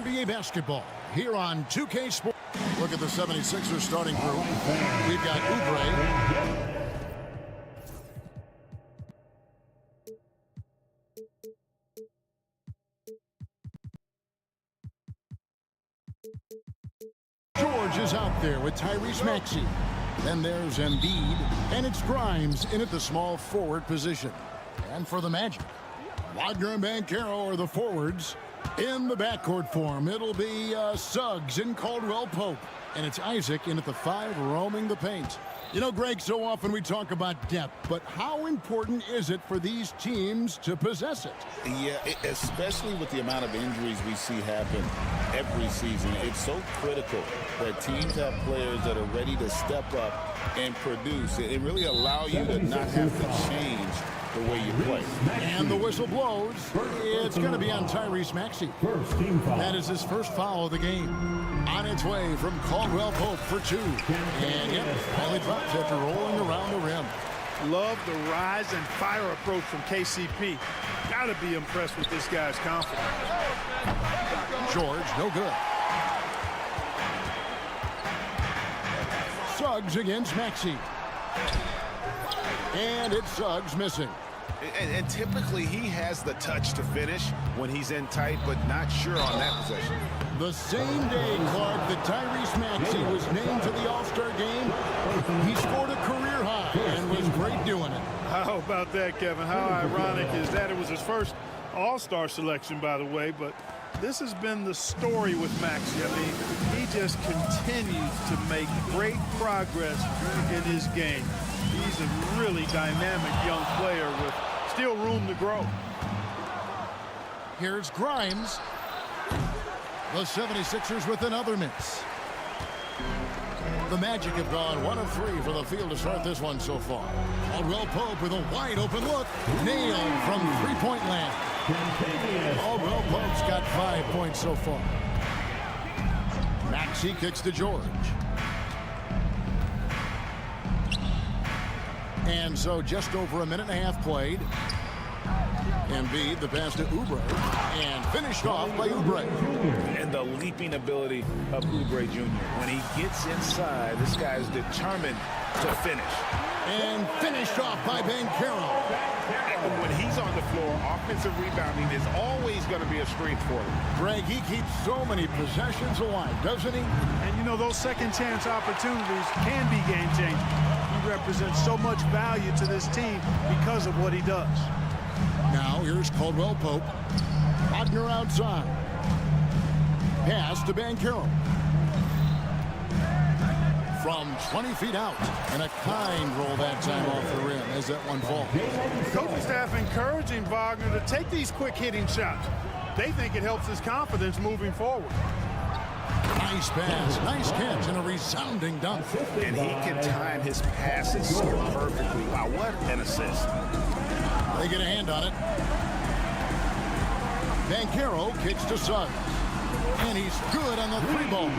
NBA basketball here on 2K Sports. Look at the 76ers starting group. We've got Oubre. George is out there with Tyrese Maxey. Then there's Embiid, and it's Grimes in at the small forward position. And for the Magic, Wagner and Banchero are the forwards. In the backcourt form, it'll be Suggs and Caldwell-Pope. And it's Isaac in at the 5 roaming the paint. You know, Greg, so often we talk about depth, but how important is it for these teams to possess it? Yeah, especially with the amount of injuries we see happen every season. It's so critical that teams have players that are ready to step up and produce and really allow you to not have to change the way you play. And the whistle blows. It's going to be on Tyrese Maxey. That is his first foul of the game. On its way from Caldwell-Pope for 2. And yep, finally drops after rolling around the rim. Love the rise and fire approach from KCP. Gotta be impressed with this guy's confidence. George, no good. Suggs against Maxey. And it's Suggs missing. And typically he has the touch to finish when he's in tight, but not sure on that possession. The same day, Clark, that Tyrese Maxey was named to the All-Star game, he scored a career high and was great doing it. How about that, Kevin? How ironic is that? It was his first All-Star selection, by the way, but this has been the story with Maxey. I mean, he just continues to make great progress in his game. He's a really dynamic young player with still room to grow. Here's Grimes. The 76ers with another miss. The Magic have gone 1 of 3 for the field to start this one so far. Caldwell-Pope with a wide open look. Nailed from three-point land. Caldwell-Pope's got 5 points so far. Maxey kicks to George. And so just over a minute and a half played. Embiid, the pass to Oubre, and finished off by Oubre. And the leaping ability of Oubre Jr. When he gets inside, this guy's determined to finish. And finished off by Banchero. When he's on the floor, offensive rebounding is always going to be a strength for him. Greg, he keeps so many possessions alive, doesn't he? And you know, those second chance opportunities can be game changing. He represents so much value to this team because of what he does. Now here's Caldwell-Pope. Wagner outside. Pass to Banchero. From 20 feet out. And a kind roll that time off the rim as that one falls. Coaching staff encouraging Wagner to take these quick hitting shots. They think it helps his confidence moving forward. Nice pass, nice catch, and a resounding dunk. And he can time his passes so perfectly. Wow, what an assist. They get a hand on it. Banchero kicks to Suggs. And he's good on the 3-ball.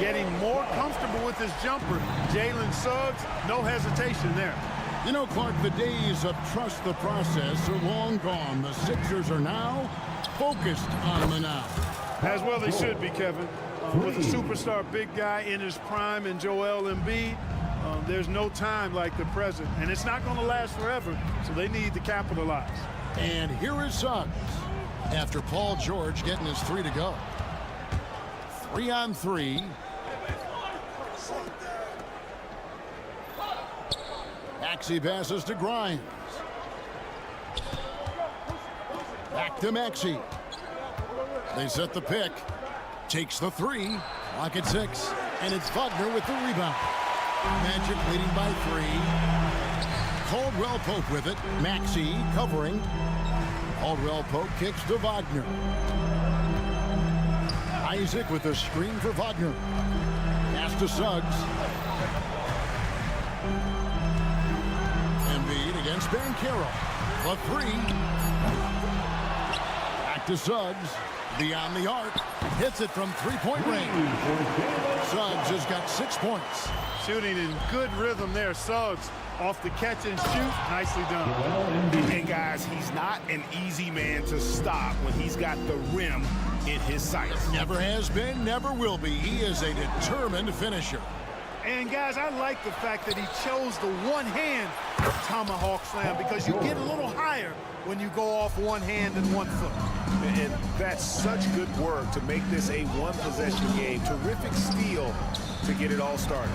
Getting more comfortable with his jumper. Jalen Suggs, no hesitation there. You know, Clark, the days of trust the process are long gone. The Sixers are now focused on the now. As well they should be, Kevin. With a superstar big guy in his prime in Joel Embiid, there's no time like the present. And it's not going to last forever, so they need to capitalize. And here is Suggs after Paul George getting his 3 to go. 3 on 3. Maxey passes to Grimes. Back to Maxey. They set the pick. Takes the 3. Clock at 6. And it's Wagner with the rebound. Magic leading by 3. Caldwell-Pope with it. Maxey covering. Caldwell-Pope kicks to Wagner. Isaac with a screen for Wagner. Pass to Suggs. Embiid against Banchero. The 3. Back to Suggs. Beyond the arc. Hits it from three-point range. Suggs has got 6 points. Shooting in good rhythm there. Suggs off the catch and shoot. Nicely done. And guys, he's not an easy man to stop when he's got the rim in his sights. Never has been, never will be. He is a determined finisher. And guys, I like the fact that he chose the one-hand tomahawk slam because you get a little higher when you go off one hand and 1 foot. And that's such good work to make this a one-possession game. Terrific steal to get it all started.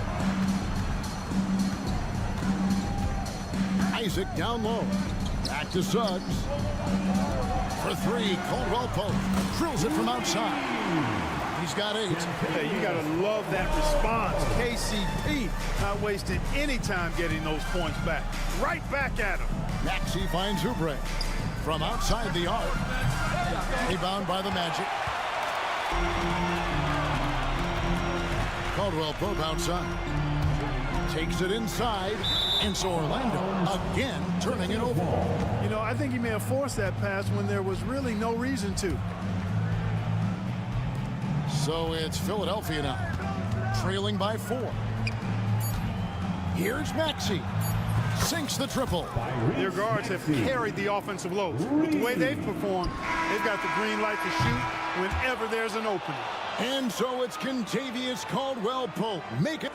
Isaac down low. Back to Suggs. For 3, Caldwell Pope. Drills it from outside. He's got 8. Hey, you got to love that response. KCP not wasting any time getting those points back. Right back at him. Maxey finds Oubre. From outside the arc. Rebound by the Magic. Caldwell Pope outside. Takes it inside. And so Orlando again turning it over. You know, I think he may have forced that pass when there was really no reason to. So it's Philadelphia now, trailing by 4. Here's Maxey. Sinks the triple. Their guards have carried the offensive load. With the way they've performed, they've got the green light to shoot whenever there's an opening. And so it's Kentavious Caldwell Pope. Make it.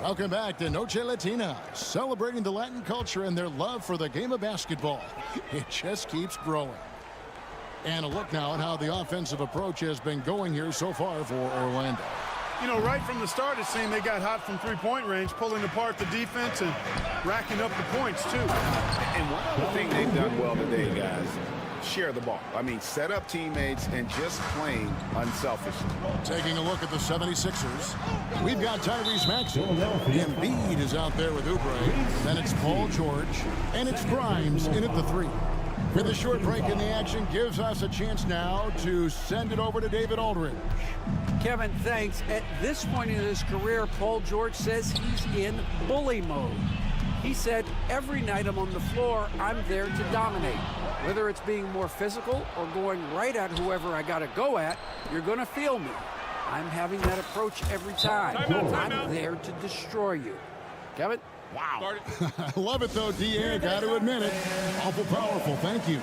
Welcome back to Noche Latina, celebrating the Latin culture and their love for the game of basketball. It just keeps growing. And a look now at how the offensive approach has been going here so far for Orlando. You know, right from the start, it seemed they got hot from three-point range, pulling apart the defense and racking up the points, too. And one other thing they've done well today, guys, share the ball. I mean, set up teammates and just playing unselfishly. Taking a look at the 76ers, we've got Tyrese Maxey. Embiid is out there with Oubre. Then it's Paul George. And it's Grimes in at the 3. With a short break in the action, gives us a chance now to send it over to David Aldridge. Kevin, thanks. At this point in his career, Paul George says he's in bully mode. He said, every night I'm on the floor, I'm there to dominate. Whether it's being more physical or going right at whoever I got to go at, you're going to feel me. I'm having that approach every time. I'm there to destroy you. Kevin? Wow. I love it, though, D.A. Got to admit it. Awful powerful. Thank you.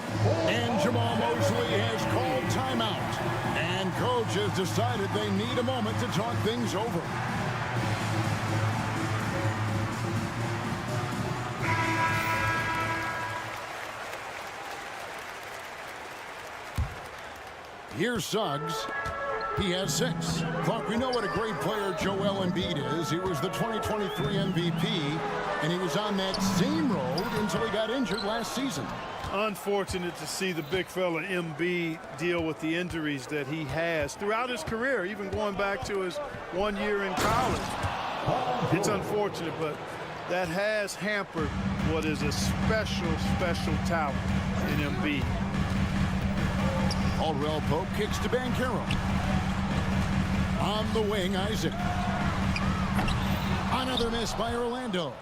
And Jamal Mosley has called timeout. And coach has decided they need a moment to talk things over. Here's Suggs. He has 6. Clark, we know what a great player Joel Embiid is. He was the 2023 MVP, and he was on that same road until he got injured last season. Unfortunate to see the big fella Embiid deal with the injuries that he has throughout his career, even going back to his 1 year in college. It's unfortunate, but that has hampered what is a special, special talent in Embiid. Caldwell Pope kicks to Banchero. On the wing, Isaac. Another miss by Orlando.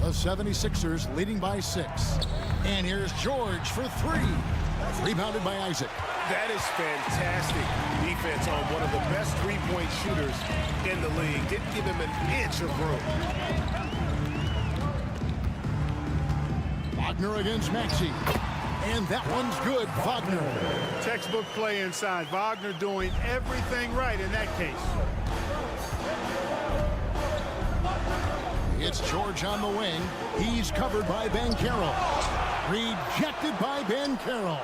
The 76ers leading by 6. And here's George for 3. Rebounded by Isaac. That is fantastic defense on one of the best three-point shooters in the league. Didn't give him an inch of room. Wagner against Maxey. And that one's good. Wagner. Textbook play inside. Wagner doing everything right in that case. It's George on the wing. He's covered by Banchero. Rejected by Banchero.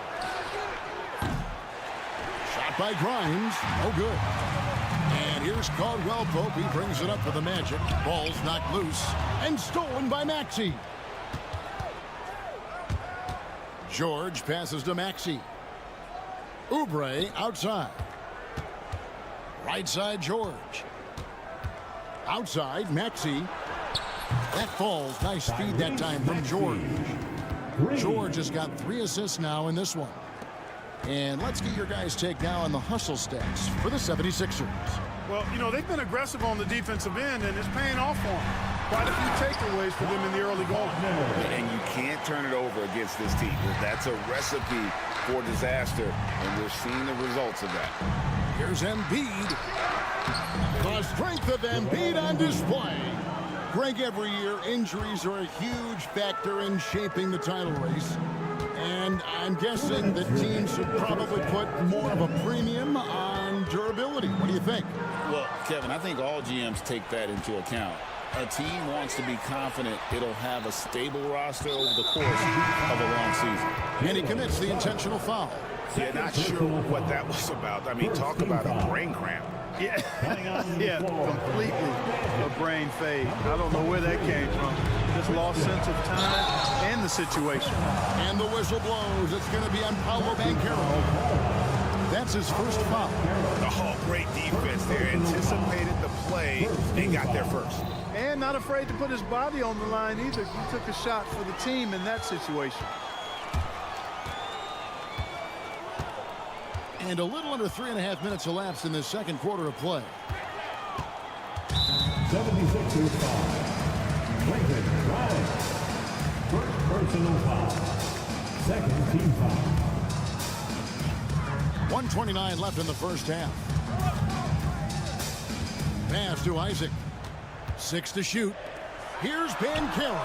Shot by Grimes. No good. And here's Caldwell Pope. He brings it up for the Magic. Ball's knocked loose. And stolen by Maxey. George passes to Maxey. Oubre outside. Right side, George. Outside, Maxey. That falls. Nice feed that time from George. George has got 3 assists now in this one. And let's get your guys' take now on the hustle stats for the 76ers. Well, you know, they've been aggressive on the defensive end, and it's paying off for them. Quite a few takeaways for them in the early going. And you can't turn it over against this team. That's a recipe for disaster, and we're seeing the results of that. Here's Embiid. The strength of Embiid on display. Greg, every year, injuries are a huge factor in shaping the title race. And I'm guessing that teams should probably put more of a premium on durability. What do you think? Well, Kevin, I think all GMs take that into account. A team wants to be confident it'll have a stable roster over the course of a long season. And he commits the intentional foul. Yeah, not sure what that was about. I mean, talk about a brain cramp. Yeah, yeah, completely a brain fade. I don't know where that came from. Just lost sense of time and the situation. And the whistle blows. It's going to be on Paolo Banchero. That's his first foul. Oh, great defense there. Anticipated the play and got there first. And not afraid to put his body on the line either. He took a shot for the team in that situation. And a little under 3.5 minutes elapsed in this second quarter of play. 76ers foul. Lincoln Riley. First personal foul. Second team foul. 1:29 left in the first half. Pass to Isaac. 6 to shoot. Here's Banchero.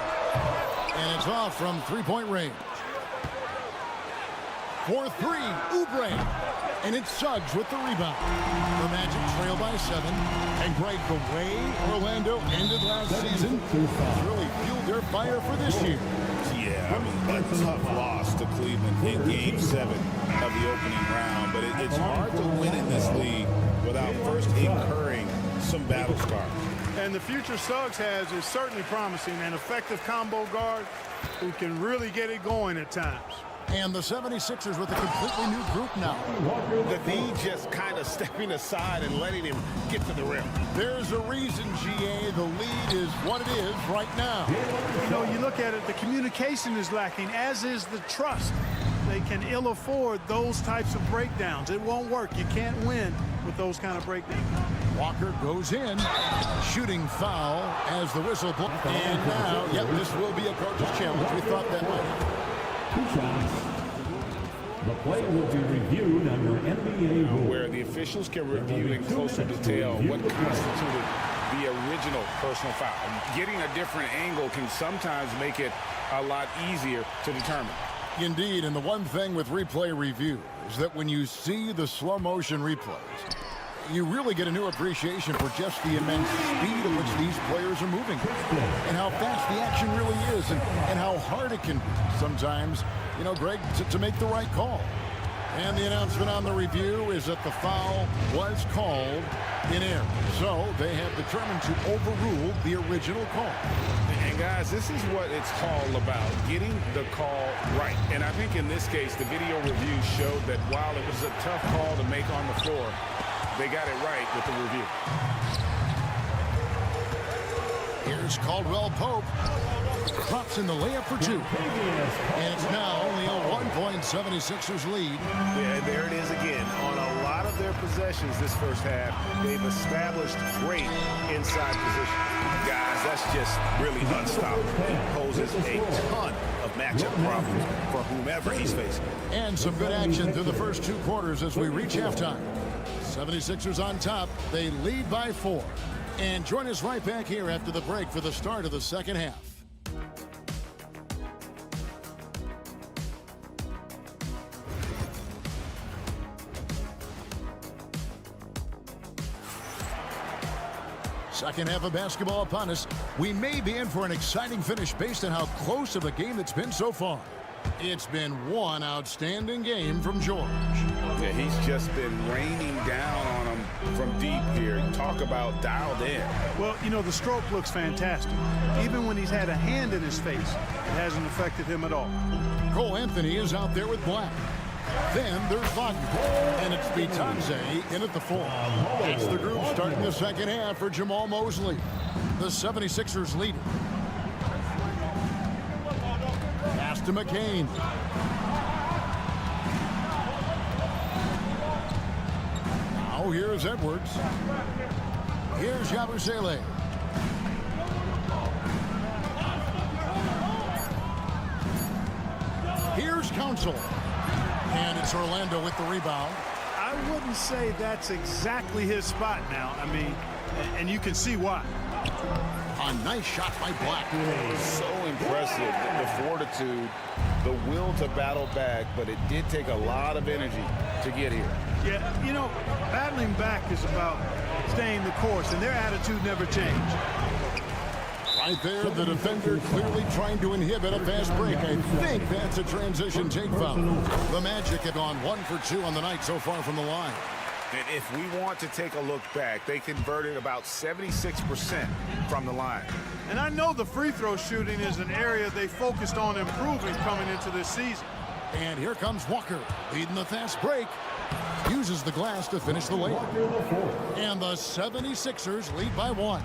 And it's off from three-point range. For three, Oubre. And it's Suggs with the rebound. The Magic trail by 7. And Greg, the way Orlando ended last season has really fueled their fire for this year. Yeah, I mean, a tough loss to Cleveland in Game 7 of the opening round. But it's hard to win in this league without first incurring some battle scars. And the future Suggs has is certainly promising. An effective combo guard who can really get it going at times. And the 76ers with a completely new group now. The D just kind of stepping aside and letting him get to the rim. There's a reason, GA, the lead is what it is right now. You know, you look at it, the communication is lacking, as is the trust. They can ill afford those types of breakdowns. It won't work. You can't win with those kind of breakdowns. Walker goes in. Shooting foul as the whistle blows. And now, yep, this will be a coach's challenge. We thought that might. 2 shots. The play will be reviewed under NBA rules. Where the officials can review in closer detail what constituted the original personal foul. Getting a different angle can sometimes make it a lot easier to determine. Indeed, and the one thing with replay review is that when you see the slow motion replays, you really get a new appreciation for just the immense speed at which these players are moving and how fast the action really is and how hard it can be sometimes, you know, Greg, to make the right call. And the announcement on the review is that the foul was called in error. So they have determined to overrule the original call. And guys, this is what it's all about, getting the call right. And I think in this case, the video review showed that while it was a tough call to make on the floor, they got it right with the review. Here's Caldwell Pope. Drops in the layup for 2. And it's now only a 1-76ers lead. Yeah, there it is again. On a lot of their possessions this first half, they've established great inside position. Guys, that's just really unstoppable. It poses a ton of matchup problems for whomever he's facing. And some good action through the first 2 quarters as we reach halftime. 76ers on top. They lead by 4. And join us right back here after the break for the start of the second half. Second half of basketball upon us. We may be in for an exciting finish based on how close of a game it's been so far. It's been one outstanding game from George. Yeah, he's just been raining down on him from deep here. Talk about dialed in. Well, you know, the stroke looks fantastic. Even when he's had a hand in his face, it hasn't affected him at all. Cole Anthony is out there with Black. Then there's Wagner. And it's Tonci in at the 4. That's the group starting the second half for Jamal Mosley. The 76ers lead. Pass to McCain. Now here's Edwards. Here's Yabusele. Council. And it's Orlando with the rebound. I wouldn't say that's exactly his spot now. I mean, and you can see why. A nice shot by Black. So impressive, the fortitude, the will to battle back, but it did take a lot of energy to get here. Yeah, you know, battling back is about staying the course, and their attitude never changed. Right there, the defender clearly trying to inhibit a fast break. I think that's a transition take foul. The Magic have gone 1 for 2 on the night so far from the line. And if we want to take a look back, they converted about 76% from the line. And I know the free throw shooting is an area they focused on improving coming into this season. And here comes Walker, leading the fast break. Uses the glass to finish the layup. And the 76ers lead by 1.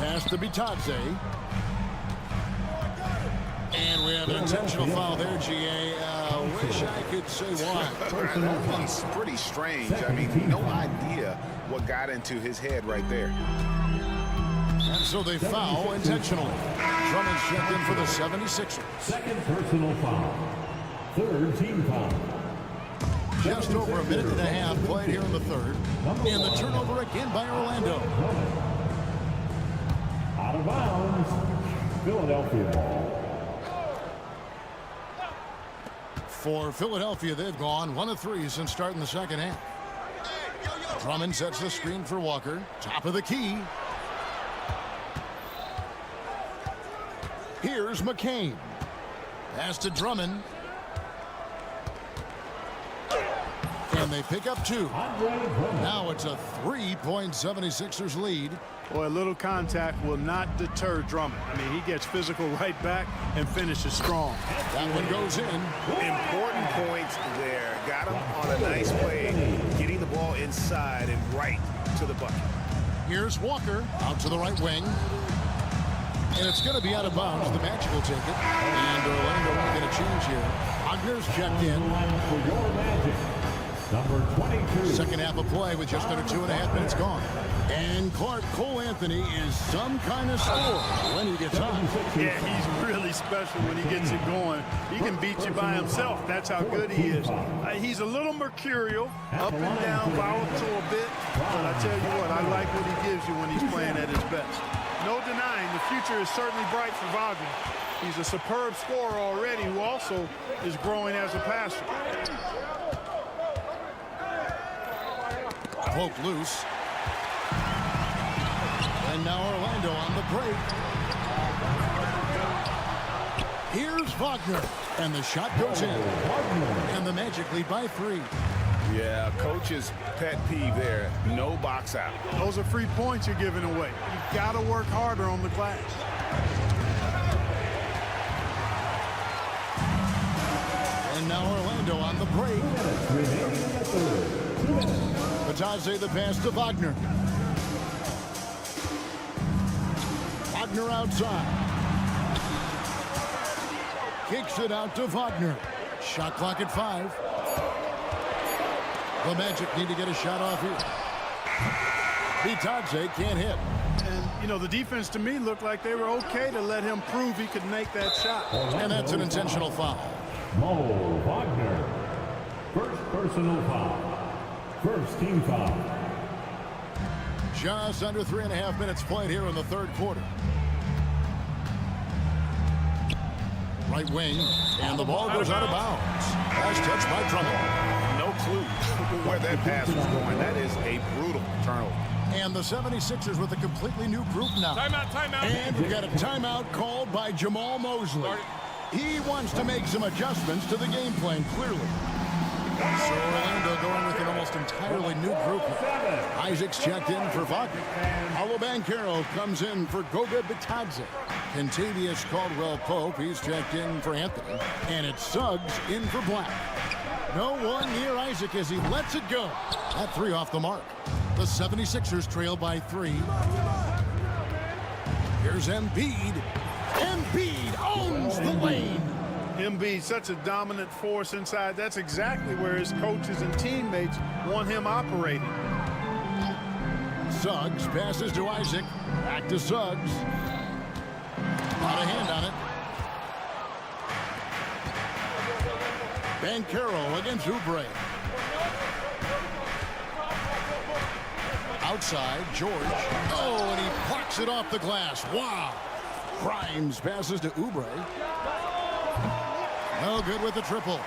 Pass to Bitadze. And we have an intentional foul there, GA. Wish I could say why. That one's pretty strange. I mean, no idea what got into his head right there. And so they foul intentionally. Drummond's checked in for the 76ers. Second personal foul. Third team foul. Just over a minute and a half played here in the third. And the turnover again by Orlando. Out of bounds. Philadelphia ball. For Philadelphia, they've gone 1 of 3 since starting the second half. Drummond sets the screen for Walker. Top of the key. Here's McCain. Pass to Drummond. And they pick up 2. Now it's a 3-point 76ers lead. Boy, a little contact will not deter Drummond. I mean, he gets physical right back and finishes strong. That one goes in. Important points there. Got him on a nice play, getting the ball inside and right to the bucket. Here's Walker out to the right wing. And it's going to be out of bounds. The Magic will take it. And Orlando will get a change here. Wagner's checked in. For your Magic. Number 22. Second half of play with just under 2.5 minutes gone. And Clark, Cole Anthony is some kind of scorer when he gets on. Yeah, he's really special when he gets it going. He can beat you by himself. That's how good he is. He's a little mercurial, up and down, volatile a bit. But I tell you what, I like what he gives you when he's playing at his best. No denying, the future is certainly bright for Wagner. He's a superb scorer already who also is growing as a passer. Poke loose. And now Orlando on the break. Here's Wagner. And the shot goes in. And the Magic lead by 3. Yeah, coach's pet peeve there. No box out. Those are free points you're giving away. You've got to work harder on the glass. And now Orlando on the break. Bitadze the pass to Wagner. Wagner outside. Kicks it out to Wagner. Shot clock at 5. The Magic need to get a shot off here. Bitadze can't hit. And, you know, the defense to me looked like they were okay to let him prove he could make that shot. And that's an intentional foul. Mo Wagner. First personal foul. First team foul. Just under 3.5 minutes played here in the third quarter. Right wing, and the ball goes out of bounds. Pass touched by Drummond. No clue where that pass was going. That is a brutal turnover. And the 76ers with a completely new group now. Timeout. And we've got a timeout called by Jamal Mosley. He wants to make some adjustments to the game plan, clearly. So Orlando going with an almost entirely new group. Isaac's checked in for Wagner. Paolo Banchero comes in for Goga Bitadze. Contavious Caldwell-Pope, he's checked in for Anthony. And it's Suggs in for Black. No one near Isaac as he lets it go. That 3 off the mark. The 76ers trail by 3. Here's Embiid. Embiid owns the lane. Embiid, such a dominant force inside. That's exactly where his coaches and teammates want him operating. Suggs passes to Isaac. Back to Suggs. Not a hand on it. Banchero against Oubre. Outside, George. Oh, and he plucks it off the glass. Wow. Grimes passes to Oubre. No good with the triple.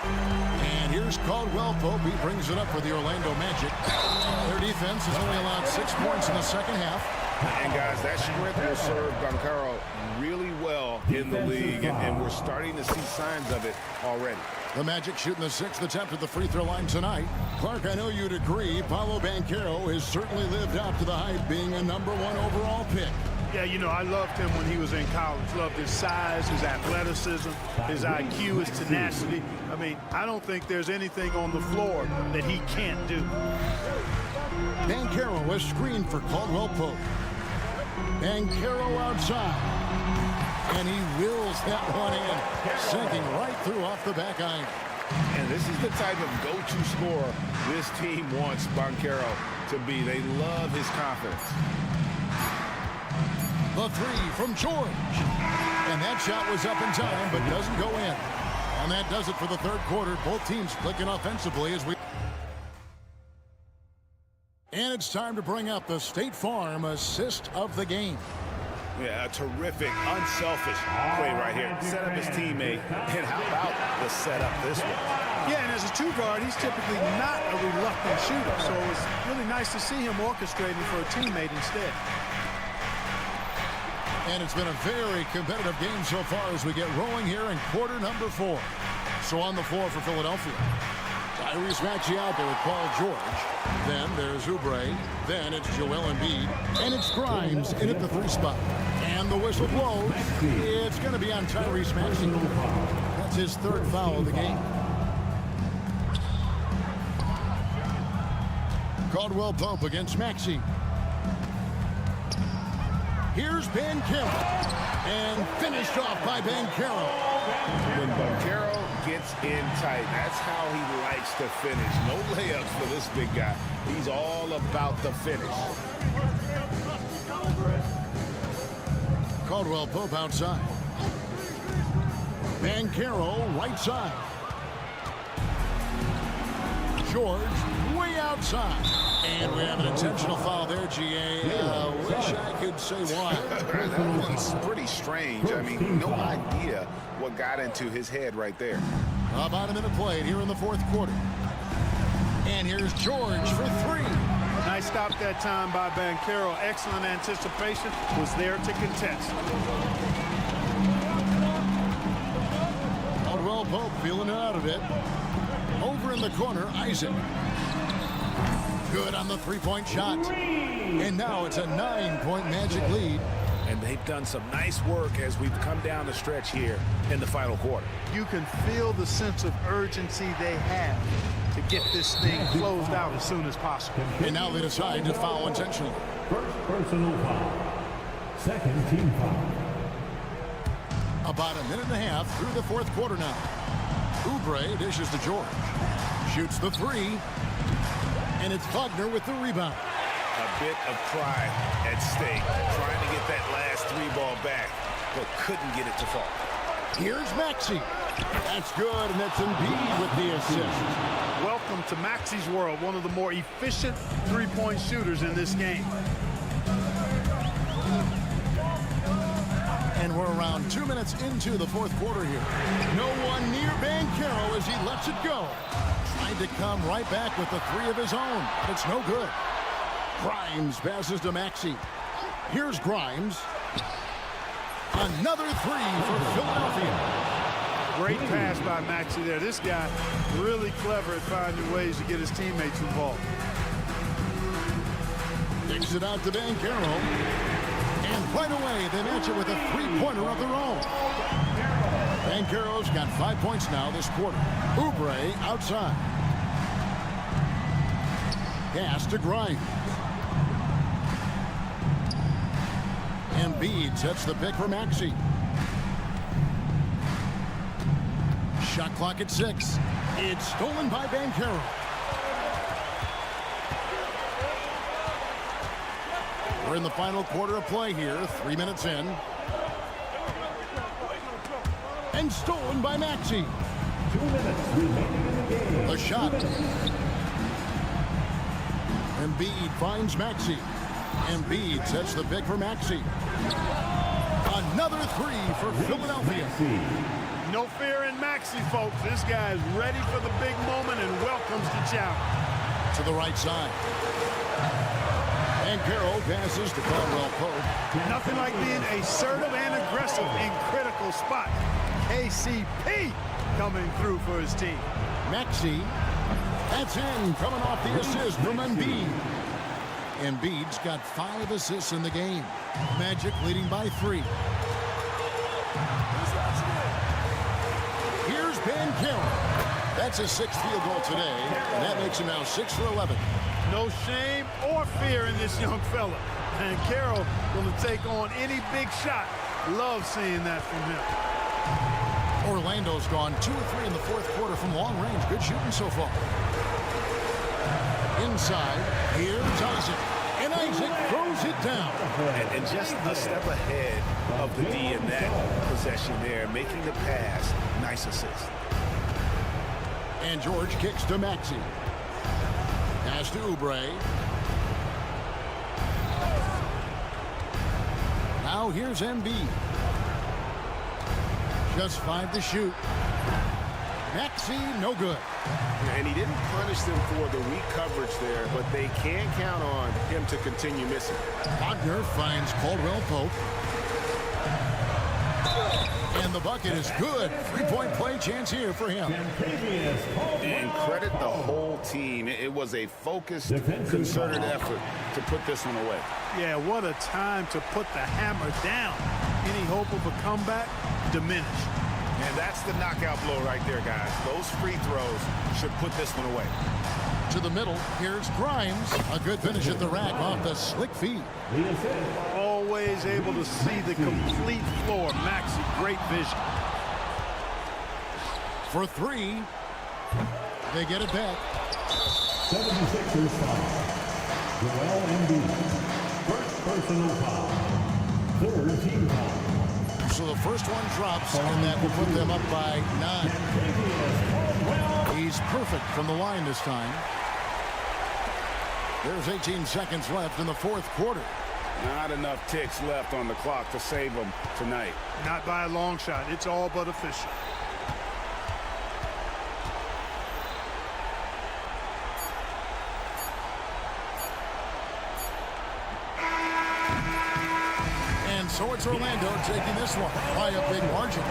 And here's Caldwell Pope. He brings it up for the Orlando Magic. Their defense has only allowed 6 points in the second half. And guys, that strength will serve Banchero really well in the league, and we're starting to see signs of it already. The Magic shooting the 6th attempt at the free throw line tonight. Clark, I know you'd agree, Paolo Banchero has certainly lived up to the hype, being a #1 overall pick. Yeah, you know, I loved him when he was in college. Loved his size, his athleticism, his IQ, his tenacity. I mean, I don't think there's anything on the floor that he can't do. Banchero was screened for Caldwell Pope. Banchero outside. And he wills that one in, sinking right through off the back iron. And this is the type of go-to scorer this team wants Banchero to be. They love his confidence. The three from George. And that shot was up in time, but doesn't go in. And that does it for the third quarter. Both teams clicking offensively as we... And it's time to bring up the State Farm assist of the game. Yeah, a terrific, unselfish play right here. Set up his teammate, and how about the setup this way? Yeah, and as a two guard, he's typically not a reluctant shooter, so it's really nice to see him orchestrating for a teammate instead. And it's been a very competitive game so far as we get rolling here in quarter number 4. So on the floor for Philadelphia, Tyrese Maxey out there with Paul George. Then there's Oubre. Then it's Joel Embiid. And it's Grimes in at the 3 spot. And the whistle blows. It's going to be on Tyrese Maxey. That's his 3rd foul of the game. Caldwell Pope against Maxey. Here's Banchero. And finished off by Banchero. When Banchero gets in tight, that's how he likes to finish. No layups for this big guy. He's all about the finish. Caldwell Pope outside. Banchero right side. George way outside. And we have an intentional foul there, GA. Wish I could say why. That one's pretty strange. I mean, no idea what got into his head right there. About a minute played here in the 4th quarter. And here's George for 3. Nice stop that time by Banchero. Excellent anticipation. Was there to contest. Caldwell Pope feeling it out of it. Over in the corner, Isaac. Good on the 3-point shot. And now it's a 9-point Magic lead. And they've done some nice work as we've come down the stretch here in the final quarter. You can feel the sense of urgency they have to get this thing closed out as soon as possible. And now they decide to foul intentionally. First personal foul. Second team foul. About a minute and a half through the 4th quarter now. Oubre dishes to George. Shoots the 3. And it's Wagner with the rebound. A bit of pride at stake, trying to get that last 3-ball back, but couldn't get it to fall. Here's Maxey. That's good, and that's Embiid with the assist. Welcome to Maxey's world, one of the more efficient 3-point shooters in this game. And we're around 2 minutes into the 4th quarter here. No one near Banchero as he lets it go. Tried to come right back with the 3 of his own, but it's no good. Grimes passes to Maxey. Here's Grimes. Another 3 for Philadelphia. Great pass by Maxey there. This guy really clever at finding ways to get his teammates involved. Kicks it out to Banchero. And right away, they match it with a 3-pointer of their own. Banchero's got 5 points now this quarter. Oubre outside. Pass to Grimes. Embiid sets the pick for Maxey. Shot clock at 6. It's stolen by Banchero. We're in the final quarter of play here, 3 minutes in. And stolen by Maxey. 2 minutes remaining in the game. A shot. Embiid finds Maxey. Embiid sets the pick for Maxey. Another three for Philadelphia. No fear in Maxey, folks. This guy is ready for the big moment and welcomes the challenge. To the right side. And Carroll passes to Caldwell Pope. Nothing like being assertive and aggressive in critical spots. KCP coming through for his team. Maxey. That's in, coming off the assist from Embiid. Embiid's got 5 assists in the game. Magic leading by 3. Here's Ben Carroll. That's his 6th field goal today, and that makes him now 6 for 11. No shame or fear in this young fella. And Carroll going to take on any big shot. Love seeing that from him. Orlando's gone 2 of 3 in the 4th quarter from long range. Good shooting so far. Inside, here's Isaac. And Isaac throws it down. And just a step ahead of the D in that possession there, making the pass. Nice assist. And George kicks to Maxey. Pass to Oubre. Now here's Embiid. Just 5 to shoot. Maxey, no good. And he didn't punish them for the weak coverage there, but they can count on him to continue missing. Wagner finds Caldwell Pope. And the bucket is good. 3-point play chance here for him. And credit the whole team. It was a focused, concerted effort to put this one away. Yeah, what a time to put the hammer down. Any hope of a comeback diminished. And that's the knockout blow right there, guys. Those free throws should put this one away. To the middle, here's Grimes. A good finish at the rack off the slick feed. Always able to see the complete floor. Maxey, great vision. For 3, they get it back. 76ers foul. Joel Embiid. First personal foul. 3rd team foul. So the first one drops, and that will put them up by 9. He's perfect from the line this time. There's 18 seconds left in the 4th quarter. Not enough ticks left on the clock to save them tonight. Not by a long shot. It's all but official. So it's Orlando taking this one by a big margin.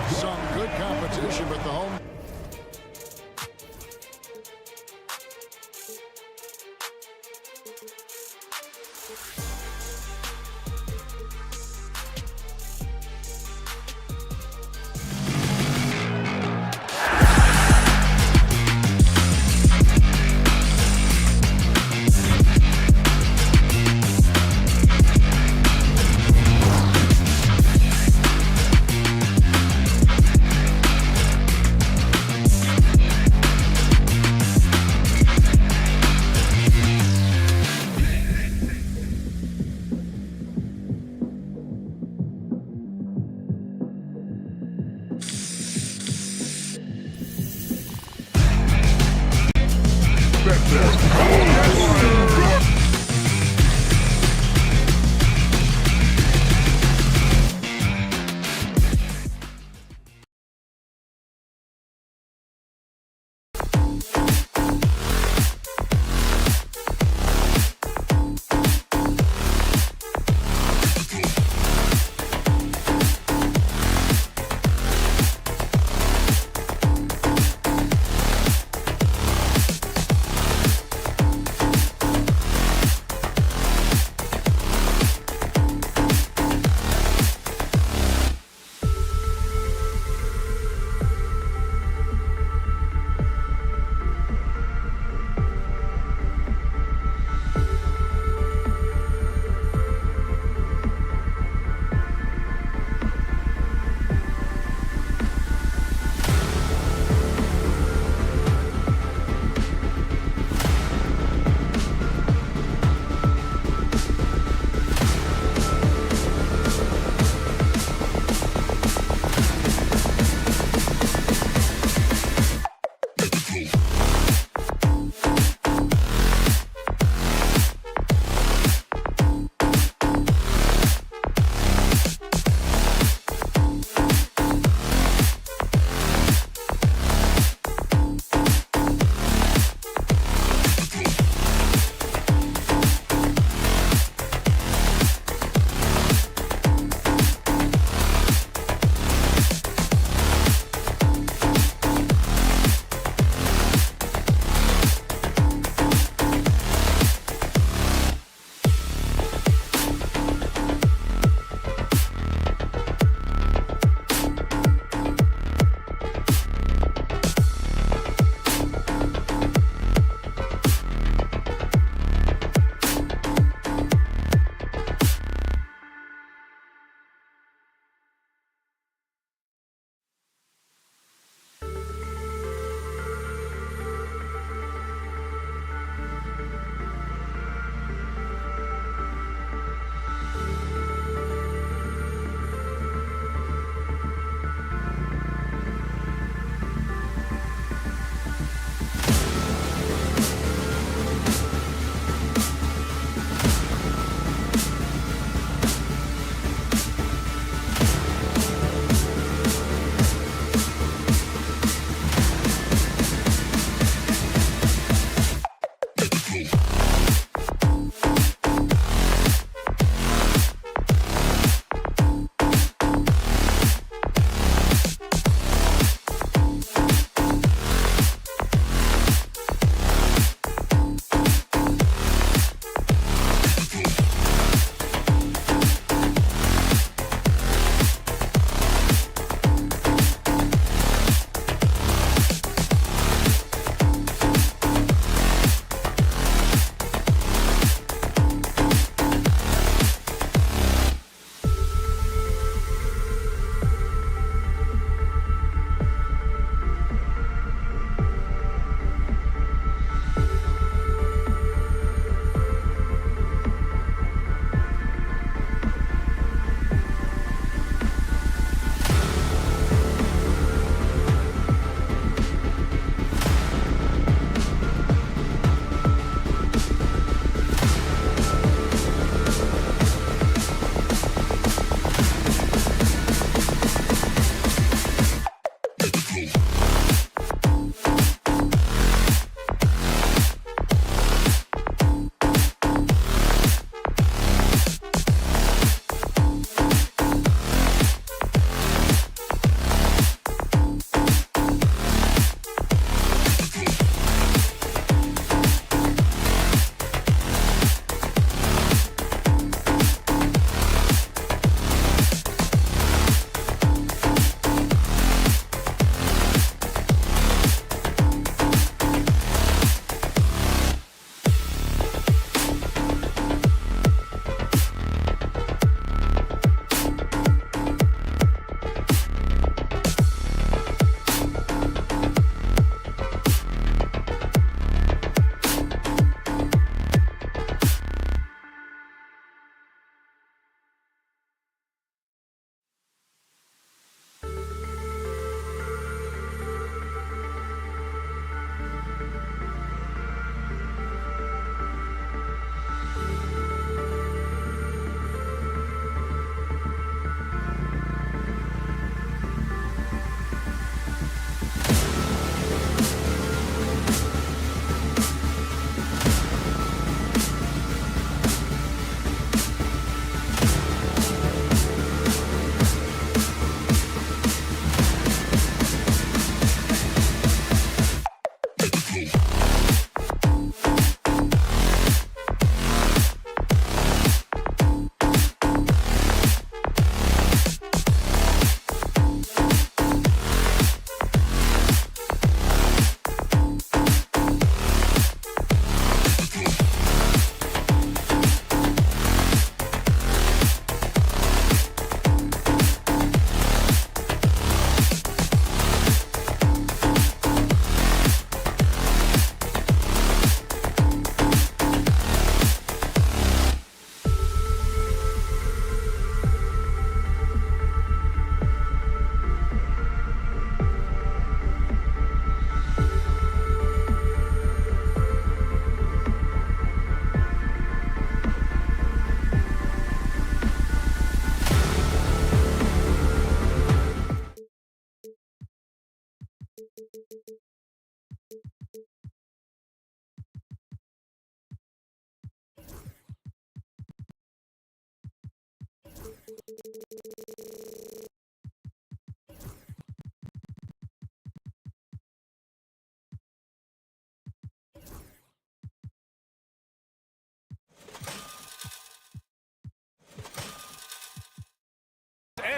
Some good competition, but the home.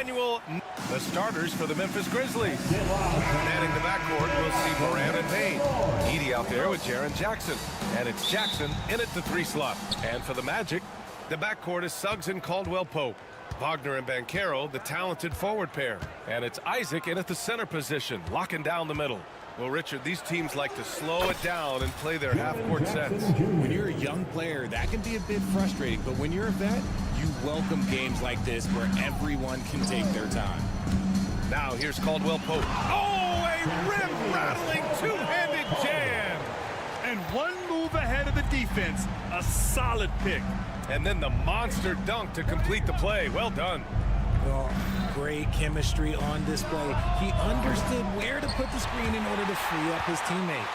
manual. The starters for the Memphis Grizzlies. Manning the backcourt, we'll see Moran and Payne. Edey out there with Jaren Jackson. And it's Jackson in at the 3 slot. And for the Magic, the backcourt is Suggs and Caldwell-Pope. Wagner and Banchero, the talented forward pair. And it's Isaac in at the center position, locking down the middle. Well, Richard, these teams like to slow it down and play their half-court sets. When you're a young player, that can be a bit frustrating. But when you're a vet, you welcome games like this where everyone can take their time. Now here's Caldwell-Pope. Oh, a rim-rattling two-handed jam. And one move ahead of the defense. A solid pick. And then the monster dunk to complete the play. Well done. Well, great chemistry on display. He understood where to put the screen in order to free up his teammate.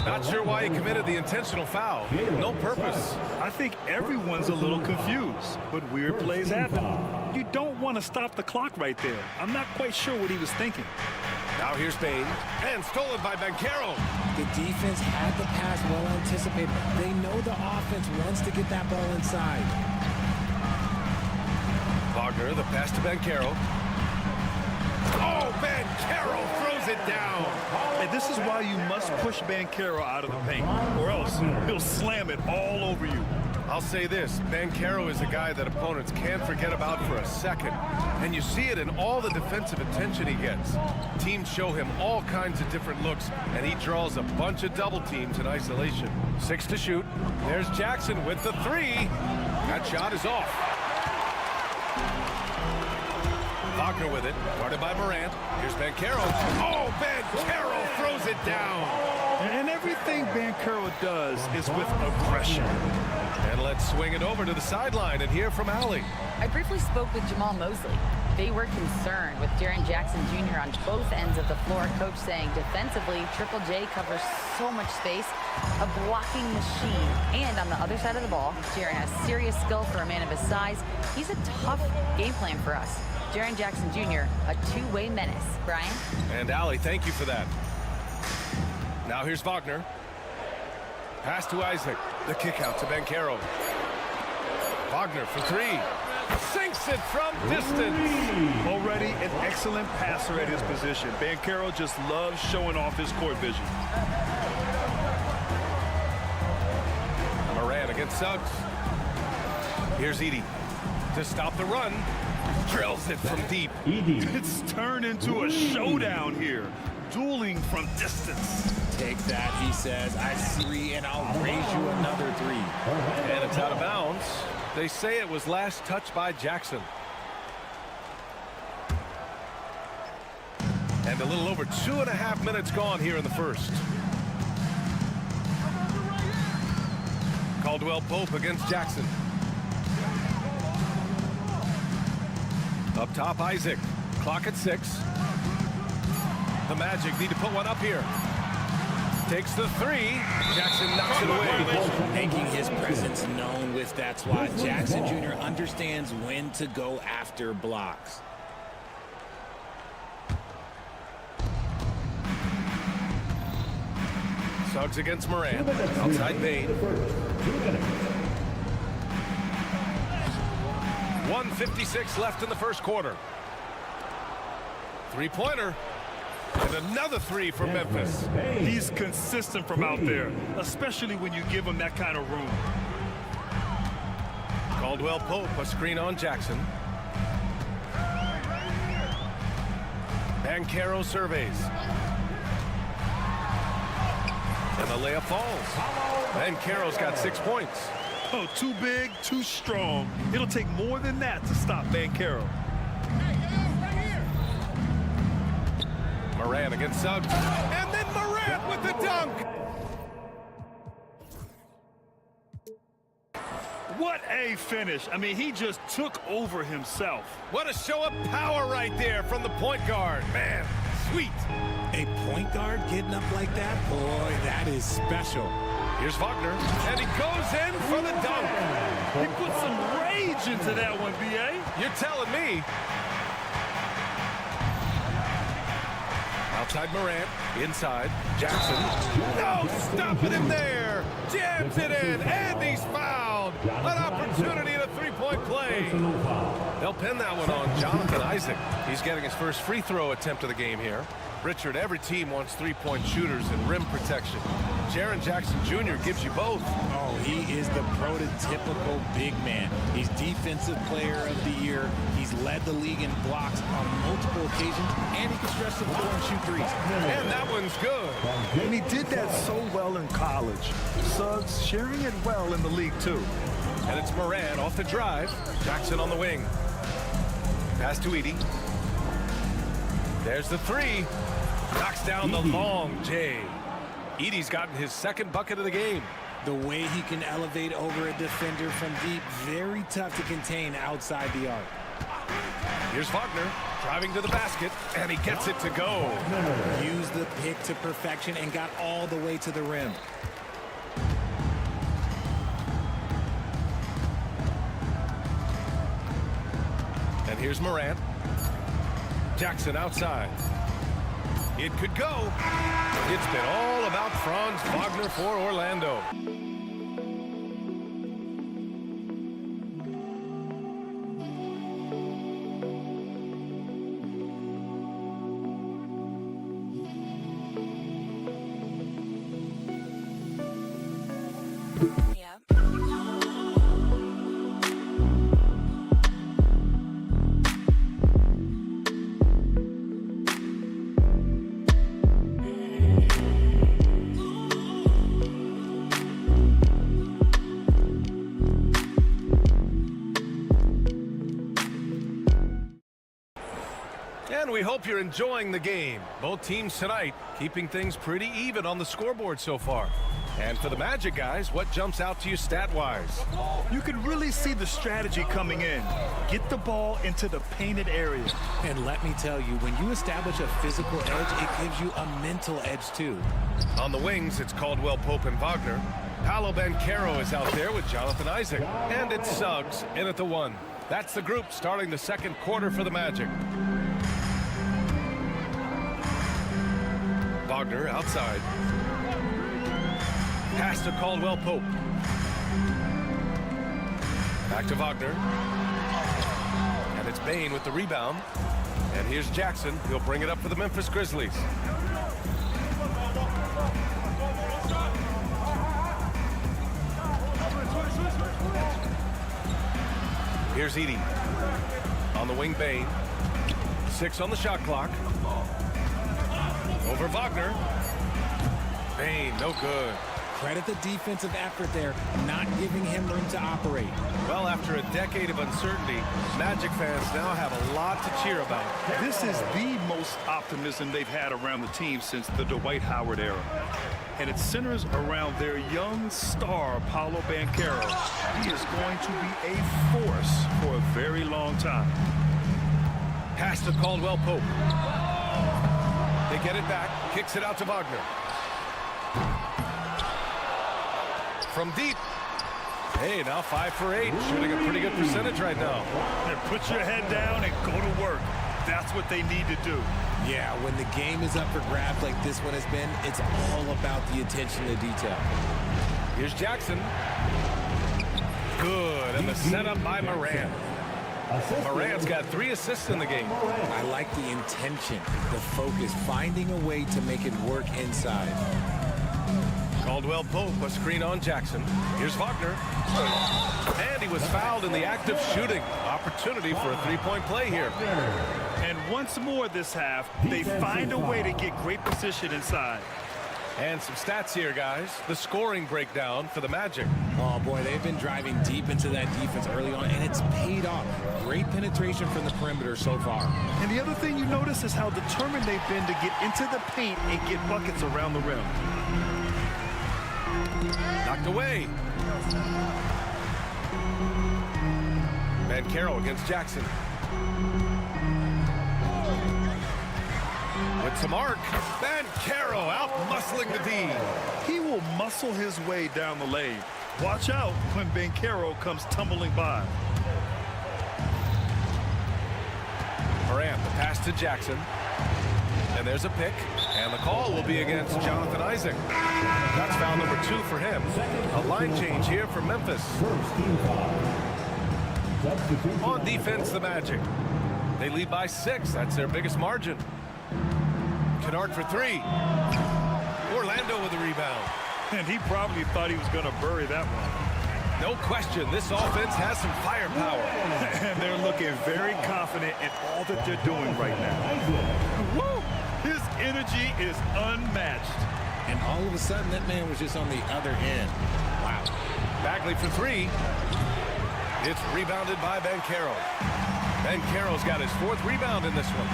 Not sure why he committed the intentional foul. No purpose. I think everyone's a little confused, but weird plays happen. You don't want to stop the clock right there. I'm not quite sure what he was thinking. Now here's Payne, and stolen by Banchero. The defense had the pass well anticipated. They know the offense wants to get that ball inside. Wagner, the pass to Banchero. Oh, Banchero throws it down. And this is why you must push Banchero out of the paint, or else he'll slam it all over you. I'll say this, Banchero is a guy that opponents can't forget about for a second. And you see it in all the defensive attention he gets. Teams show him all kinds of different looks, and he draws a bunch of double teams in isolation. 6 to shoot. There's Jackson with the 3. That shot is off. Wagner with it, guarded by Morant. Here's Banchero. Oh, Banchero throws it down. And everything Banchero does is with aggression. And let's swing it over to the sideline and hear from Allie. I briefly spoke with Jamal Mosley. They were concerned with Jaren Jackson Jr. on both ends of the floor. Coach saying defensively, Triple J covers so much space, a blocking machine. And on the other side of the ball, Jaren has serious skill for a man of his size. He's a tough game plan for us. Jaren Jackson Jr., a two-way menace. Brian? And Allie, thank you for that. Now here's Wagner. Pass to Isaac. The kick out to Banchero. Wagner for 3. Sinks it from distance. Already an excellent passer at his position. Banchero just loves showing off his court vision. Moran against Suggs. Here's Edey to stop the run. Drills it from deep. It's turned into a showdown here. Dueling from distance. Take that, he says. I see, and I'll raise you another 3. And it's out of bounds. They say it was last touched by Jackson. And a little over 2.5 minutes gone here in the first. Caldwell-Pope against Jackson. Up top, Isaac. Clock at 6. The Magic need to put one up here. Takes the 3. Jackson knocks it away. Making his presence known with that swat. Jackson Jr. understands when to go after blocks. Suggs against Moran. Outside Payne. 1:56 left in the first quarter. 3-pointer. And another 3 for Memphis. He's consistent from out there, especially when you give him that kind of room. Caldwell-Pope, a screen on Jackson. Banchero surveys. And the layup falls. Banchero's got 6 points. Oh, too big, too strong. It'll take more than that to stop Banchero. Moran against Suggs. And then Moran with the dunk. What a finish. I mean, he just took over himself. What a show of power right there from the point guard. Man, sweet. A point guard getting up like that? Boy, that is special. Here's Wagner, and he goes in for the dunk. He put some rage into that one, B.A. You're telling me. Outside Morant, inside, Jackson. No, stopping him there. Jams it in, and he's fouled. An opportunity at a 3-point three-point play. Personal foul. They'll pin that one on Jonathan Isaac. He's getting his first free throw attempt of the game here. Richard, every team wants three-point shooters and rim protection. Jaren Jackson Jr. gives you both. Oh, he is the prototypical big man. He's Defensive Player of the Year. He's led the league in blocks on multiple occasions, and he can stretch the floor and shoot threes. And that one's good. And he did that so well in college. Suggs sharing it well in the league, too. And it's Moran off the drive. Jackson on the wing. Pass to Edey. There's the three. Knocks down the long J. Edey's gotten his second bucket of the game. The way he can elevate over a defender from deep, very tough to contain outside the arc. Here's Wagner driving to the basket, and he gets it to go. Used the pick to perfection and got all the way to the rim. And here's Morant. Jackson outside. It could go. It's been all about Franz Wagner for Orlando. And we hope you're enjoying the game. Both teams tonight keeping things pretty even on the scoreboard so far. And for the Magic guys, what jumps out to you stat-wise? You can really see the strategy coming in. Get the ball into the painted area. And let me tell you, when you establish a physical edge, it gives you a mental edge too. On the wings, it's Caldwell Pope and Wagner. Paolo Banchero is out there with Jonathan Isaac. And it's Suggs in at the one. That's the group starting the second quarter for the Magic. Wagner outside. Pass to Caldwell Pope. Back to Wagner. And it's Bane with the rebound. And here's Jackson. He'll bring it up for the Memphis Grizzlies. Here's Edey. On the wing, Bane. 6 on the shot clock. Over Wagner. Bane, no good. Credit the defensive effort there, not giving him room to operate. Well, after a decade of uncertainty, Magic fans now have a lot to cheer about. This is the most optimism they've had around the team since the Dwight Howard era. And it centers around their young star, Paolo Banchero. He is going to be a force for a very long time. Pass to Caldwell Pope. They get it back, kicks it out to Wagner. From deep. Hey, now 5 for 8, shooting a pretty good percentage right now. And put your head down and go to work. That's what they need to do. Yeah, when the game is up for grabs like this one has been, it's all about the attention to detail. Here's Jackson. Good, and the setup by Moran. Moran's got 3 assists in the game. I like the intention, the focus, finding a way to make it work inside. Caldwell Pope, a screen on Jackson. Here's Wagner. And he was fouled in the act of shooting. Opportunity for a three-point play here. And once more this half, they find a way to get great position inside. And some stats here, guys. The scoring breakdown for the Magic. Oh, boy, they've been driving deep into that defense early on, and it's paid off. Great penetration from the perimeter so far. And the other thing you notice is how determined they've been to get into the paint and get buckets around the rim. Knocked away. Banchero against Jackson. With some arc. Banchero out muscling the D. He will muscle his way down the lane. Watch out when Banchero comes tumbling by. Morant, the pass to Jackson. And there's a pick. And the call will be against Jonathan Isaac. That's foul number 2 for him. A line change here for Memphis. First team foul. On defense, the Magic. They lead by 6. That's their biggest margin. Kennard for 3. Orlando with the rebound. And he probably thought he was going to bury that one. No question, this offense has some firepower. And they're looking very confident in all that they're doing right now. Woo! His energy is unmatched. And all of a sudden, that man was just on the other end. Wow. Bagley for 3. It's rebounded by Banchero. Banchero's got his 4th rebound in this one.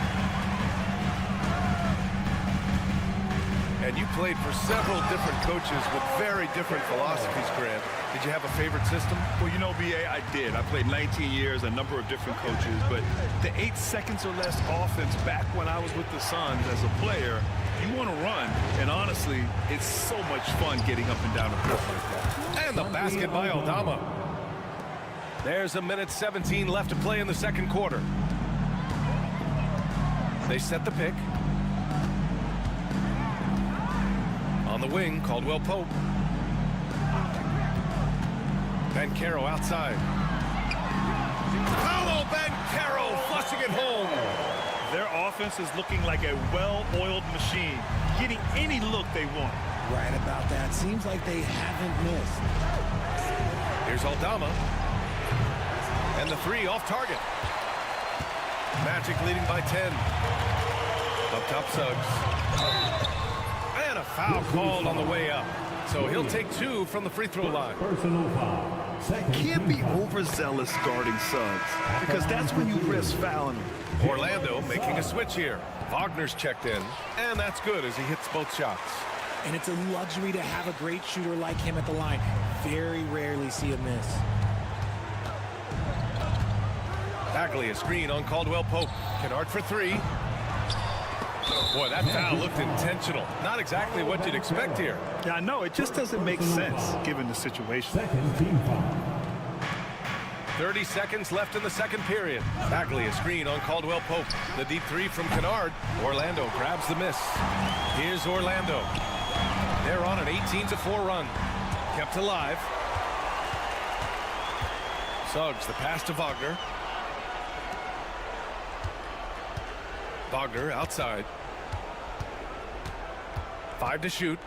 And you played for several different coaches with very different philosophies, Grant. Did you have a favorite system? Well, you know, B.A., I did. I played 19 years, a number of different coaches, but the 8 seconds or less offense back when I was with the Suns as a player, you want to run. And honestly, it's so much fun getting up and down the court like that. And the basket by Aldama. There's a minute 17 left to play in the second quarter. They set the pick. On the wing, Caldwell Pope. Banchero outside. Paolo Banchero flushing it home. Their offense is looking like a well-oiled machine, getting any look they want. Right about that. Seems like they haven't missed. Here's Aldama. And the 3 off target. Magic leading by 10. Up top, Suggs. And a foul called on the way up. So he'll take 2 from the free throw line. Personal foul. Can't be overzealous guarding Suggs, because that's when you risk fouling him. Orlando making a switch here. Wagner's checked in, and that's good as he hits both shots. And it's a luxury to have a great shooter like him at the line. Very rarely see a miss. Bagley a screen on Caldwell Pope. Kennard for 3. Boy, that foul looked intentional. Not exactly what you'd expect here. Yeah, I know. It just doesn't make sense given the situation. Second team foul. 30 seconds left in the second period. Bagley a screen on Caldwell Pope. The deep 3 from Kennard. Orlando grabs the miss. Here's Orlando. They're on an 18-4 run. Kept alive. Suggs the pass to Wagner. Wagner outside. 5 to shoot.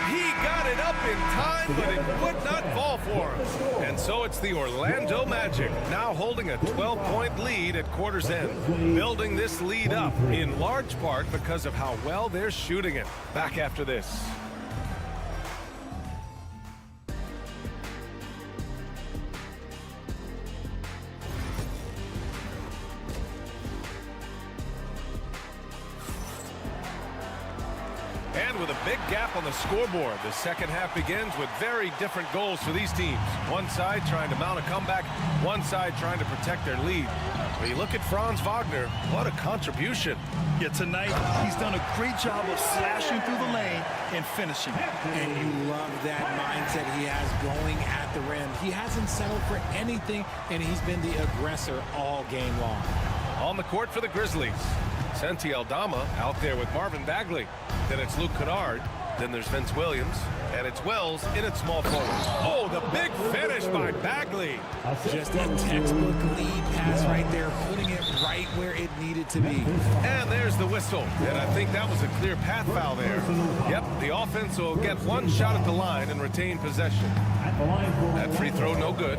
He got it up in time, but it would not fall for him. And so it's the Orlando Magic now holding a 12-point lead at quarter's end. Building this lead up in large part because of how well they're shooting it. Back after this. And with a big gap on the scoreboard, the second half begins with very different goals for these teams. One side trying to mount a comeback, one side trying to protect their lead. When you look at Franz Wagner, what a contribution. Yeah, tonight he's done a great job of slashing through the lane and finishing. And you love that mindset he has going at the rim. He hasn't settled for anything, and he's been the aggressor all game long. On the court for the Grizzlies, Santi Aldama out there with Marvin Bagley. Then it's Luke Kennard. Then there's Vince Williams. And it's Wells in at small forward. Oh, the big finish by Bagley. Just a textbook lead pass right there, putting it right where it needed to be. And there's the whistle. And I think that was a clear path foul there. Yep, the offense will get one shot at the line and retain possession. That free throw no good.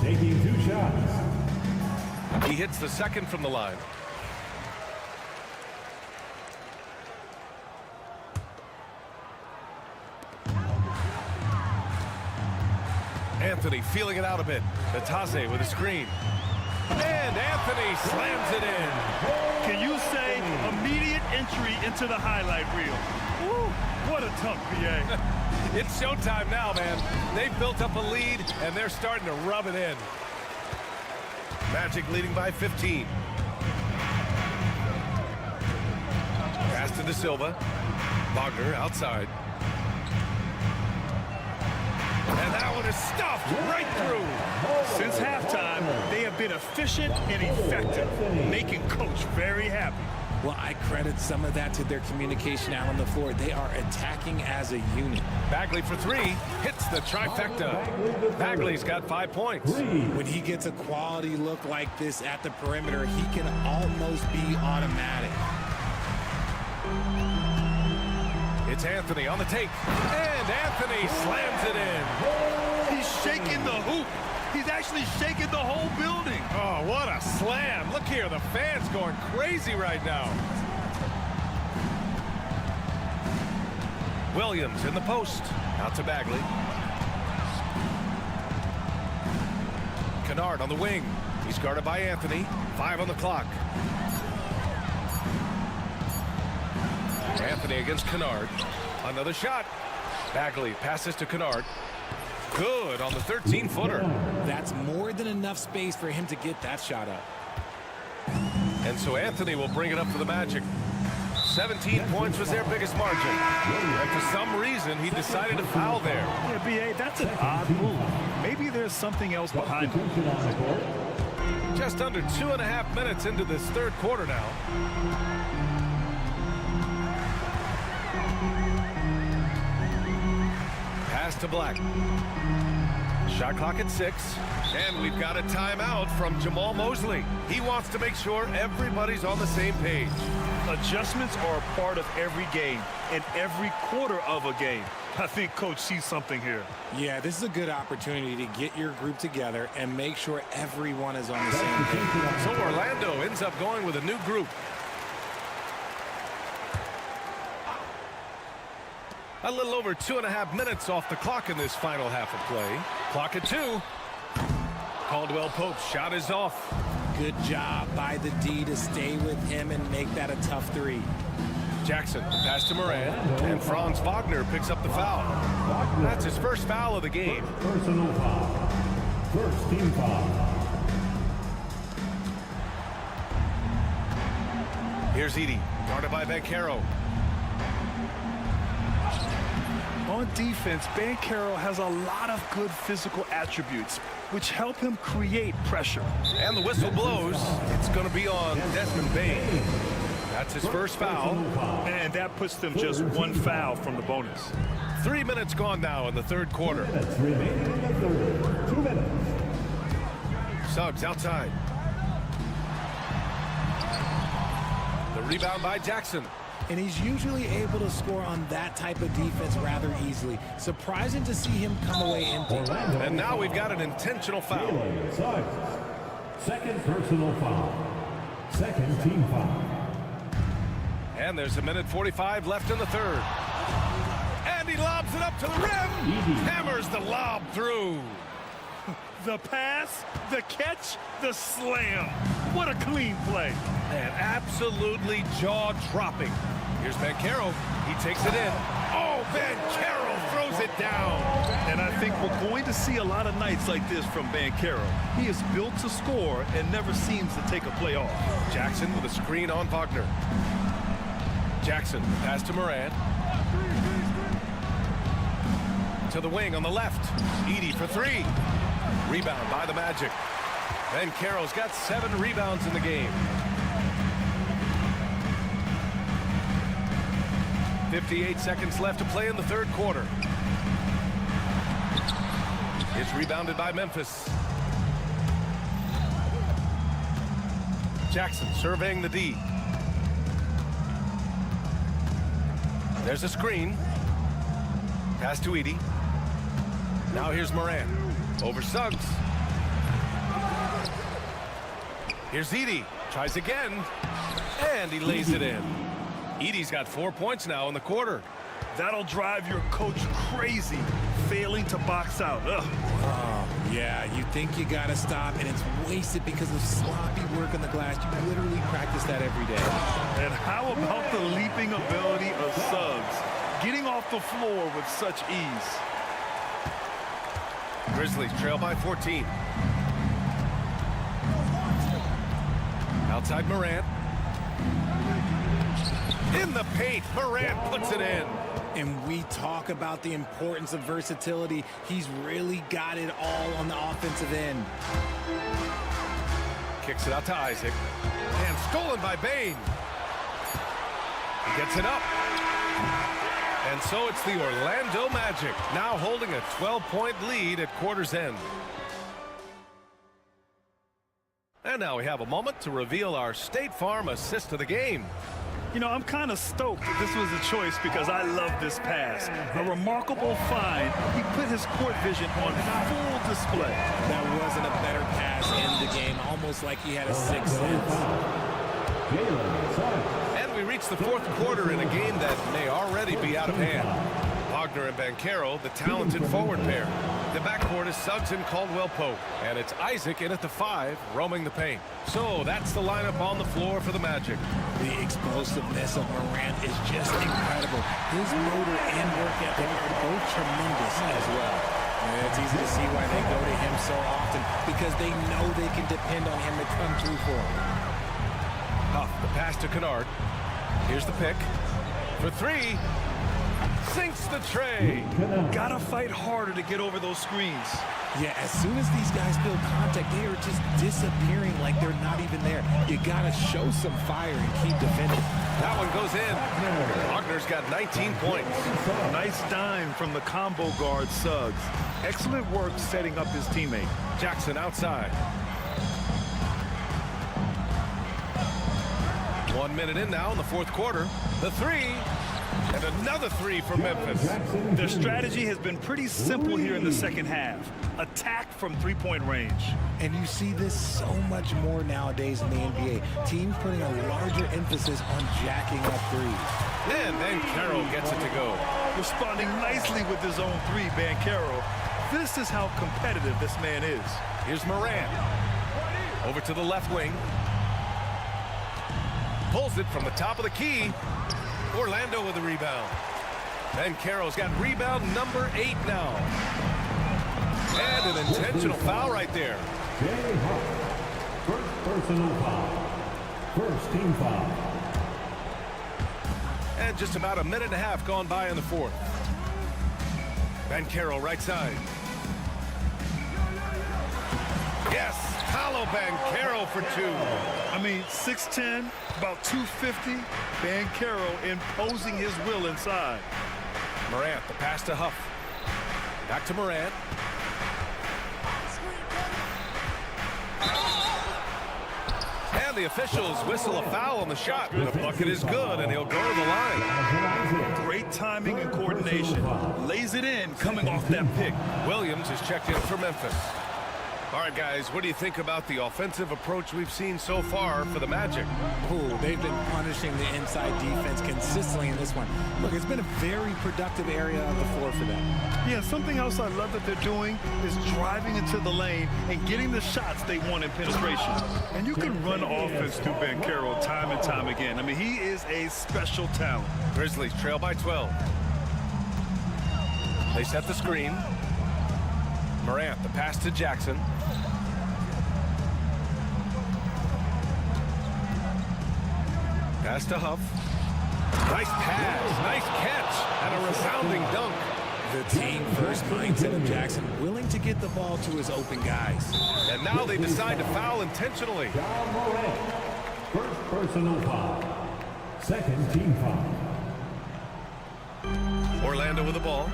Taking 2 shots. He hits the second from the line. Anthony feeling it out a bit. Tonci with a screen. And Anthony slams it in. Can you say immediate entry into the highlight reel? Woo, what a tough PA. It's showtime now, man. They've built up a lead, and they're starting to rub it in. Magic leading by 15. Pass to De Silva. Wagner outside. And that one is stuffed right through. Since halftime, they have been efficient and effective, making Coach very happy. Well, I credit some of that to their communication out on the floor. They are attacking as a unit. Bagley for three, hits the trifecta. Bagley's got 5 points. When he gets a quality look like this at the perimeter, he can almost be automatic. It's Anthony on the take, and Anthony slams it in. He's shaking the hoop. He's actually shaking the whole building. Oh, what a slam. Look here, the fans going crazy right now. Williams in the post. Out to Bagley. Kennard on the wing. He's guarded by Anthony. 5 on the clock. Anthony against Kennard. Another shot. Bagley passes to Kennard. Good on the 13-footer. That's more than enough space for him to get that shot up. And so Anthony will bring it up for the Magic. 17 points was their biggest margin. And for some reason, he decided to foul there. Yeah, B.A., that's an odd move. Maybe there's something else behind it. Just under 2.5 minutes into this third quarter now. Pass to Black. Shot clock at 6. And we've got a timeout from Jamal Mosley. He wants to make sure everybody's on the same page. Adjustments are a part of every game and every quarter of a game. I think Coach sees something here. Yeah, this is a good opportunity to get your group together and make sure everyone is on the same page. So Orlando ends up going with a new group. A little over 2.5 minutes off the clock in this final half of play. Clock at 2. Caldwell Pope's shot is off. Good job by the D to stay with him and make that a tough three. Jackson pass to Moran, and Franz Wagner picks up the foul. That's his first foul of the game. Personal foul. First team foul. Here's Edey, guarded by Banchero. On defense, Banchero has a lot of good physical attributes, which help him create pressure. And the whistle blows. It's going to be on Desmond Bane. That's his first foul. And that puts them just one foul from the bonus. 3 minutes gone now in the third quarter. 2 minutes remaining in the third. 2 minutes. Suggs outside. The rebound by Jackson. And he's usually able to score on that type of defense rather easily. Surprising to see him come away empty. And now we've got an intentional foul. Second personal foul. Second team foul. And there's 1:45 left in the third. And he lobs it up to the rim. Hammers the lob through. The pass, the catch, the slam. What a clean play. And absolutely jaw-dropping. Here's Banchero. He takes it in. Oh, Banchero throws it down. And I think we're going to see a lot of nights like this from Banchero. He is built to score and never seems to take a play off. Jackson with a screen on Wagner. Jackson, pass to Moran. To the wing on the left. Edey for 3. Rebound by the Magic. Banchero's got 7 rebounds in the game. 58 seconds left to play in the third quarter. It's rebounded by Memphis. Jackson surveying the D. There's a screen. Pass to Edey. Now here's Moran. Over Suggs. Here's Edey. Tries again. And he lays it in. Edey's got 4 points now in the quarter. That'll drive your coach crazy, failing to box out. Yeah, you think you got to stop, and it's wasted because of sloppy work on the glass. You literally practice that every day. And how about the leaping ability of Suggs, getting off the floor with such ease? Grizzlies trail by 14. Outside Morant. In the paint, Morant puts it in. And we talk about the importance of versatility. He's really got it all on the offensive end. Kicks it out to Isaac. And stolen by Bane. Gets it up. And so it's the Orlando Magic, now holding a 12-point lead at quarter's end. And now we have a moment to reveal our State Farm assist of the game. You know, I'm kind of stoked that this was a choice because I love this pass. A remarkable find. He put his court vision on full display. That wasn't a better pass in the game, almost like he had a sixth sense. And we reach the fourth quarter in a game that may already be out of hand. Wagner and Banchero, the talented forward pair. The backcourt is Suggs and Caldwell-Pope. And it's Isaac in at the 5, roaming the paint. So that's the lineup on the floor for the Magic. The explosiveness of Morant is just incredible. His motor and work ethic are both tremendous as well. And it's easy to see why they go to him so often, because they know they can depend on him to come through for them. Huff, the pass to Kennard. Here's the pick. For 3. Sinks the tray. Gotta fight harder to get over those screens. Yeah, as soon as these guys feel contact, they are just disappearing like they're not even there. You gotta show some fire and keep defending. That one goes in. Wagner's got 19 points. Nice dime from the combo guard Suggs. Excellent work setting up his teammate. Jackson outside. 1 minute in now in the fourth quarter. The 3. And another 3 for Memphis. Their strategy has been pretty simple here in the second half. Attack from three-point range. And you see this so much more nowadays in the NBA. Teams putting a larger emphasis on jacking up threes. And then Banchero gets it to go. Responding nicely with his own 3, Banchero. This is how competitive this man is. Here's Morant. Over to the left wing. Pulls it from the top of the key. Orlando with the rebound. Banchero's got rebound number 8 now. And an intentional foul right there. First personal foul. First team foul. And just about a minute and a half gone by in the fourth. Banchero right side. Yes, Paolo Banchero for 2. I mean, 6'10", about 250. Banchero imposing his will inside. Morant, the pass to Huff. Back to Morant. And the officials whistle a foul on the shot. The bucket is good, and he'll go to the line. Great timing and coordination. Lays it in coming off that pick. Williams is checked in for Memphis. All right, guys, what do you think about the offensive approach we've seen so far for the Magic? Ooh, they've been punishing the inside defense consistently in this one. Look, it's been a very productive area on the floor for them. Yeah, something else I love that they're doing is driving into the lane and getting the shots they want in penetration. And you can run offense through Banchero time and time again. I mean, he is a special talent. Grizzlies trail by 12. They set the screen. Morant, the pass to Jackson. Pass to Huff. Nice pass, nice catch, and a resounding dunk. The team-first mindset of Jackson, willing to get the ball to his open guys. And now they decide to foul intentionally. First personal foul. Second team foul. Orlando with the ball.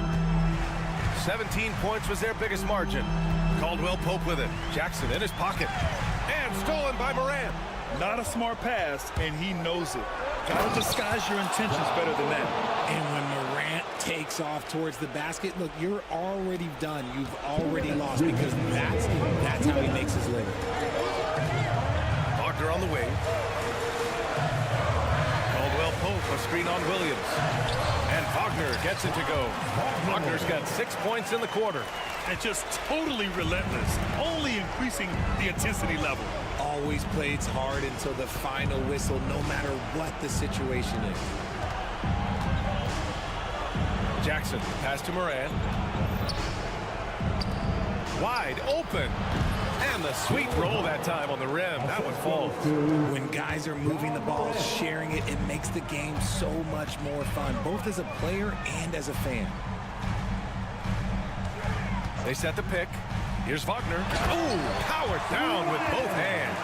17 points was their biggest margin. Caldwell-Pope with it. Jackson in his pocket. And stolen by Morant. Not a smart pass, and he knows it. Gotta disguise your intentions better than that. And when Morant takes off towards the basket, look, you're already done. You've already lost, because that's how he makes his living. Wagner on the wing. Caldwell-Pope, a screen on Williams. And Wagner gets it to go. Wagner's got 6 points in the quarter. And just totally relentless, only increasing the intensity level. Always plays hard until the final whistle, no matter what the situation is. Jackson, pass to Morant. Wide open. And the sweet roll that time on the rim. That one falls. When guys are moving the ball, sharing it, it makes the game so much more fun, both as a player and as a fan. They set the pick. Here's Wagner. Oh, powered down with both hands.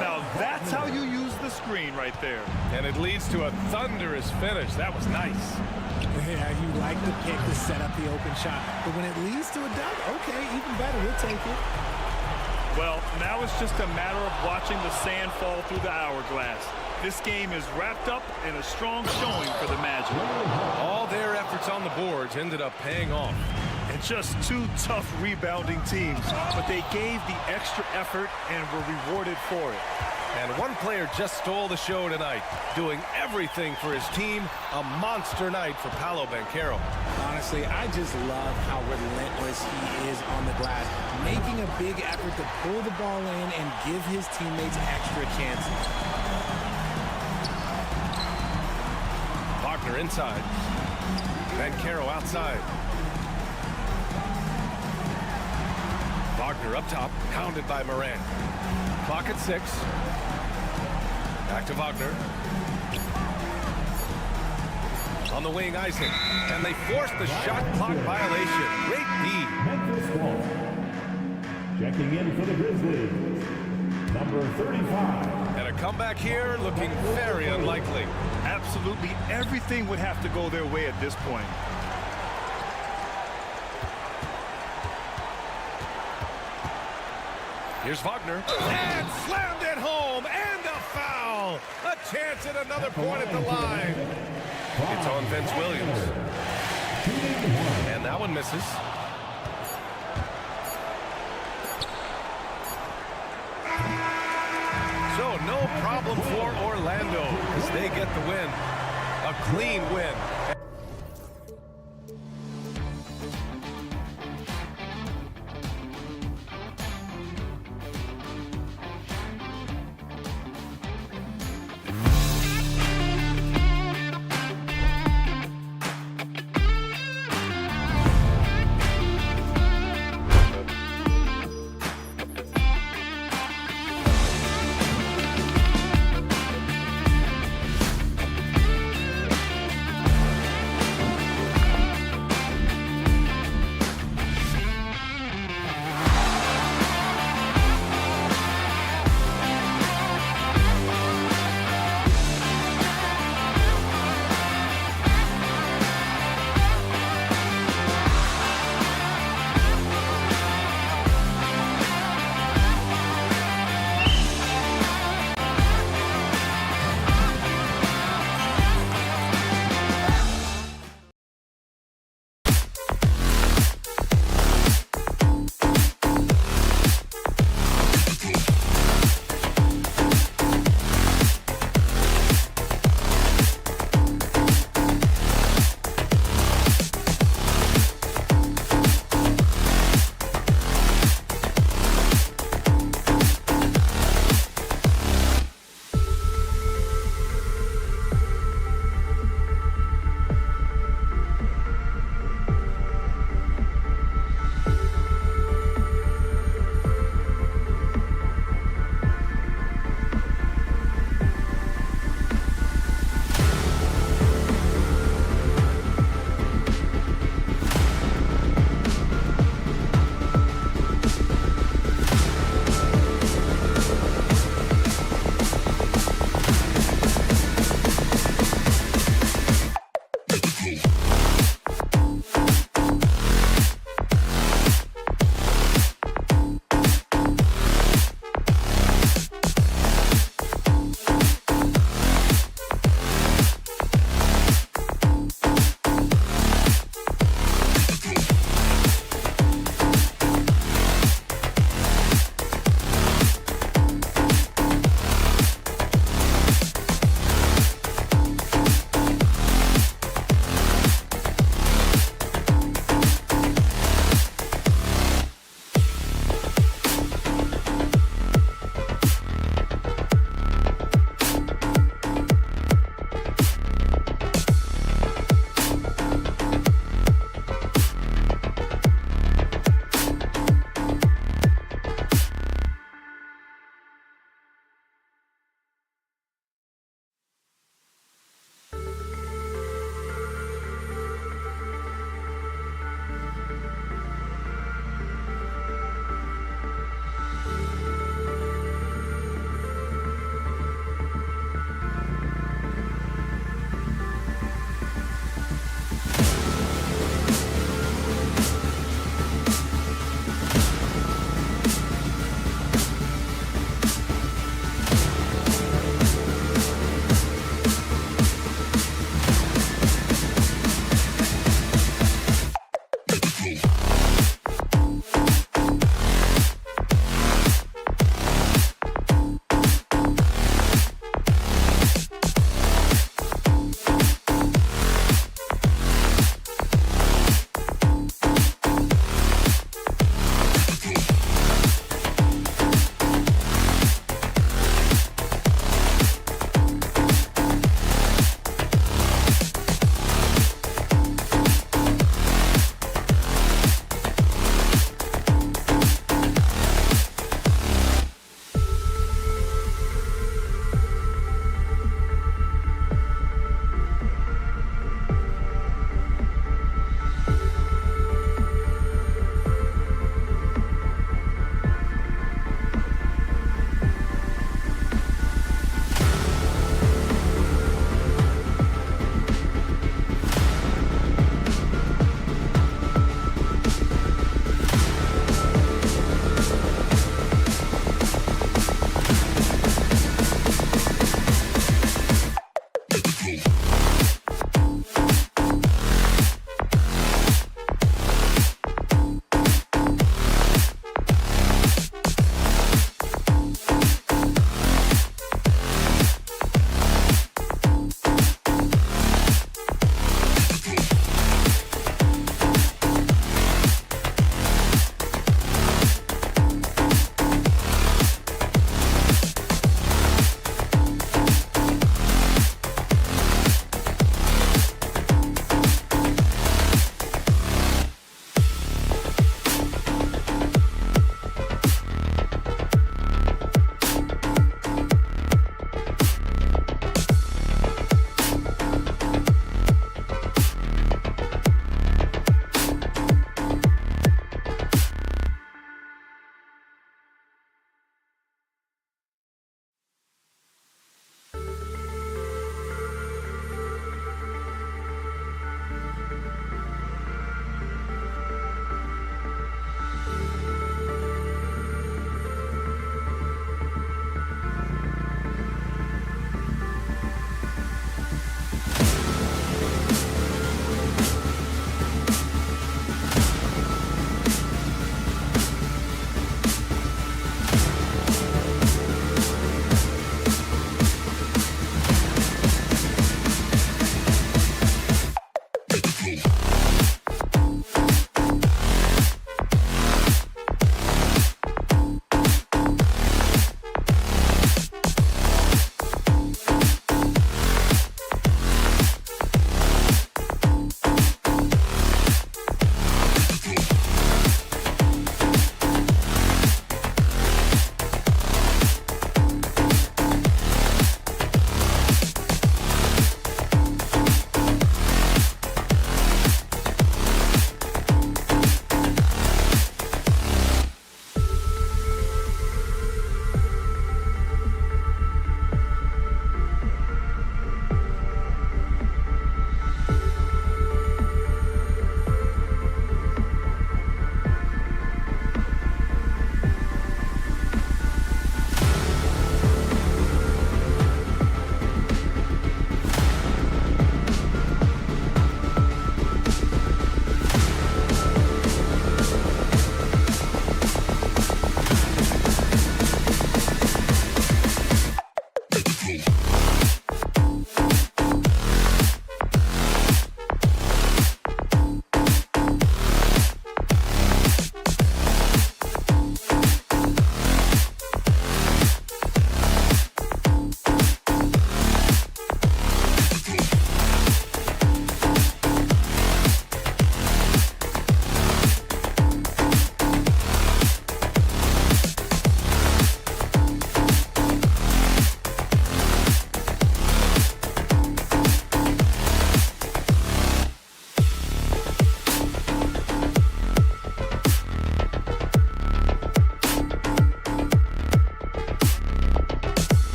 Now that's how you use the screen right there. And it leads to a thunderous finish. That was nice. Yeah, you like the pick to set up the open shot. But when it leads to a dunk, okay, even better. We'll take it. Well, now it's just a matter of watching the sand fall through the hourglass. This game is wrapped up in a strong showing for the Magic. All their efforts on the boards ended up paying off. And just two tough rebounding teams, but they gave the extra effort and were rewarded for it. And one player just stole the show tonight, doing everything for his team. A monster night for Paolo Banchero. Honestly, I just love how relentless he is on the glass, making a big effort to pull the ball in and give his teammates extra chances. Wagner inside. Banchero outside. Wagner up top, pounded by Morant. Clock at 6. Back to Wagner. On the wing, Isaac. And they force the shot clock violation. Great D. Memphis ball. Checking in for the Grizzlies, number 35. And a comeback here looking very unlikely. Absolutely everything would have to go their way at this point. Here's Wagner. And slammed it home. And a foul. A chance at another point at the line. It's on Vince Williams. And that one misses. So no problem for Orlando as they get the win. A clean win.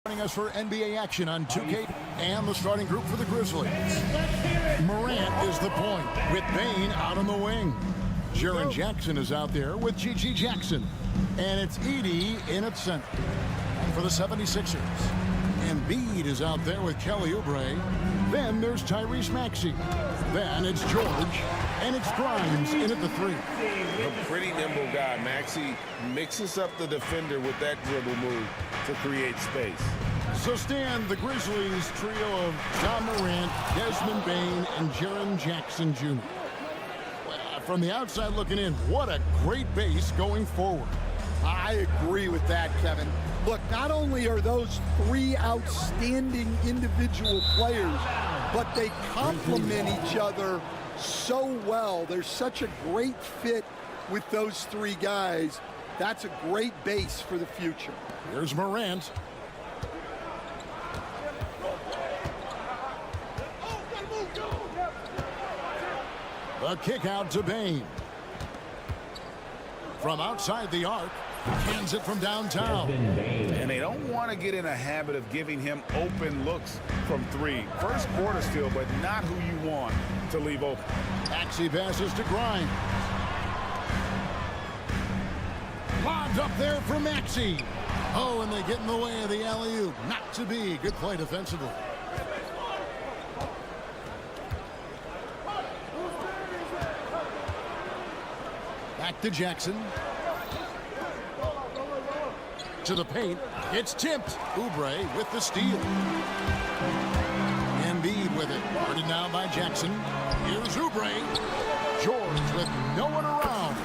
Joining us for NBA action on 2K and the starting group for the Grizzlies. Morant is the point with Bane out on the wing. Jaren Jackson is out there with G.G. Jackson. And it's Edey in at center. And for the 76ers, Embiid is out there with Kelly Oubre. Then there's Tyrese Maxey. Then it's George. And it's Grimes in at the 3. A pretty nimble guy. Maxey mixes up the defender with that dribble move to create space. So stand the Grizzlies trio of John Morant, Desmond Bane, and Jaren Jackson Jr. Well, from the outside looking in, what a great base going forward. I agree with that, Kevin. Look, not only are those 3 outstanding individual players, but they complement each other so well. There's such a great fit with those 3 guys. That's a great base for the future. Here's Morant. The kick out to Bane. From outside the arc, hands it from downtown. And they don't want to get in a habit of giving him open looks from 3. First quarter still, but not who you want to leave open. Maxey passes to Grimes. Lobbed up there for Maxey. Oh, and they get in the way of the alley-oop. Not to be. Good play defensively. Back to Jackson. To the paint. It's tipped. Oubre with the steal. Embiid with it. Guarded now by Jackson. Here's Oubre. George with no one around.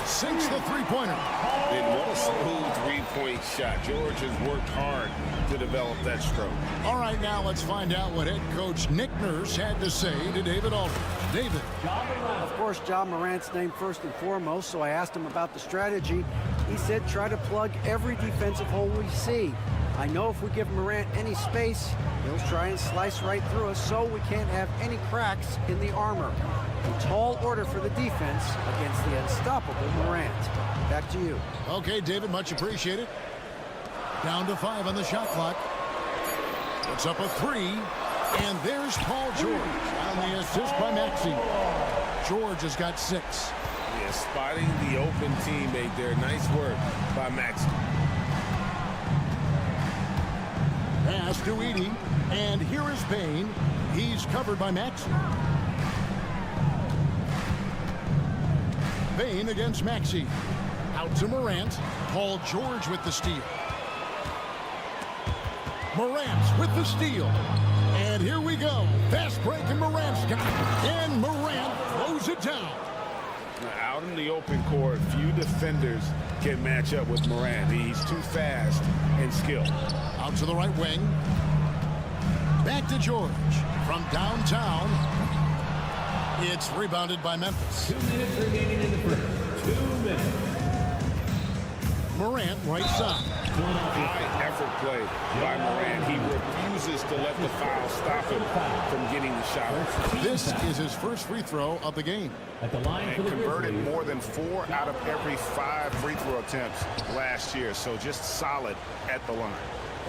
Sinks the three-pointer. And what a smooth three-point shot. George has worked hard to develop that stroke. All right, now let's find out what head coach Nick Nurse had to say to David Aldridge. David. Of course, John Morant's named first and foremost, so I asked him about the strategy. He said try to plug every defensive hole we see. I know if we give Morant any space, he'll try and slice right through us, so we can't have any cracks in the armor. A tall order for the defense against the unstoppable Morant. Back to you. Okay, David, much appreciated. Down to 5 on the shot clock. It's up a 3, and there's Paul George on the assist by Maxey. George has got 6. Yeah, spotting the open teammate there. Nice work by Maxey. Pass to Edey, and here is Bane. He's covered by Maxey. Bane against Maxey. Out to Morant. Paul George with the steal. Morant with the steal. And here we go. Fast break, and Morant's got it. And Morant throws it down. Out in the open court, few defenders can match up with Morant. He's too fast and skilled. Out to the right wing. Back to George. From downtown. It's rebounded by Memphis. 2 minutes remaining in the first. 2 minutes. Morant, right side. High effort play by Morant. He refuses to let the foul stop him from getting the shot. This is his first free throw of the game. At the line for And the converted Grizzlies. more than 4 out of every 5 free throw attempts last year. So just solid at the line.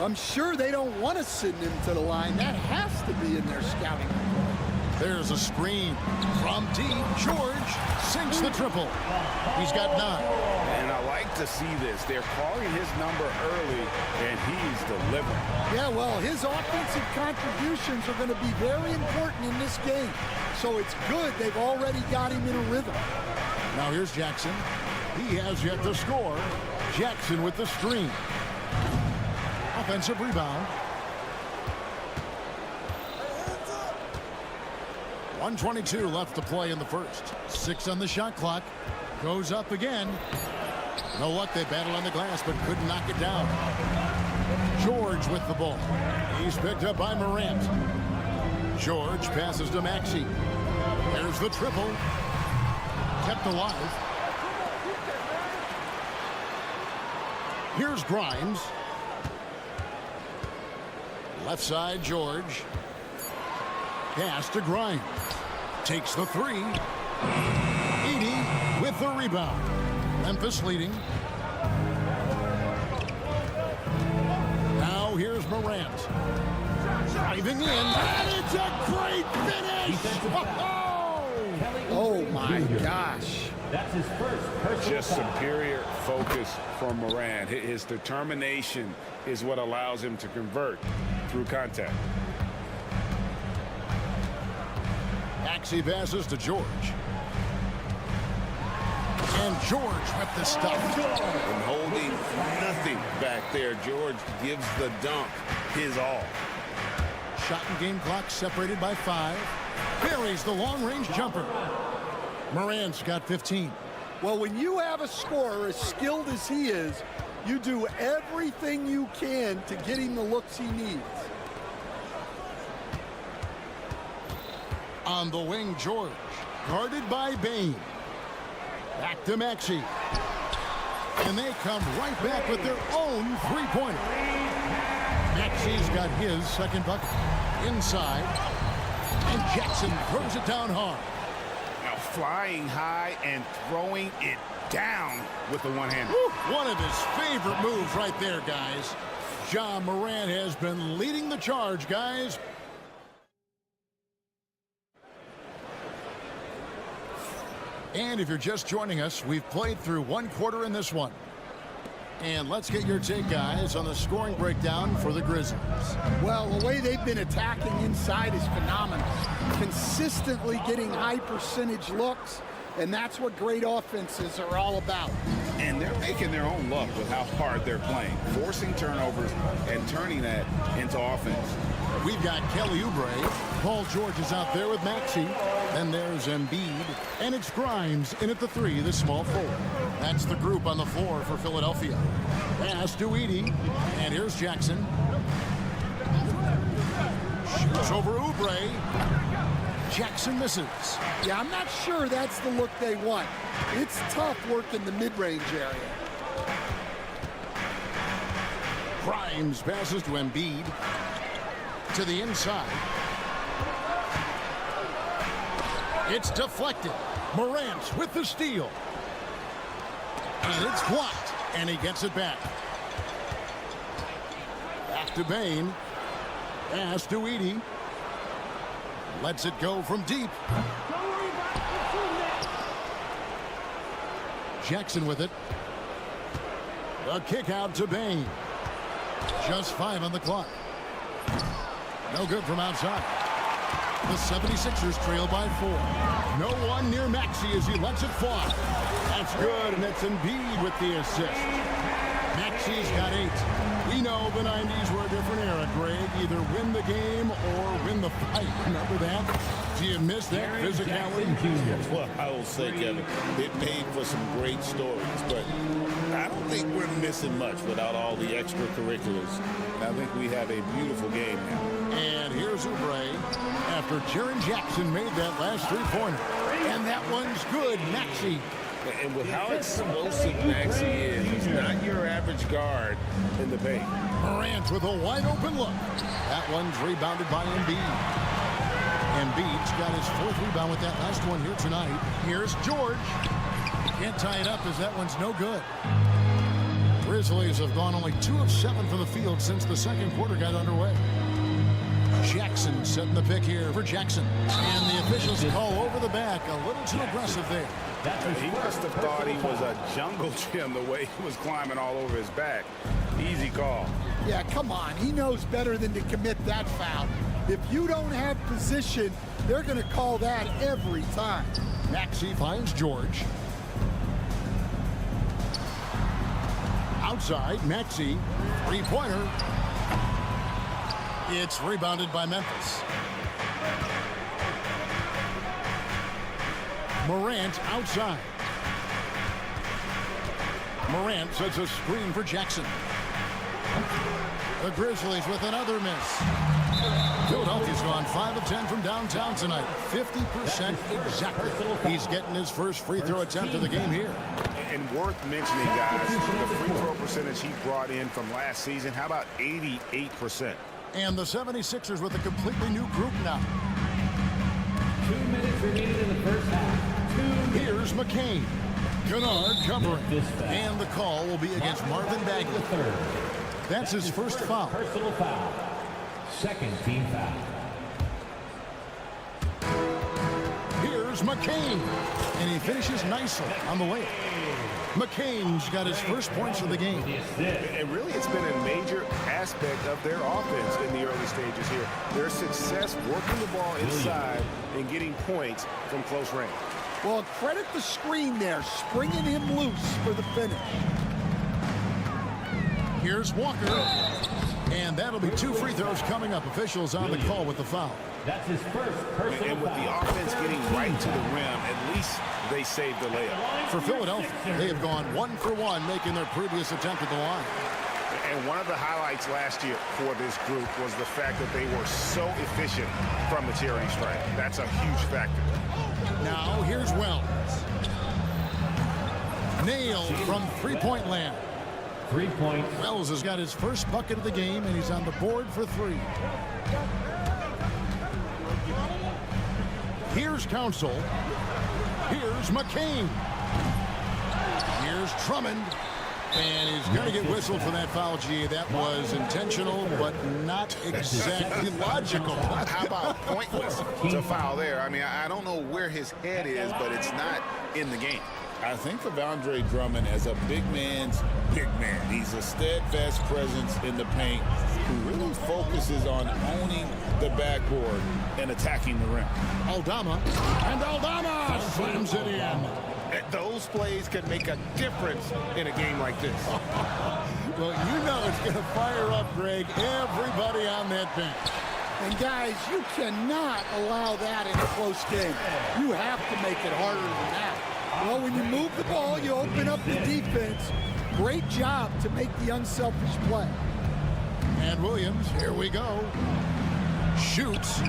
I'm sure they don't want to send him to the line. That has to be in their scouting report. There's a screen from deep. George sinks the triple. He's got 9. And I like to see this. They're calling his number early, and he's delivering. Yeah, well, his offensive contributions are going to be very important in this game. So it's good they've already got him in a rhythm. Now here's Jackson. He has yet to score. Jackson with the screen. Offensive rebound. 1:22 left to play in the first. 6 on the shot clock. Goes up again. No luck. They battled on the glass, but couldn't knock it down. George with the ball. He's picked up by Morant. George passes to Maxey. There's the triple. Kept alive. Here's Grimes. Left side, George. Pass to Grimes. Takes the 3. Edey with the rebound. Memphis leading. Morant. Driving in, and it's a great finish! Oh my gosh. That's his first personal Just superior focus from Morant. His determination is what allows him to convert through contact. Maxey passes to George. And George with the stuff. And holding nothing back there, George gives the dunk his all. Shot and game clock separated by 5. Buries the long-range jumper. Morant's got 15. Well, when you have a scorer as skilled as he is, you do everything you can to get him the looks he needs. On the wing, George. Guarded by Bane. Back to Maxey. And they come right back with their own three-pointer. Maxey's got his second bucket. Inside. And Jackson throws it down hard. Now flying high and throwing it down with the one-hander. One of his favorite moves right there, guys. Ja Morant has been leading the charge, guys. And if you're just joining us, we've played through one quarter in this one. And let's get your take, guys, on the scoring breakdown for the Grizzlies. Well, the way they've been attacking inside is phenomenal. Consistently getting high percentage looks, and that's what great offenses are all about. And they're making their own luck with how hard they're playing, forcing turnovers and turning that into offense. We've got Kelly Oubre. Paul George is out there with Maxey. Then there's Embiid. And it's Grimes in at the 3, the small forward. That's the group on the floor for Philadelphia. Pass to Edey. And here's Jackson. Shoots over Oubre. Jackson misses. Yeah, I'm not sure that's the look they want. It's tough working the mid-range area. Grimes passes to Embiid. To the inside. It's deflected. Morant with the steal. And it's blocked. And he gets it back. Back to Bane. Pass to Edey. Lets it go from deep. Jackson with it. A kick out to Bane. Just 5 on the clock. No good from outside. The 76ers trail by 4. No one near Maxey as he lets it fly. That's good, and it's Embiid with the assist. Maxey's got 8. We know the 90s were a different era, Greg. Either win the game or win the fight. Remember that? Do you miss that physicality? Well, I will say, Kevin, it made for some great stories, but I don't think we're missing much without all the extracurriculars. I think we have a beautiful game now. And here's Oubre after Jaren Jackson made that last three-pointer. And that one's good, Maxey. And with how explosive Maxey is, he's not your average guard in the paint. Morant with a wide-open look. That one's rebounded by Embiid. Embiid's got his 4th rebound with that last one here tonight. Here's George. Can't tie it up as that one's no good. Grizzlies have gone only 2 of 7 from the field since the second quarter got underway. Jackson setting the pick here for Jackson. And the officials call over the back. A little too aggressive there. He must have thought he was a jungle gym the way he was climbing all over his back. Easy call. Yeah, come on. He knows better than to commit that foul. If you don't have position, they're going to call that every time. Maxey finds George. Outside, Maxey. Three-pointer. It's rebounded by Memphis. Morant outside. Morant sets a screen for Jackson. The Grizzlies with another miss. Philadelphia's gone 5 of 10 from downtown tonight. 50% exactly. He's getting his first free throw attempt of the game here. And worth mentioning, guys, the free throw percentage he brought in from last season. How about 88%? And the 76ers with a completely new group now. 2 minutes remaining in the first half. Here's McCain. Kennard covering. And the call will be against Marvin Bagley. That's his first foul. Personal foul. Second team foul. Here's McCain, and he finishes nicely on the layup. McCain's got his first points of the game. And really, it's been a major aspect of their offense in the early stages here. Their success working the ball inside and getting points from close range. Well, credit the screen there, springing him loose for the finish. Here's Walker, and that'll be 2 free throws coming up. Officials on the call with the foul. That's his first personal foul. And with the offense getting right to the rim, at least they saved the layup. For Philadelphia, they have gone 1 for 1, making their previous attempt at the line. And one of the highlights last year for this group was the fact that they were so efficient from the charity stripe. That's a huge factor. Now, here's Wells. Nailed from three-point land. 3 points. Wells has got his first bucket of the game, and he's on the board for 3. Here's Council. Here's McCain. Here's Drummond. And he's going to get whistled for that foul, G. That was intentional, but not exactly logical. How about pointless to foul there? I mean, I don't know where his head is, but it's not in the game. I think of Andre Drummond as a big man's big man. He's a steadfast presence in the paint who really focuses on owning the backboard and attacking the rim. Aldama, and Aldama slams it in. Those plays can make a difference in a game like this. Well, you know it's going to fire up, Greg, everybody on that bench. And guys, you cannot allow that in a close game. You have to make it harder than that. Well, when you move the ball, you open up the defense. Great job to make the unselfish play. And Williams, here we go. Shoots.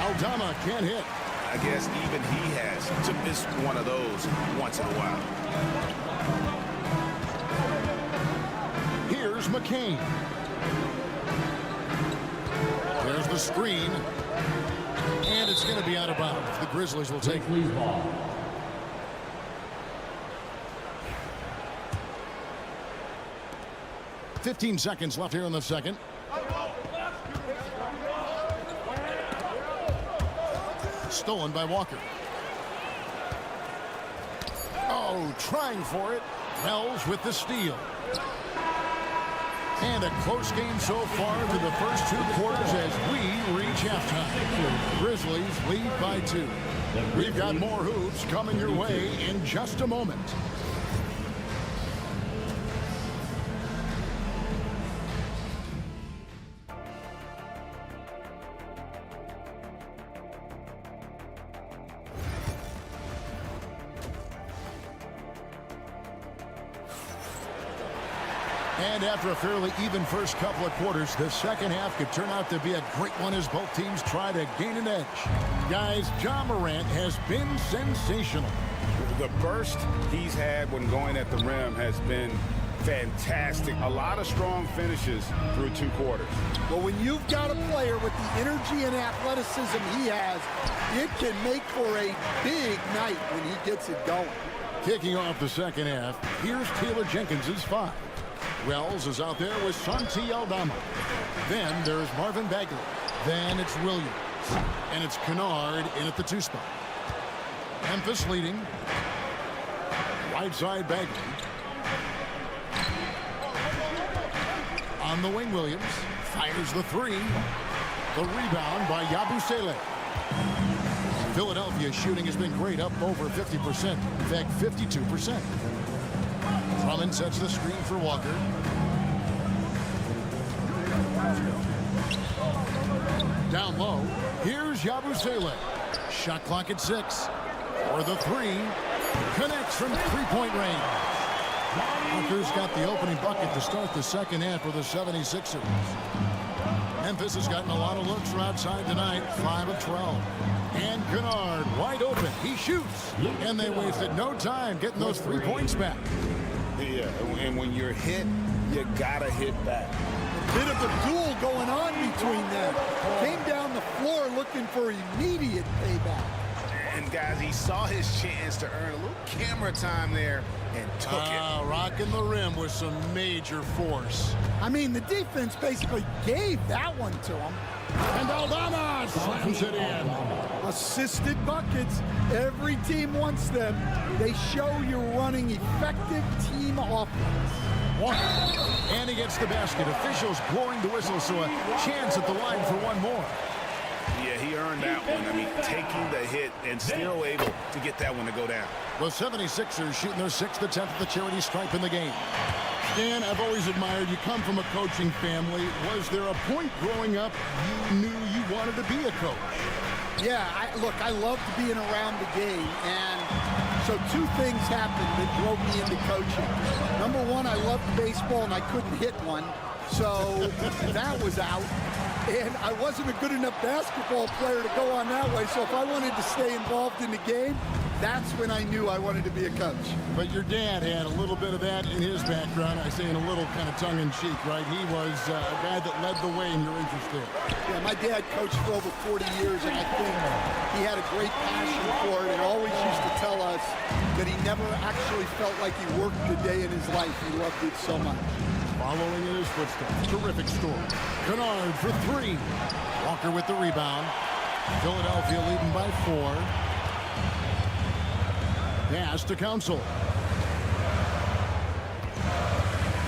Aldama can't hit. I guess even he has to miss one of those once in a while. Here's McCain. There's the screen. And it's going to be out of bounds. The Grizzlies will take the ball. .15 seconds left here in the second. Stolen by Walker. Oh, trying for it. Wells with the steal. And a close game so far to the first 2 quarters as we reach halftime. Grizzlies lead by 2. We've got more hoops coming your way in just a moment. And after a fairly even first couple of quarters, the second half could turn out to be a great one as both teams try to gain an edge. Guys, Ja Morant has been sensational. The burst he's had when going at the rim has been fantastic. A lot of strong finishes through 2 quarters. Well, when you've got a player with the energy and athleticism he has, it can make for a big night when he gets it going. Kicking off the second half, here's Taylor Jenkins' 5. Wells is out there with Tonci Aldama. Then there's Marvin Bagley. Then it's Williams. And it's Kennard in at the 2 spot. Memphis leading. Right side Bagley. On the wing, Williams fires the 3. The rebound by Yabusele. Philadelphia's shooting has been great, up over 50%. In fact, 52%. Drummond sets the screen for Walker. Down low. Here's Yabusele. Shot clock at 6. For the 3. Connects from 3-point range. Walker's got the opening bucket to start the second half for the 76ers. Memphis has gotten a lot of looks from outside tonight. 5 of 12. And Kennard wide open. He shoots. And they wasted no time getting those 3 points back. Yeah, and when you're hit, you gotta hit back. Bit of a duel going on between them. Came down the floor looking for immediate payback. And, guys, he saw his chance to earn a little camera time there and took it. Rocking the rim with some major force. I mean, the defense basically gave that one to him. And Aldama slams it in. Assisted buckets. Every team wants them. They show you're running effective team offense. And he gets the basket. Officials blowing the whistle, so a chance at the line for one more. Yeah, he earned that one. I mean, taking the hit and still able to get that one to go down. The 76ers shooting their 6th attempt at the charity stripe in the game. Dan, I've always admired you. Come from a coaching family. Was there a point growing up you knew you wanted to be a coach? Yeah, look, I loved being around the game, and so two things happened that drove me into coaching. Number one, I loved baseball, and I couldn't hit one, so that was out. And I wasn't a good enough basketball player to go on that way, so if I wanted to stay involved in the game, that's when I knew I wanted to be a coach. But your dad had a little bit of that in his background. I say in a little kind of tongue-in-cheek, right? He was a guy that led the way in your interest there. Yeah, my dad coached for over 40 years, and I think he had a great passion for it and always used to tell us that he never actually felt like he worked a day in his life. He loved it so much. Following in his footsteps. Terrific story. Kennard for 3. Walker with the rebound. Philadelphia leading by 4. Pass to Council.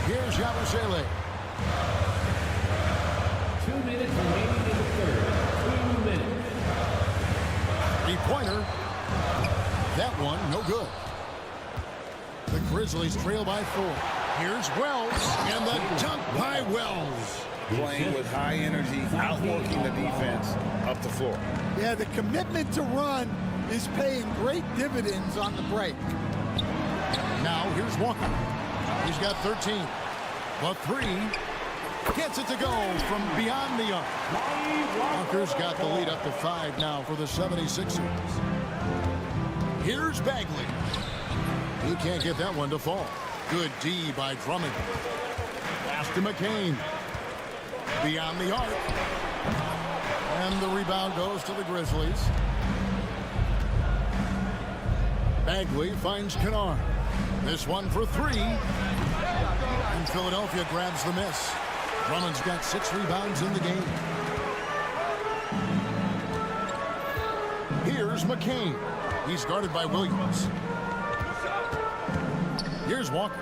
Here's Yabusele. 2 minutes remaining in the third. 2 minutes. Three-pointer. That one, no good. The Grizzlies trail by 4. Here's Wells, and the dunk by Wells. Playing with high energy, outworking the defense up the floor. Yeah, the commitment to run is paying great dividends on the break. Now here's Walker. He's got 13. The 3 gets it to go from beyond the arc. Walker's got the lead up to 5 now for the 76ers. Here's Bagley. He can't get that one to fall. Good D by Drummond. Pass to McCain. Beyond the arc. And the rebound goes to the Grizzlies. Bagley finds Kennard. This one for 3. And Philadelphia grabs the miss. Drummond's got 6 rebounds in the game. Here's McCain. He's guarded by Williams. Here's Walker.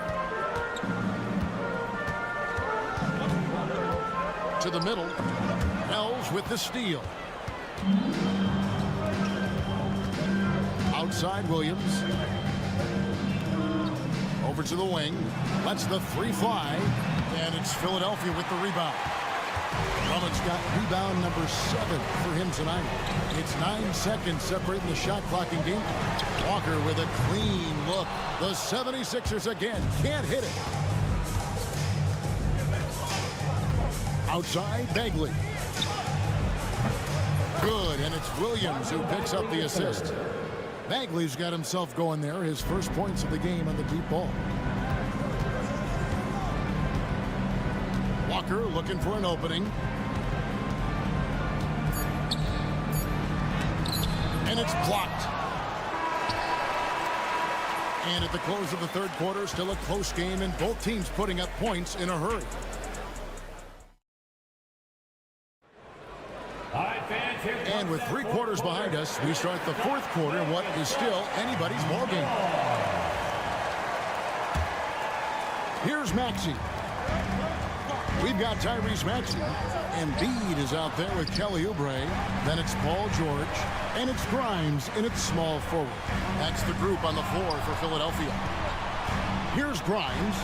To the middle. Wells with the steal. Outside Williams. Over to the wing. Lets the 3 fly. And it's Philadelphia with the rebound. Drummond's got rebound number 7 for him tonight. It's 9 seconds separating the shot clock and game. Walker with a clean look. The 76ers again can't hit it. Outside, Bagley. Good, and it's Williams who picks up the assist. Bagley's got himself going there, his first points of the game on the deep ball. Walker looking for an opening. And it's blocked. And at the close of the third quarter, still a close game, and both teams putting up points in a hurry. And with 3 quarters behind us, we start the fourth quarter in what is still anybody's ball game. Here's Maxey. We've got Tyrese Maxey. Embiid is out there with Kelly Oubre. Then it's Paul George. And it's Grimes in its small forward. That's the group on the floor for Philadelphia. Here's Grimes.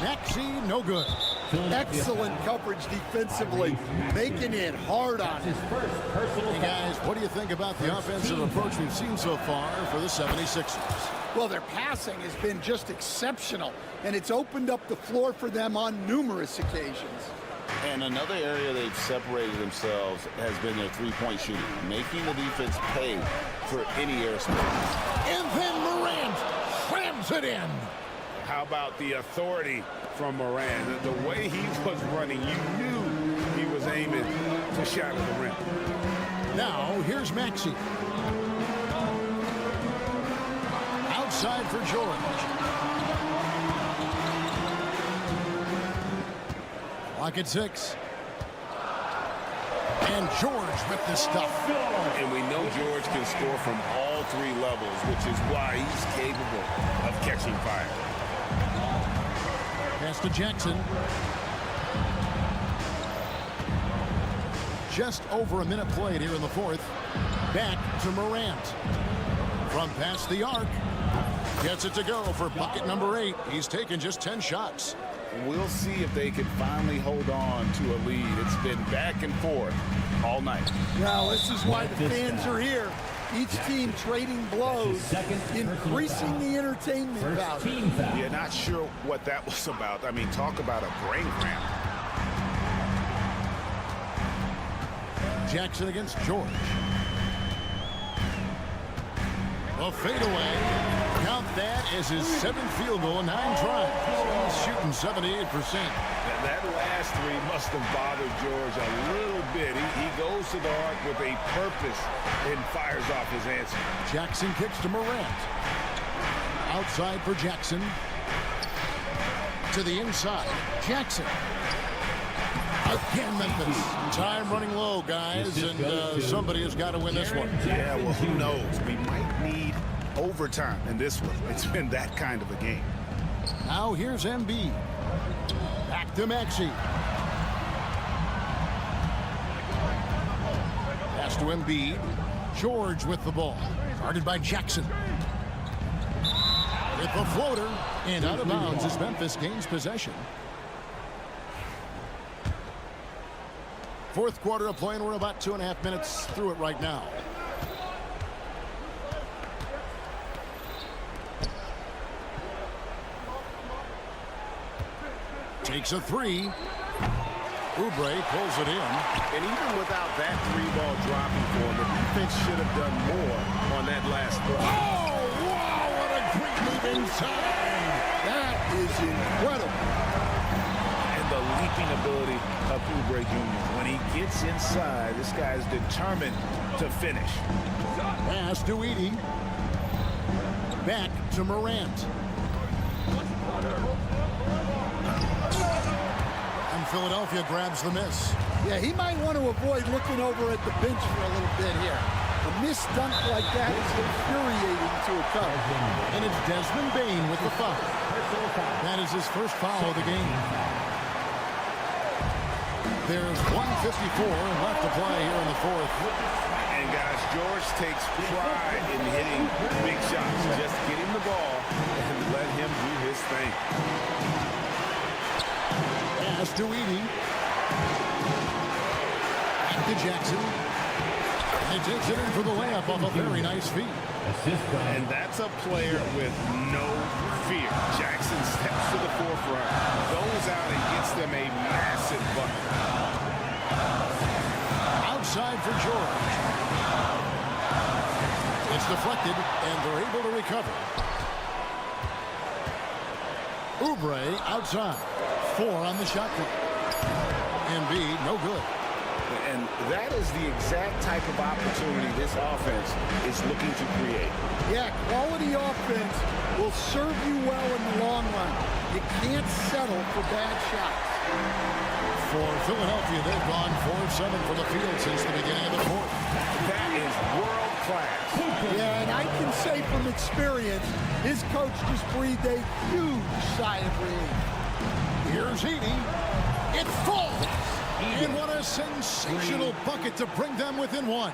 Maxey, no good. Excellent coverage defensively, making it hard on him. Hey guys, what do you think about the offensive approach we've seen so far for the 76ers? Well, their passing has been just exceptional, and it's opened up the floor for them on numerous occasions. And another area they've separated themselves has been their three-point shooting, making the defense pay for any airspace. And then Morant slams it in. How about the authority from Morant? The way he was running, you knew he was aiming to shatter the rim. Now, here's Maxey. Outside for George. Clock at 6. And George with the stuff. And we know George can score from all 3 levels, which is why he's capable of catching fire. Pass to Jackson. Just over a minute played here in the 4th. Back to Morant. From past the arc. Gets it to go for bucket number 8. He's taken just 10 shots. We'll see if they can finally hold on to a lead. It's been back and forth all night. Well, this is why the fans are here. Each team trading blows, increasing the entertainment value. Yeah, not sure what that was about. I mean, talk about a brain cramp. Jackson against George. A fadeaway. Count that as his 7th field goal in 9 tries. He's shooting 78%. That last 3 must have bothered George a little bit. He goes to the arc with a purpose and fires off his answer. Jackson kicks to Morant. Outside for Jackson. To the inside. Jackson. Again, Memphis. Time running low, guys, and somebody has got to win this one. Yeah, well, who knows? We might need overtime in this one. It's been that kind of a game. Now here's Embiid. Back to Maxey. Pass to Embiid. George with the ball. Guarded by Jackson. With the floater. And out of bounds as Memphis gains possession. 4th quarter of play, and we're about 2.5 minutes through it right now. Takes a 3. Oubre pulls it in. And even without that 3-ball dropping for him, the defense should have done more on that last play. Oh, wow, what a great move inside. That is incredible. And the leaping ability of Oubre Jr. When he gets inside, this guy is determined to finish. Pass to Edey. Back to Morant. And Philadelphia grabs the miss. Yeah, he might want to avoid looking over at the bench for a little bit here. A missed dunk like that is infuriating to a Cub. And it's Desmond Bane with the foul. That is his first foul of the game. There's 1:54 left to play here in the 4th. And guys, George takes pride in hitting big shots. Just get him the ball and let him do his thing. Pass to Edey. Back to Jackson. And he takes it in for the layup off a very nice feed. And that's a player with no fear. Jackson steps to the forefront, goes out and gets them a massive bucket. Outside for George. It's deflected, and they're able to recover. Oubre outside. 4 on the shot clock. Embiid, no good. And that is the exact type of opportunity this offense is looking to create. Yeah, quality offense will serve you well in the long run. You can't settle for bad shots. For Philadelphia, they've gone 4-7 from the field since the beginning of the 4th. That is world class. Yeah, and I can say from experience, his coach just breathed a huge sigh of relief. Here's Edey. It falls. And what a sensational bucket to bring them within 1.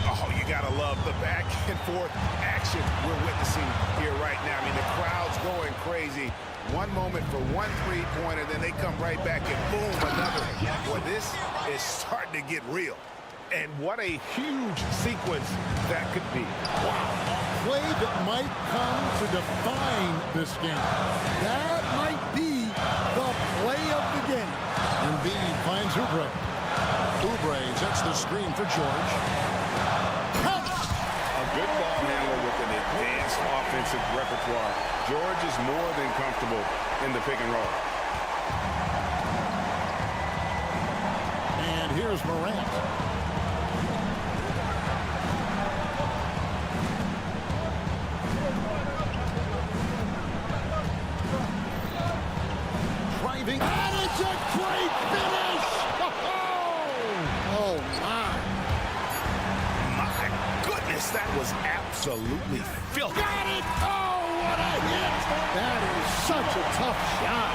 Oh, you got to love the back and forth action we're witnessing here right now. I mean, the crowd's going crazy. One moment for one three-pointer, then they come right back and boom, another. Boy, this is starting to get real. And what a huge sequence that could be. Wow. Play that might come to define this game. That might be the play of the game. Embiid finds Oubre. Oubre sets the screen for George. A good ball handler with an advanced offensive repertoire. George is more than comfortable in the pick and roll. And here's Morant. receiving. And it's a great finish! Oh, my. My goodness, that was absolutely filthy. Got it! Oh, what a hit! That is such a tough shot.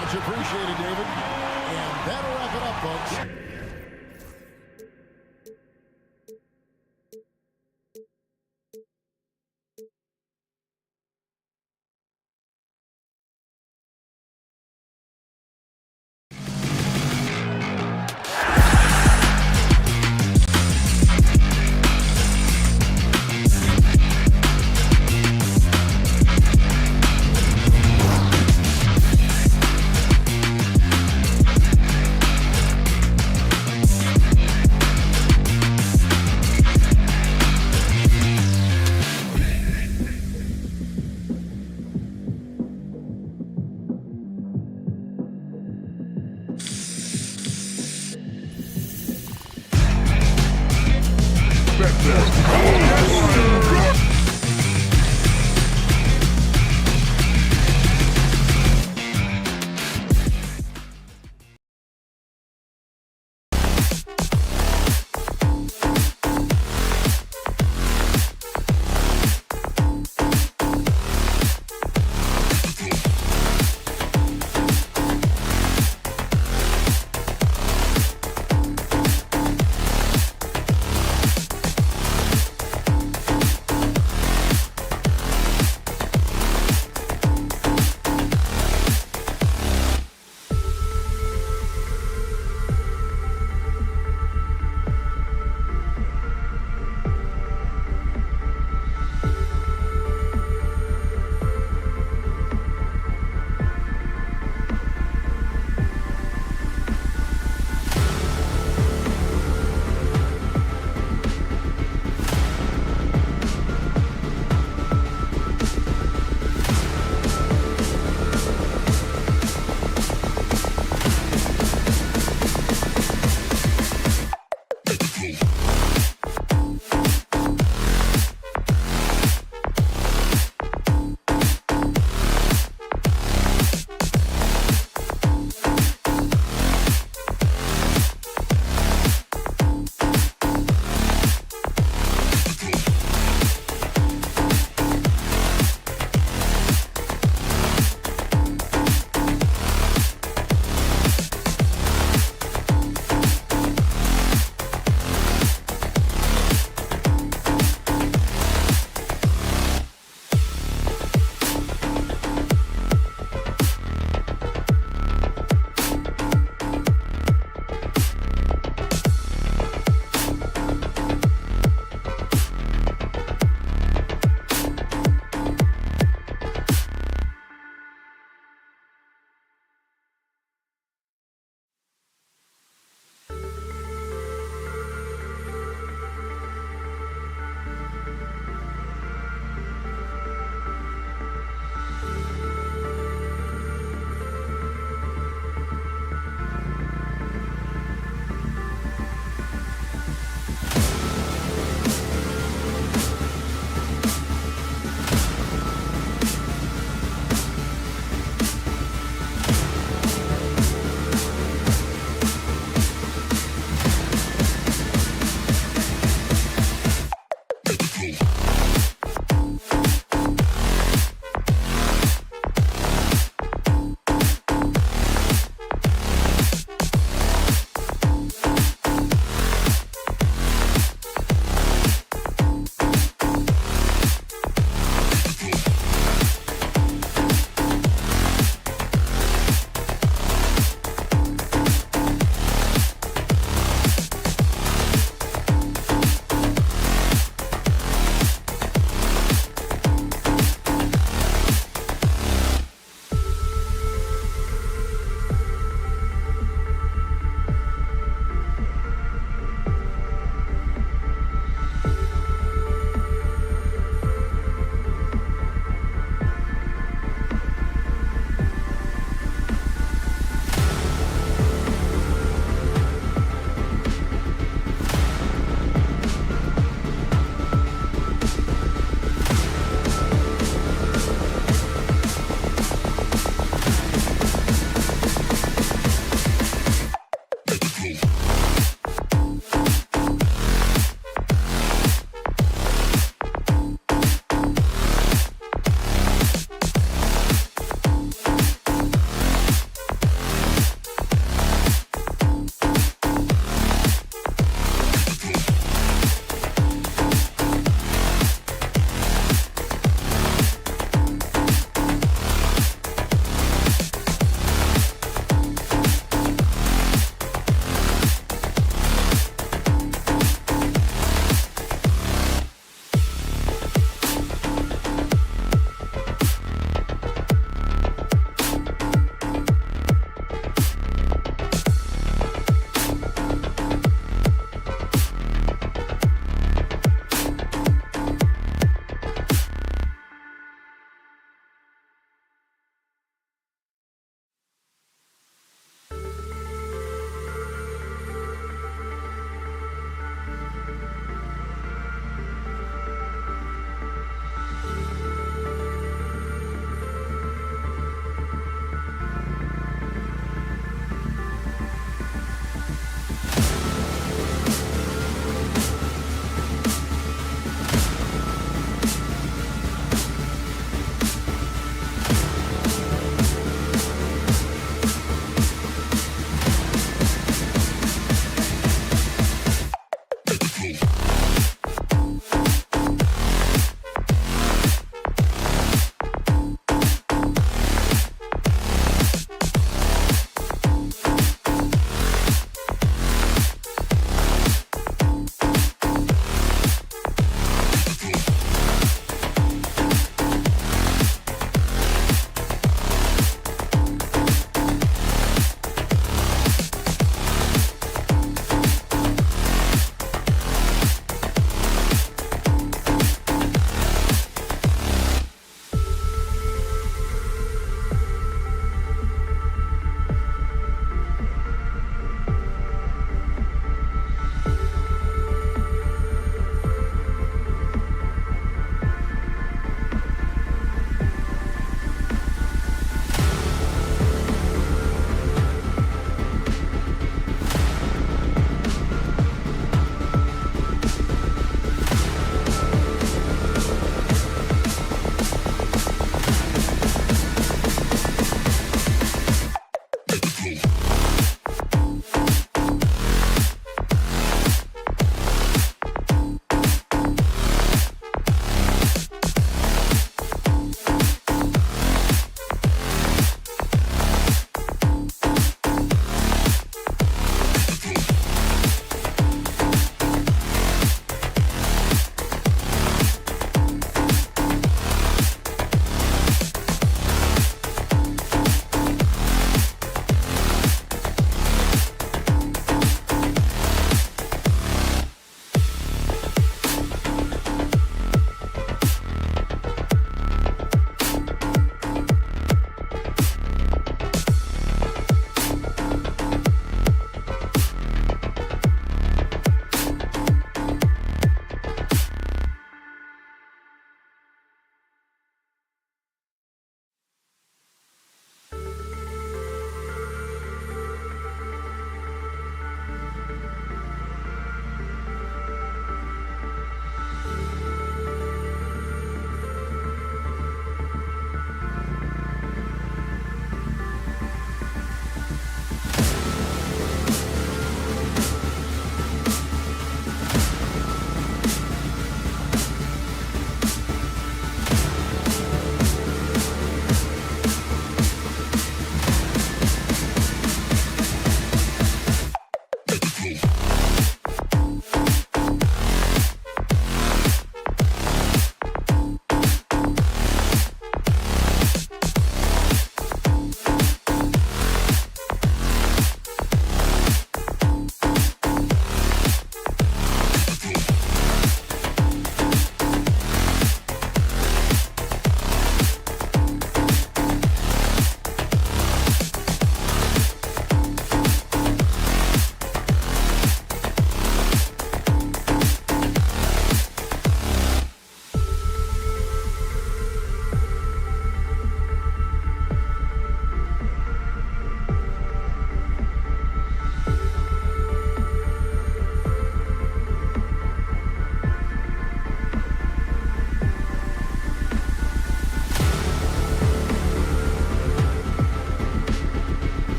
Much appreciated, David. And that'll wrap it up, folks.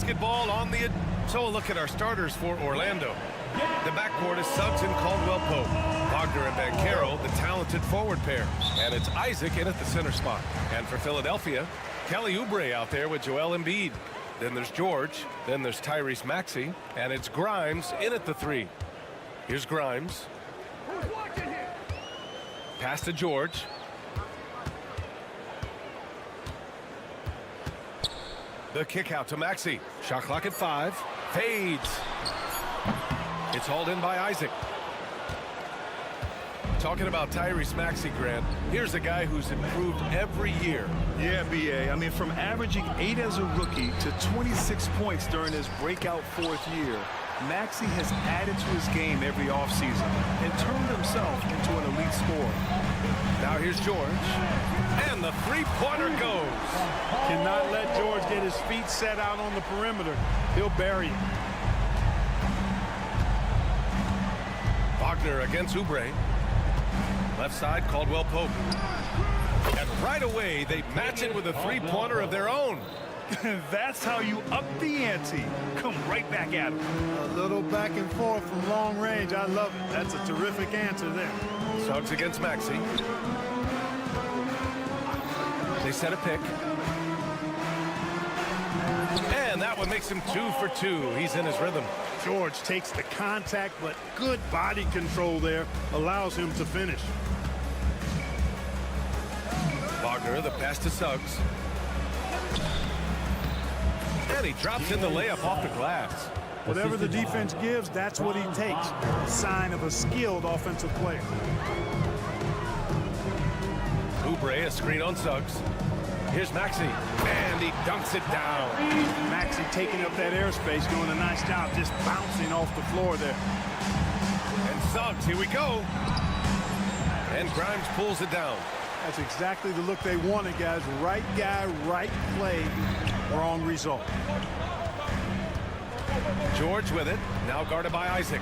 basketball on the... So a look at our starters for Orlando. The backcourt is Suggs and Caldwell-Pope. Wagner and Banchero, the talented forward pair. And it's Isaac in at the center spot. And for Philadelphia, Kelly Oubre out there with Joel Embiid. Then there's George. Then there's Tyrese Maxey. And it's Grimes in at the 3. Here's Grimes. Pass to George. The kick out to Maxey. Shot clock at 5. Fades. It's hauled in by Isaac. Talking about Tyrese Maxey, Grant, here's a guy who's improved every year. Yeah, B.A. I mean, from averaging 8 as a rookie to 26 points during his breakout 4th year, Maxey has added to his game every offseason and turned himself into an elite scorer. Now here's George. And the three-pointer goes. Cannot let George get his feet set out on the perimeter. He'll bury it. Wagner against Oubre. Left side, Caldwell-Pope. And right away, they match it with a three-pointer of their own. That's how you up the ante. Come right back at him. A little back and forth from long range. I love it. That's a terrific answer there. Suggs against Maxey. They set a pick. And that one makes him 2 for 2. He's in his rhythm. George takes the contact, but good body control there allows him to finish. Wagner, the pass to Suggs. And he drops in the layup off the glass. Whatever the defense gives, that's what he takes. A sign of a skilled offensive player. Oubre, a screen on Suggs. Here's Maxey, and he dunks it down. Maxey taking up that airspace, doing a nice job just bouncing off the floor there. And Suggs, here we go. And Grimes pulls it down. That's exactly the look they wanted, guys. Right guy, right play, wrong result. George with it, now guarded by Isaac.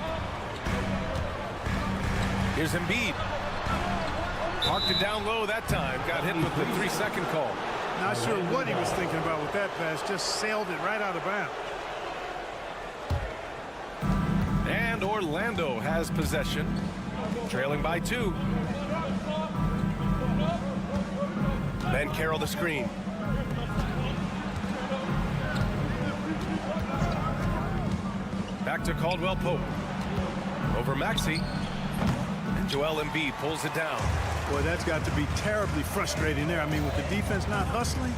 Here's Embiid. Parked it down low that time, got hit with the 3-second call. Not sure what he was thinking about with that pass, just sailed it right out of bounds. And Orlando has possession, trailing by 2. Banchero the screen. Back to Caldwell-Pope. Over Maxey. And Joel Embiid pulls it down. Boy, that's got to be terribly frustrating there. I mean, with the defense not hustling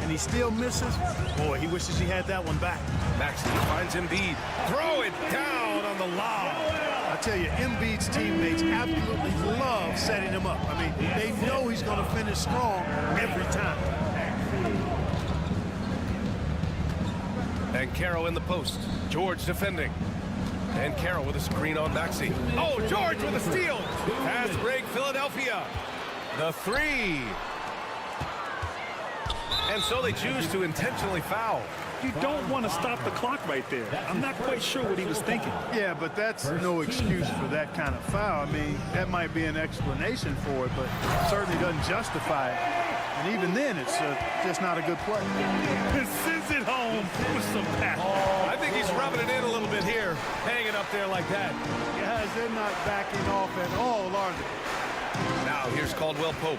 and he still misses, boy, he wishes he had that one back. Maxey finds Embiid. Throw it down on the lob. I tell you, Embiid's teammates absolutely love setting him up. I mean, they know he's going to finish strong every time. And Banchero in the post. George defending. Banchero with a screen on Maxey. Oh, George with a steal. Pass break, Philadelphia. The 3. And so they choose to intentionally foul. You don't want to stop the clock right there. I'm not quite sure what he was thinking. Yeah, but that's no excuse for that kind of foul. I mean, that might be an explanation for it, but certainly doesn't justify it. And even then, it's just not a good play. Sends it home with some passion. I think he's rubbing it in a little bit here, hanging up there like that. Guys, they're not backing off at all, are they? Now here's Caldwell-Pope.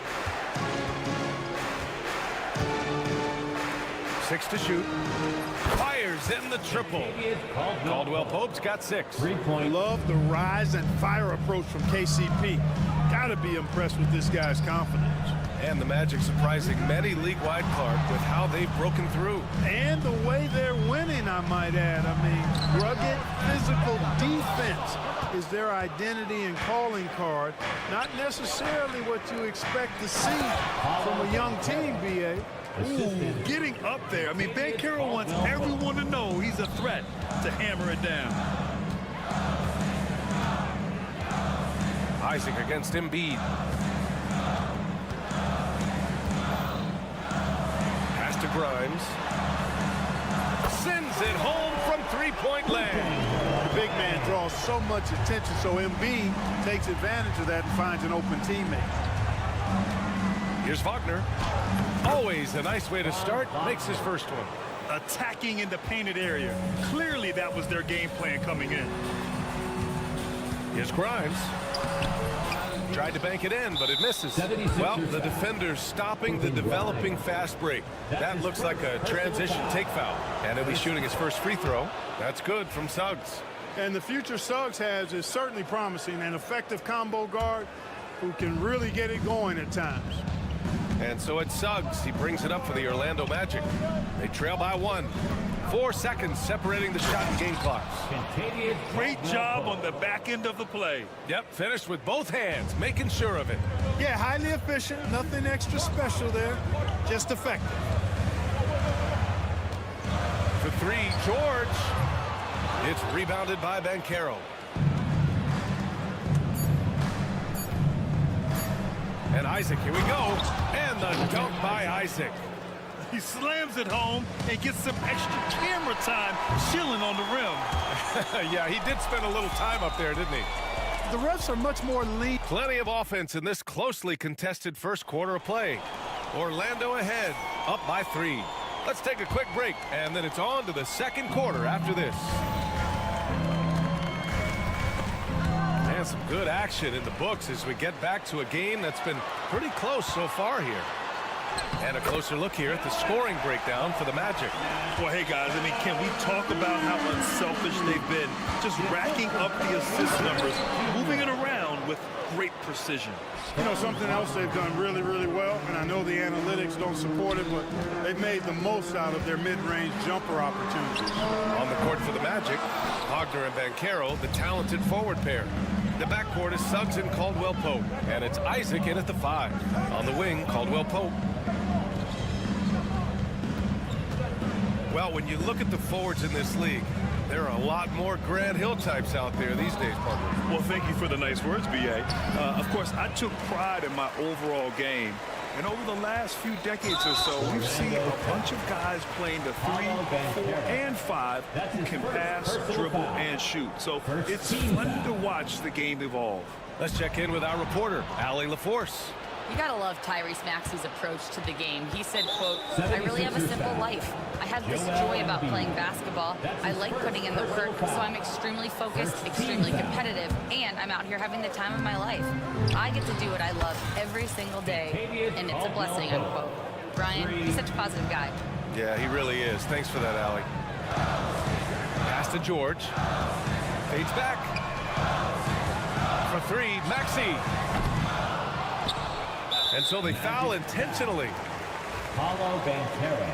6 to shoot. Fires in the triple. Caldwell-Pope's got 6. 3-point. Love the rise and fire approach from KCP. Gotta be impressed with this guy's confidence. And the Magic surprising many league-wide, Clark, with how they've broken through. And the way they're winning, I might add. I mean, rugged physical defense is their identity and calling card. Not necessarily what you expect to see from a young team, B.A. Ooh, getting up there. I mean, Banchero wants everyone to know he's a threat to hammer it down. Isaac against Embiid. Pass to Grimes. Sends it home from three-point land. The big man draws so much attention, so Embiid takes advantage of that and finds an open teammate. Here's Wagner. Always a nice way to start. Makes his first one. attacking in the painted area. Clearly, that was their game plan coming in. Here's Grimes. Tried to bank it in, but it misses. Well, the defender's stopping the developing fast break. That looks like a transition take foul. And he'll be shooting his first free throw. That's good from Suggs. And the future Suggs has is certainly promising. An effective combo guard who can really get it going at times. And so it's Suggs. He brings it up for the Orlando Magic. They trail by 1. 4 seconds separating the shot and game clocks. Great job on the back end of the play. Yep, finished with both hands, making sure of it. Yeah, highly efficient. Nothing extra special there. Just effective. For 3, George. It's rebounded by Banchero. And Isaac, here we go. And the dunk by Isaac. He slams it home and gets some extra camera time chilling on the rim. Yeah, he did spend a little time up there, didn't he? The refs are much more lean. Plenty of offense in this closely contested first quarter of play. Orlando ahead, up by 3. Let's take a quick break, and then it's on to the second quarter after this. And some good action in the books as we get back to a game that's been pretty close so far here. And a closer look here at the scoring breakdown for the Magic. Well, hey, guys, I mean, can we talk about how unselfish they've been? Just racking up the assist numbers, moving it around with great precision. You know, something else they've done really, really well, and I know the analytics don't support it, but they've made the most out of their mid-range jumper opportunities. On the court for the Magic, Wagner and Banchero, the talented forward pair. The backcourt is Suggs and Caldwell-Pope, and it's Isaac in at the 5. On the wing, Caldwell-Pope. Well, when you look at the forwards in this league, there are a lot more Grant Hill types out there these days, partner. Well, thank you for the nice words, B.A. Of course, I took pride in my overall game. And over the last few decades or so, we've seen a bunch of guys playing the 3, 4, and 5 who can pass, dribble, and shoot. So it's fun to watch the game evolve. Let's check in with our reporter, Allie LaForce. You gotta love Tyrese Maxey's approach to the game. He said, quote, "I really have a simple life. I have this joy about playing basketball. I like putting in the work, so I'm extremely focused, extremely competitive, and I'm out here having the time of my life. I get to do what I love every single day, and it's a blessing," unquote. Brian, he's such a positive guy. Yeah, he really is. Thanks for that, Allie. Pass to George. Fades back. For 3, Maxey. And so they foul intentionally. Paulo Banchero.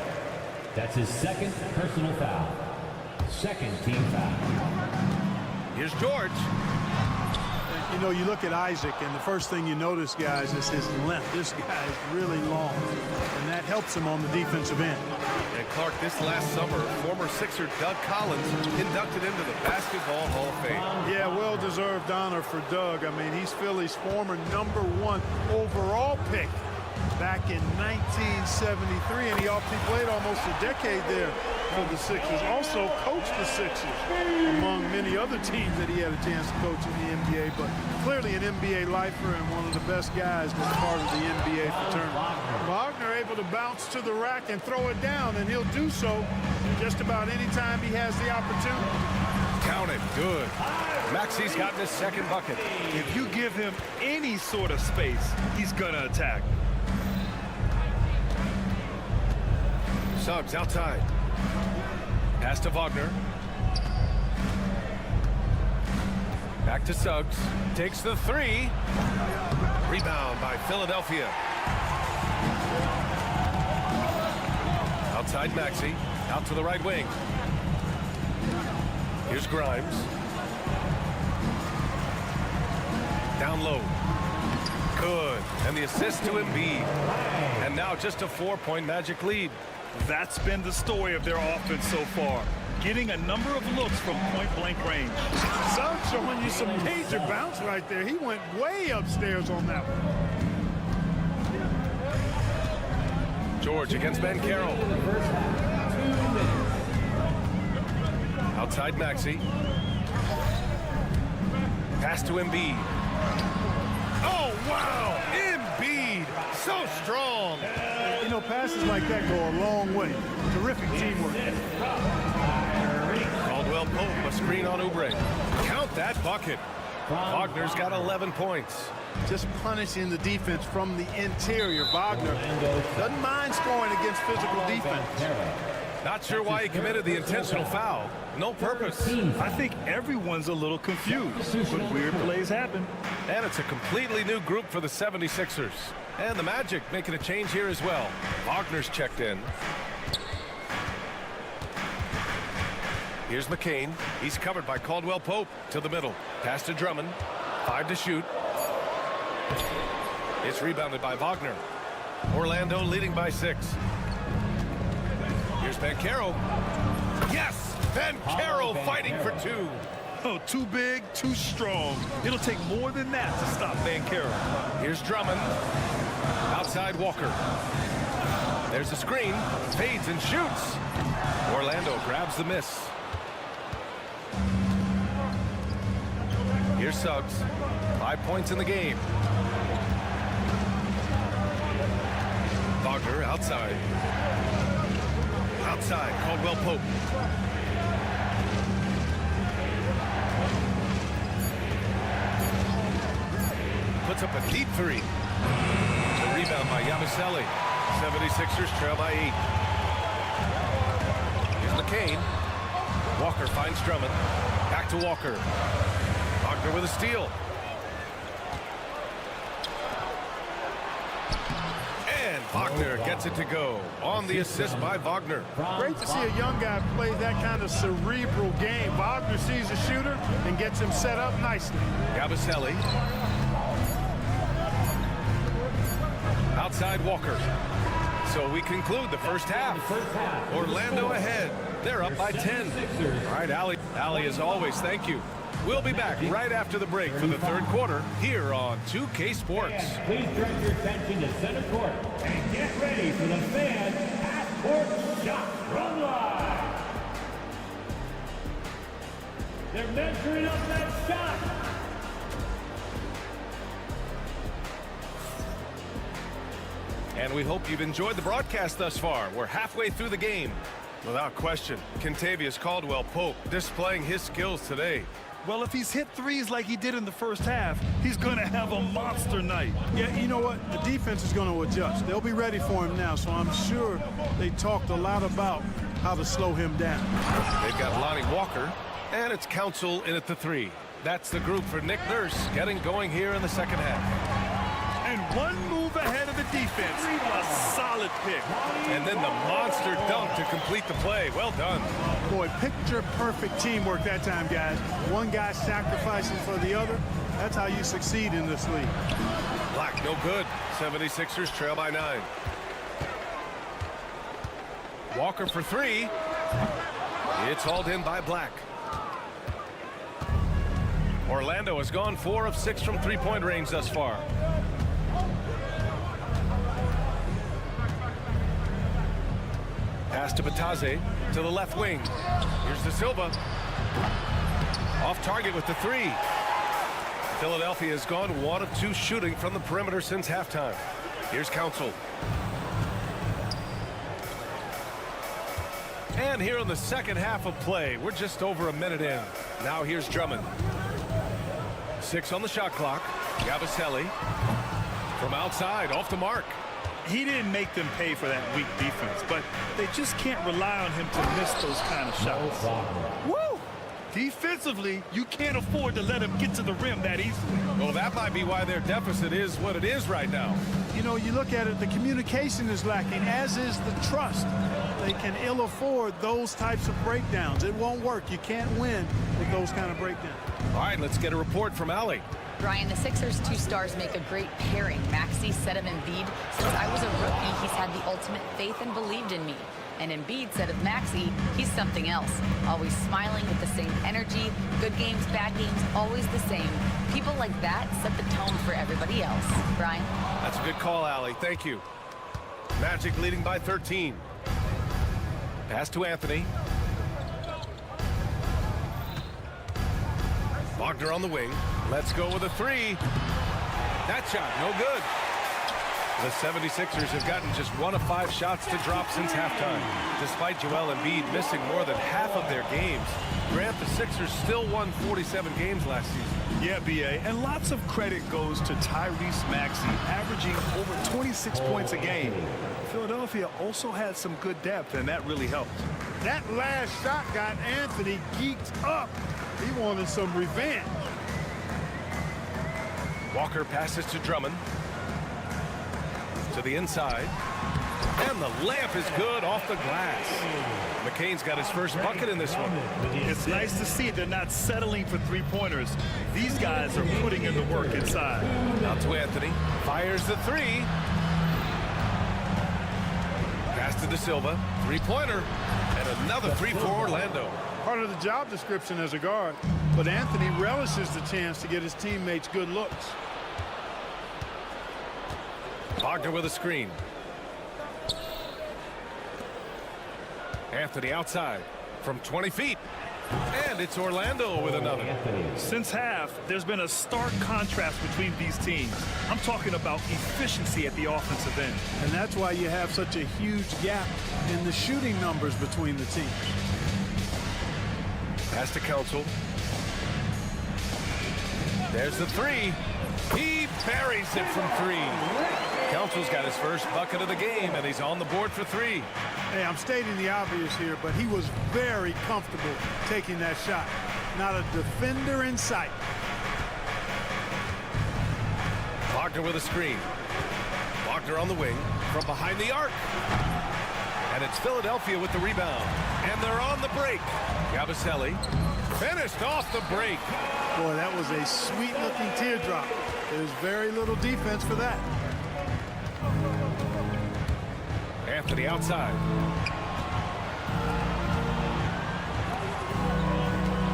That's his second personal foul. Second team foul. Here's George. You know, you look at Isaac, and the first thing you notice, guys, is his length. This guy is really long, and that helps him on the defensive end. And Clark, this last summer, former Sixer Doug Collins inducted into the Basketball Hall of Fame. Yeah, well-deserved honor for Doug. I mean, he's Philly's former #1 overall pick back in 1973, and he played almost a decade there for the Sixers. Also coached the Sixers, among many other teams that he had a chance to coach in the NBA, but clearly an NBA lifer and one of the best guys that's part of the NBA fraternity. Wagner able to bounce to the rack and throw it down, and he'll do so just about any time he has the opportunity. Count it. Good. Maxey's gotten his second bucket. If you give him any sort of space, he's gonna attack. Suggs outside. Pass to Wagner. Back to Suggs. Takes the 3. Rebound by Philadelphia. Outside Maxey. Out to the right wing. Here's Grimes. Down low. Good. And the assist to Embiid. And now just a 4-point Magic lead. That's been the story of their offense so far. Getting a number of looks from point-blank range. Suggs showing you some major bounce right there. He went way upstairs on that one. George against Banchero. Outside Maxey. Pass to Embiid. Oh, wow! Embiid! So strong! You know, passes like that go a long way. Terrific teamwork. Caldwell Pope, a screen on Oubre. Count that bucket. Wagner's got 11 points. Just punishing the defense from the interior. Wagner doesn't mind scoring against physical defense. Not sure why he committed the intentional foul. No purpose. I think everyone's a little confused, but weird plays happen. And it's a completely new group for the 76ers. And the Magic making a change here as well. Wagner's checked in. Here's McCain. He's covered by Caldwell Pope to the middle. Pass to Drummond. 5 to shoot. It's rebounded by Wagner. Orlando leading by 6. Here's Banchero. Yes! Banchero fighting for 2. Oh, too big, too strong. It'll take more than that to stop Banchero. Here's Drummond. Outside Walker. There's a screen. Fades and shoots. Orlando grabs the miss. Here's Suggs. 5 points in the game. Wagner outside. Outside, Caldwell Pope. Puts up a deep 3. The rebound by Yabusele. 76ers trail by 8. Here's McCain. Walker finds Drummond. Back to Walker. Wagner with a steal. And Wagner gets it to go on the assist by Wagner. Great to see a young guy play that kind of cerebral game. Wagner sees a shooter and gets him set up nicely. Yabusele. Outside Walker. So we conclude the first half. Orlando ahead. They're up by 10. All right, Allie, as always, thank you. We'll be back right after the break for the third quarter here on 2K Sports. Please direct your attention to center court and get ready for the fan half-court shot from live. They're measuring up that shot. And we hope you've enjoyed the broadcast thus far. We're halfway through the game. Without question, Kentavious Caldwell Pope displaying his skills today. Well, if he's hit threes like he did in the first half, he's going to have a monster night. Yeah, you know what? The defense is going to adjust. They'll be ready for him now, so I'm sure they talked a lot about how to slow him down. They've got Lonnie Walker, and it's Council in at the 3. That's the group for Nick Nurse getting going here in the second half. And one move ahead of the defense. A solid pick. And then the monster dunk to complete the play. Well done. Boy, picture-perfect teamwork that time, guys. One guy sacrificing for the other. That's how you succeed in this league. Black, no good. 76ers trail by 9. Walker for 3. It's hauled in by Black. Orlando has gone 4 of 6 from three-point range thus far. Pass to Batase to the left wing. Here's De Silva. Off target with the 3. Philadelphia has gone 1 of 2 shooting from the perimeter since halftime. Here's Council. And here in the second half of play, we're just over a minute in. Now here's Drummond. 6 on the shot clock. Yabusele from outside, off the mark. He didn't make them pay for that weak defense, but they just can't rely on him to miss those kind of shots. Woo! Defensively, you can't afford to let him get to the rim that easily. Well, that might be why their deficit is what it is right now. You know, you look at it, the communication is lacking, as is the trust. They can ill afford those types of breakdowns. It won't work. You can't win with those kind of breakdowns. All right, let's get a report from Allie. Brian, the Sixers' 2 stars make a great pairing. Maxey said of Embiid, since I was a rookie, he's had the ultimate faith and believed in me. And Embiid said of Maxey, he's something else. Always smiling with the same energy. Good games, bad games, always the same. People like that set the tone for everybody else. Brian? That's a good call, Allie. Thank you. Magic leading by 13. Pass to Anthony. Wagner on the wing. Let's go with a 3. That shot, no good. The 76ers have gotten just 1 of 5 shots to drop since halftime. Despite Joel Embiid missing more than half of their games, Grant, the Sixers still won 47 games last season. Yeah, B.A., and lots of credit goes to Tyrese Maxey, averaging over 26 points a game. Philadelphia also had some good depth, and that really helped. That last shot got Anthony geeked up. He wanted some revenge. Walker passes to Drummond. To the inside. And the layup is good off the glass. McCain's got his first bucket in this one. It's nice to see they're not settling for three-pointers. These guys are putting in the work inside. Out to Anthony. Fires the three. Pass to De Silva. Three-pointer. And another three for Orlando. Part of the job description as a guard. But Anthony relishes the chance to get his teammates good looks. Wagner with a screen. Anthony outside from 20 feet. And it's Orlando with another. Since half, there's been a stark contrast between these teams. I'm talking about efficiency at the offensive end. And that's why you have such a huge gap in the shooting numbers between the teams. Pass to Council. There's the three. He buries it from 3. Council's got his first bucket of the game, and he's on the board for 3. Hey, I'm stating the obvious here, but he was very comfortable taking that shot. Not a defender in sight. Wagner with a screen. Wagner on the wing from behind the arc. And it's Philadelphia with the rebound. And they're on the break. Yabusele finished off the break. Boy, that was a sweet-looking teardrop. There's very little defense for that. Anthony outside.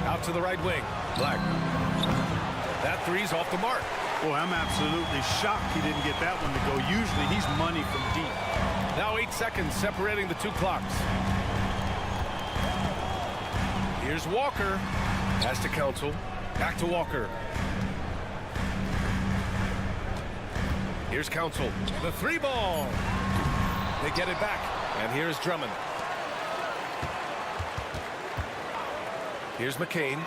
Out to the right wing. Black. That three's off the mark. Boy, I'm absolutely shocked he didn't get that one to go. Usually he's money from deep. Now 8 seconds separating the 2 clocks. Here's Walker. Pass to Council. Back to Walker. Here's Council. The 3 ball. They get it back. And here's Drummond. Here's McCain.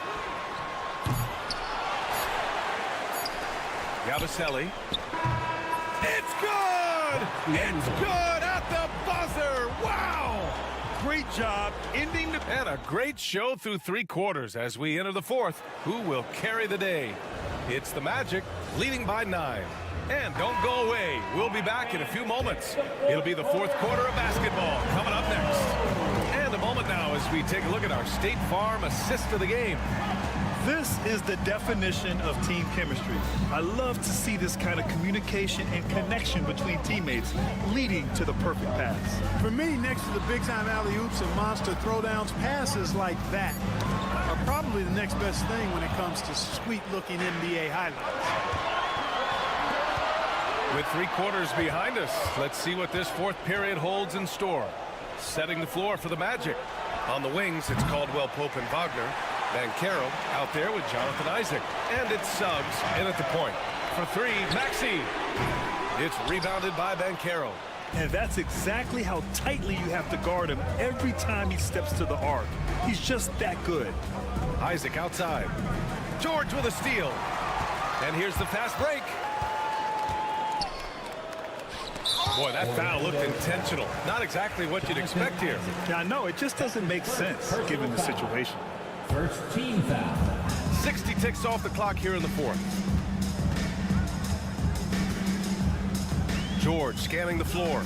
Yabusele. It's good! It's good at the buzzer! Wow! Great job ending the... And a great show through 3 quarters as we enter the 4th. Who will carry the day? It's the Magic, leading by 9. And don't go away. We'll be back in a few moments. It'll be the 4th quarter of basketball coming up next. And a moment now as we take a look at our State Farm assist of the game. This is the definition of team chemistry. I love to see this kind of communication and connection between teammates leading to the perfect pass. For me, next to the big-time alley-oops and monster throwdowns, passes like that are probably the next best thing when it comes to sweet-looking NBA highlights. With 3 quarters behind us, let's see what this 4th period holds in store. Setting the floor for the Magic. On the wings, it's Caldwell Pope and Wagner. Banchero out there with Jonathan Isaac. And it's Suggs in at the point. For 3, Maxey. It's rebounded by Banchero. And that's exactly how tightly you have to guard him every time he steps to the arc. He's just that good. Isaac outside. George with a steal. And here's the fast break. Boy, that foul looked intentional. Not exactly what you'd expect here. Yeah, I know. It just doesn't make sense given the situation. First team foul. 60 ticks off the clock here in the 4th. George scanning the floor.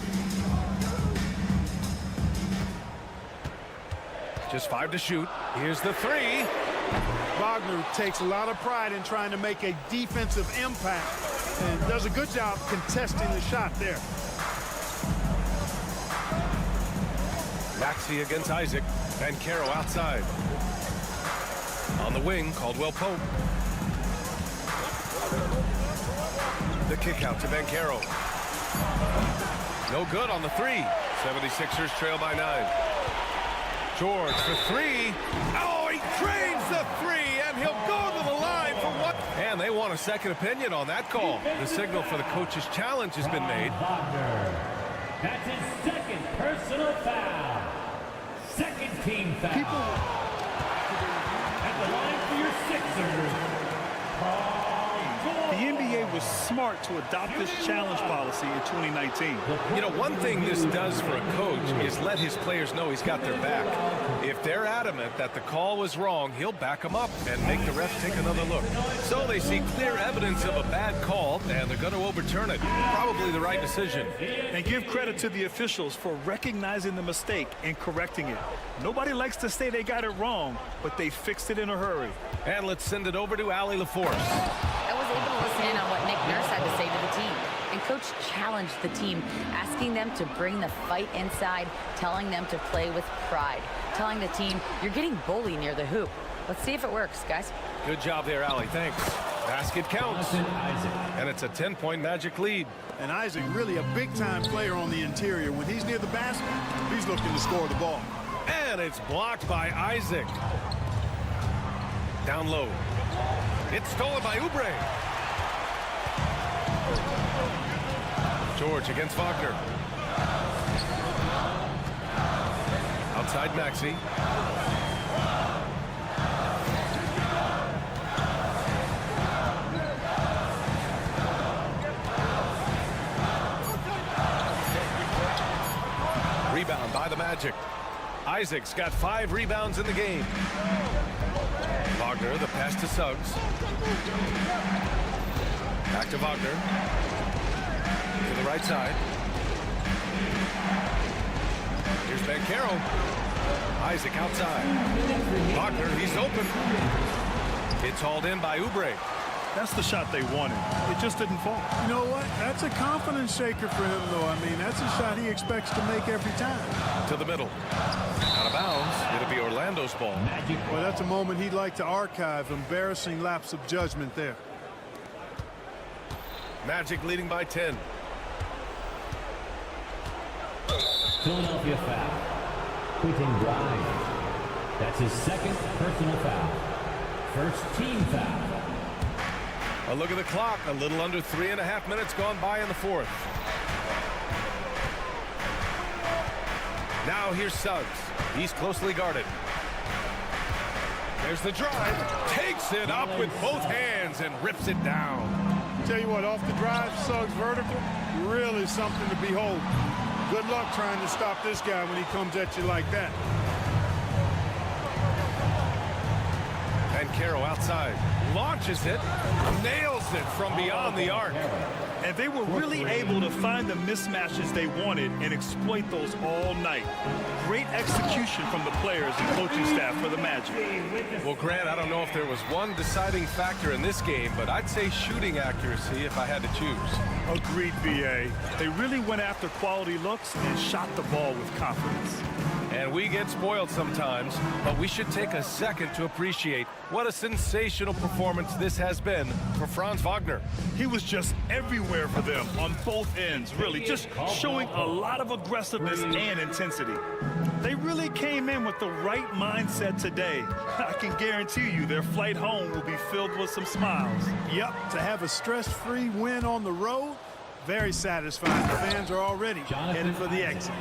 Just 5 to shoot. Here's the 3. Wagner takes a lot of pride in trying to make a defensive impact and does a good job contesting the shot there. Maxey against Isaac. Banchero outside. On the wing, Caldwell Pope. The kick out to Banchero. No good on the 3. 76ers trail by 9. George for 3. Oh, he drains the 3, and he'll go to the line for what? And they won't want a second opinion on that call. The signal for the coach's challenge has been made. That's his second personal foul. Second team foul. At the line for your Sixers. The NBA was smart to adopt this challenge policy in 2019. You know, one thing this does for a coach is let his players know he's got their back. If they're adamant that the call was wrong, he'll back them up and make the ref take another look. So they see clear evidence of a bad call, and they're going to overturn it. Probably the right decision. And give credit to the officials for recognizing the mistake and correcting it. Nobody likes to say they got it wrong, but they fixed it in a hurry. And let's send it over to Allie LaForce. I was able to listen in on what Nick Nurse had to say to the team. And Coach challenged the team, asking them to bring the fight inside, telling them to play with pride, telling the team, you're getting bullied near the hoop. Let's see if it works, guys. Good job there, Allie. Thanks. Basket counts. And it's a 10-point Magic lead. And Isaac, really a big-time player on the interior. When he's near the basket, he's looking to score the ball. And it's blocked by Isaac. Down low. It's stolen by Oubre. George against Wagner. Outside Maxey. Rebound by the Magic. Isaac's got 5 rebounds in the game. Wagner, the pass to Suggs. Back to Wagner. To the right side. Here's Banchero. Isaac outside. Wagner, he's open. It's hauled in by Oubre. That's the shot they wanted. It just didn't fall. You know what? That's a confidence shaker for him, though. I mean, that's a shot he expects to make every time. To the middle. Out of bounds. It'll be Orlando's ball. Well, that's a moment he'd like to archive. Embarrassing lapse of judgment there. Magic leading by 10. Philadelphia foul. Quentin Grimes. That's his second personal foul. First team foul. A look at the clock. A little under 3.5 minutes gone by in the fourth. Now here's Suggs. He's closely guarded. There's the drive. Takes it up with both hands and rips it down. Tell you what, off the drive, Suggs vertical, really something to behold. Good luck trying to stop this guy when he comes at you like that. And Caro outside. Launches it. Nails it from beyond the arc. And they were really able to find the mismatches they wanted and exploit those all night. Great execution from the players and coaching staff for the Magic. Well, Grant, I don't know if there was one deciding factor in this game, but I'd say shooting accuracy if I had to choose. Agreed, B.A. They really went after quality looks and shot the ball with confidence. And we get spoiled sometimes, but we should take a second to appreciate what a sensational performance this has been for Franz Wagner. He was just everywhere for them on both ends, really, just showing a lot of aggressiveness and intensity. They really came in with the right mindset today. I can guarantee you their flight home will be filled with some smiles. Yep, to have a stress-free win on the road, very satisfying. The fans are already headed for the exits.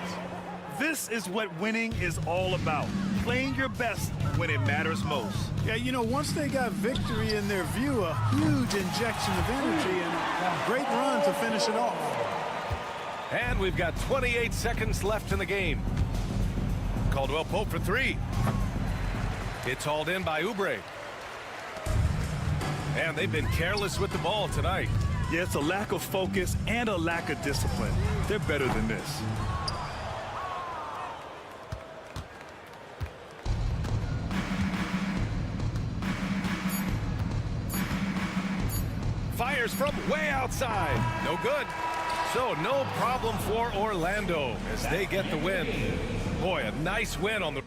This is what winning is all about. Playing your best when it matters most. Yeah, you know, once they got victory in their view, a huge injection of energy and a great run to finish it off. And we've got 28 seconds left in the game. Caldwell Pope for 3. It's hauled in by Oubre. And they've been careless with the ball tonight. Yeah, it's a lack of focus and a lack of discipline. They're better than this. Fires from way outside. No good. So no problem for Orlando as they get the win. Boy, a nice win on the...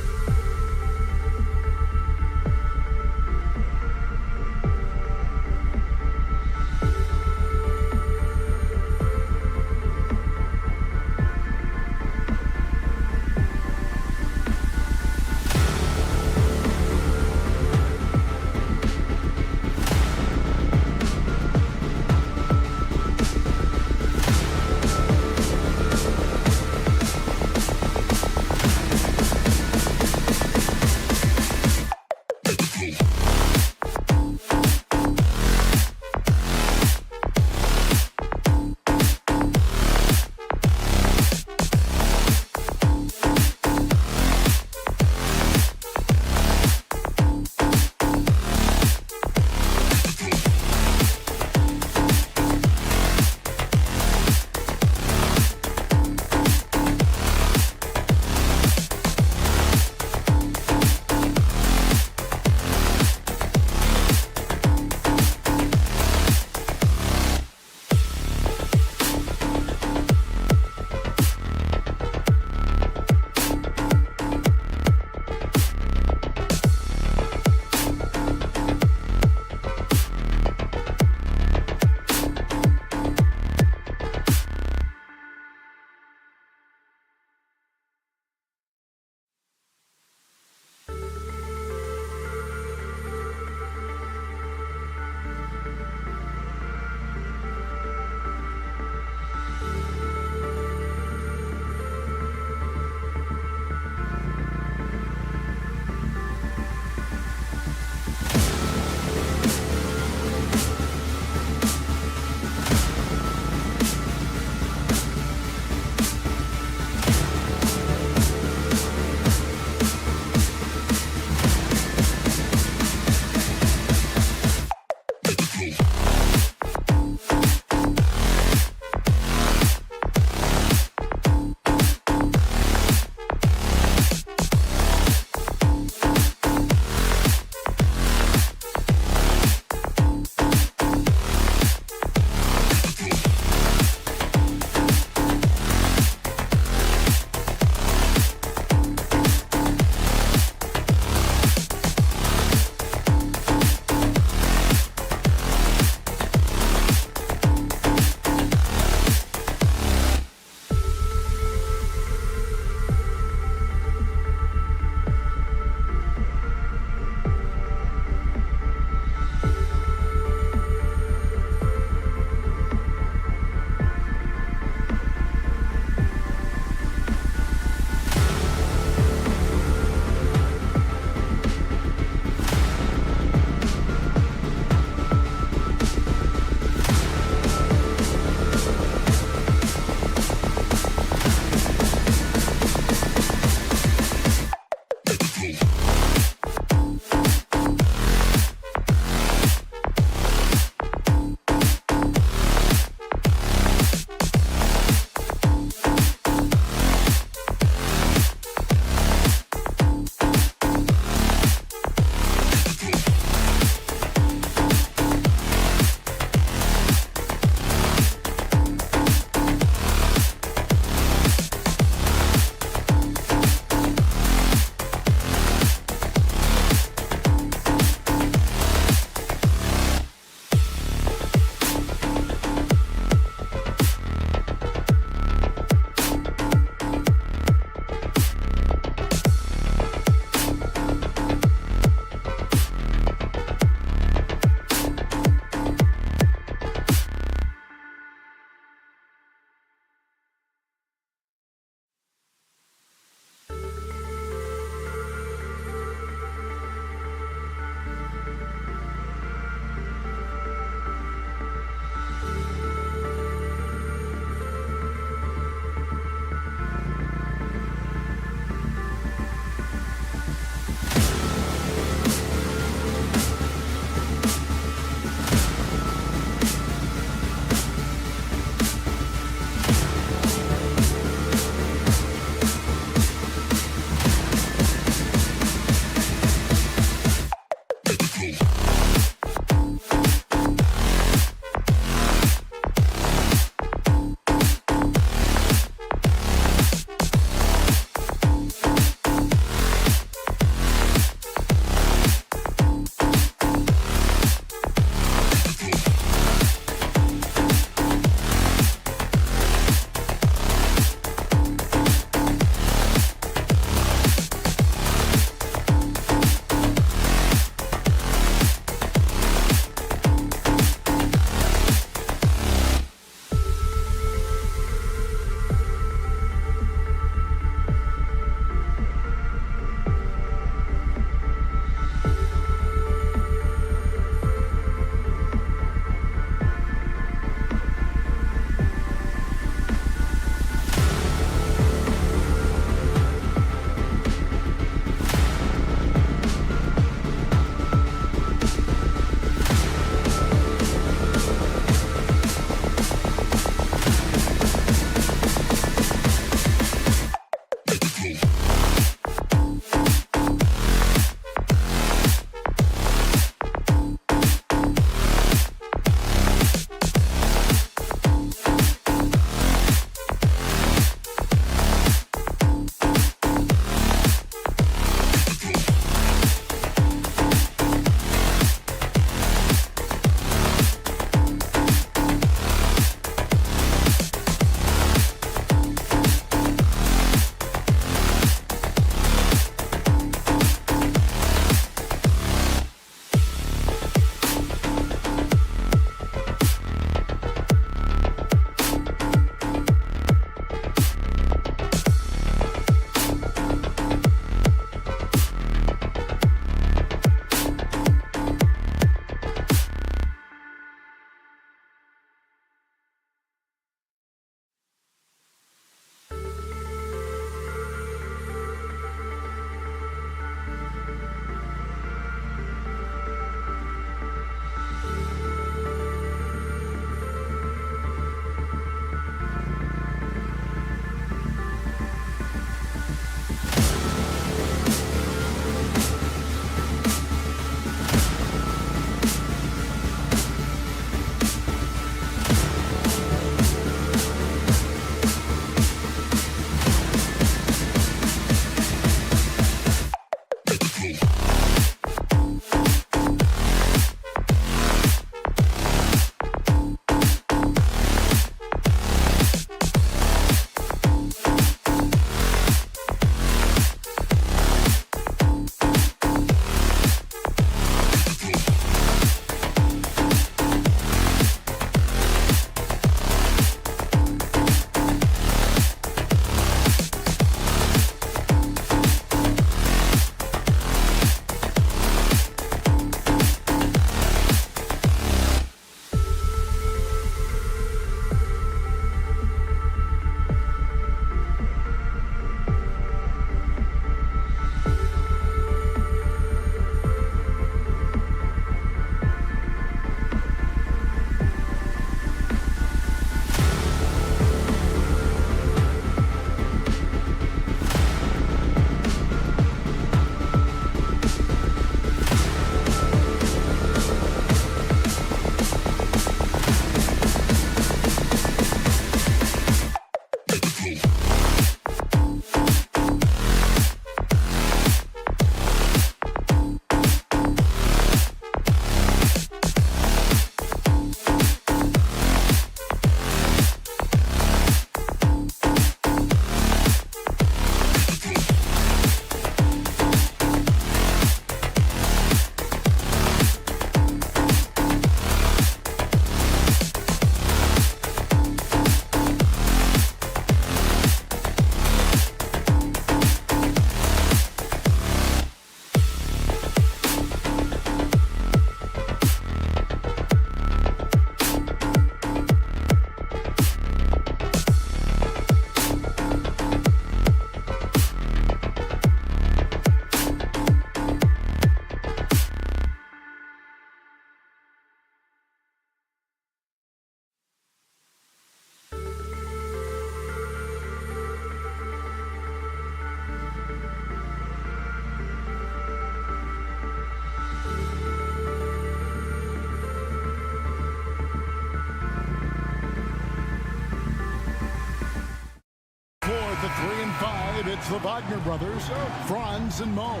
with the 3 and 5, it's the Wagner brothers, Franz and Mo.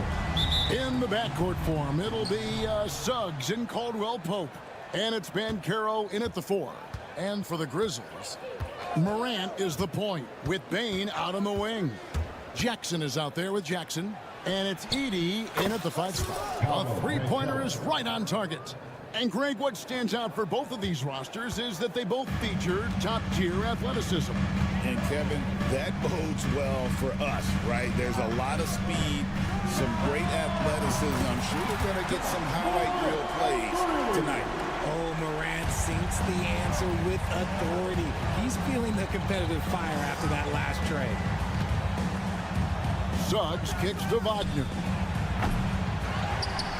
In the backcourt form, it'll be Suggs and Caldwell Pope. And it's Banchero in at the 4. And for the Grizzlies, Morant is the point with Bane out on the wing. Jackson is out there with Jackson. And it's Edey in at the 5 spot. A three-pointer is right on target. And Greg, what stands out for both of these rosters is that they both feature top-tier athleticism. And Kevin, that bodes well for us, right? There's a lot of speed, some great athleticism. I'm sure we're going to get some highlight reel plays tonight. Oh, Morant sinks the answer with authority. He's feeling the competitive fire after that last trade. Suggs kicks to Wagner.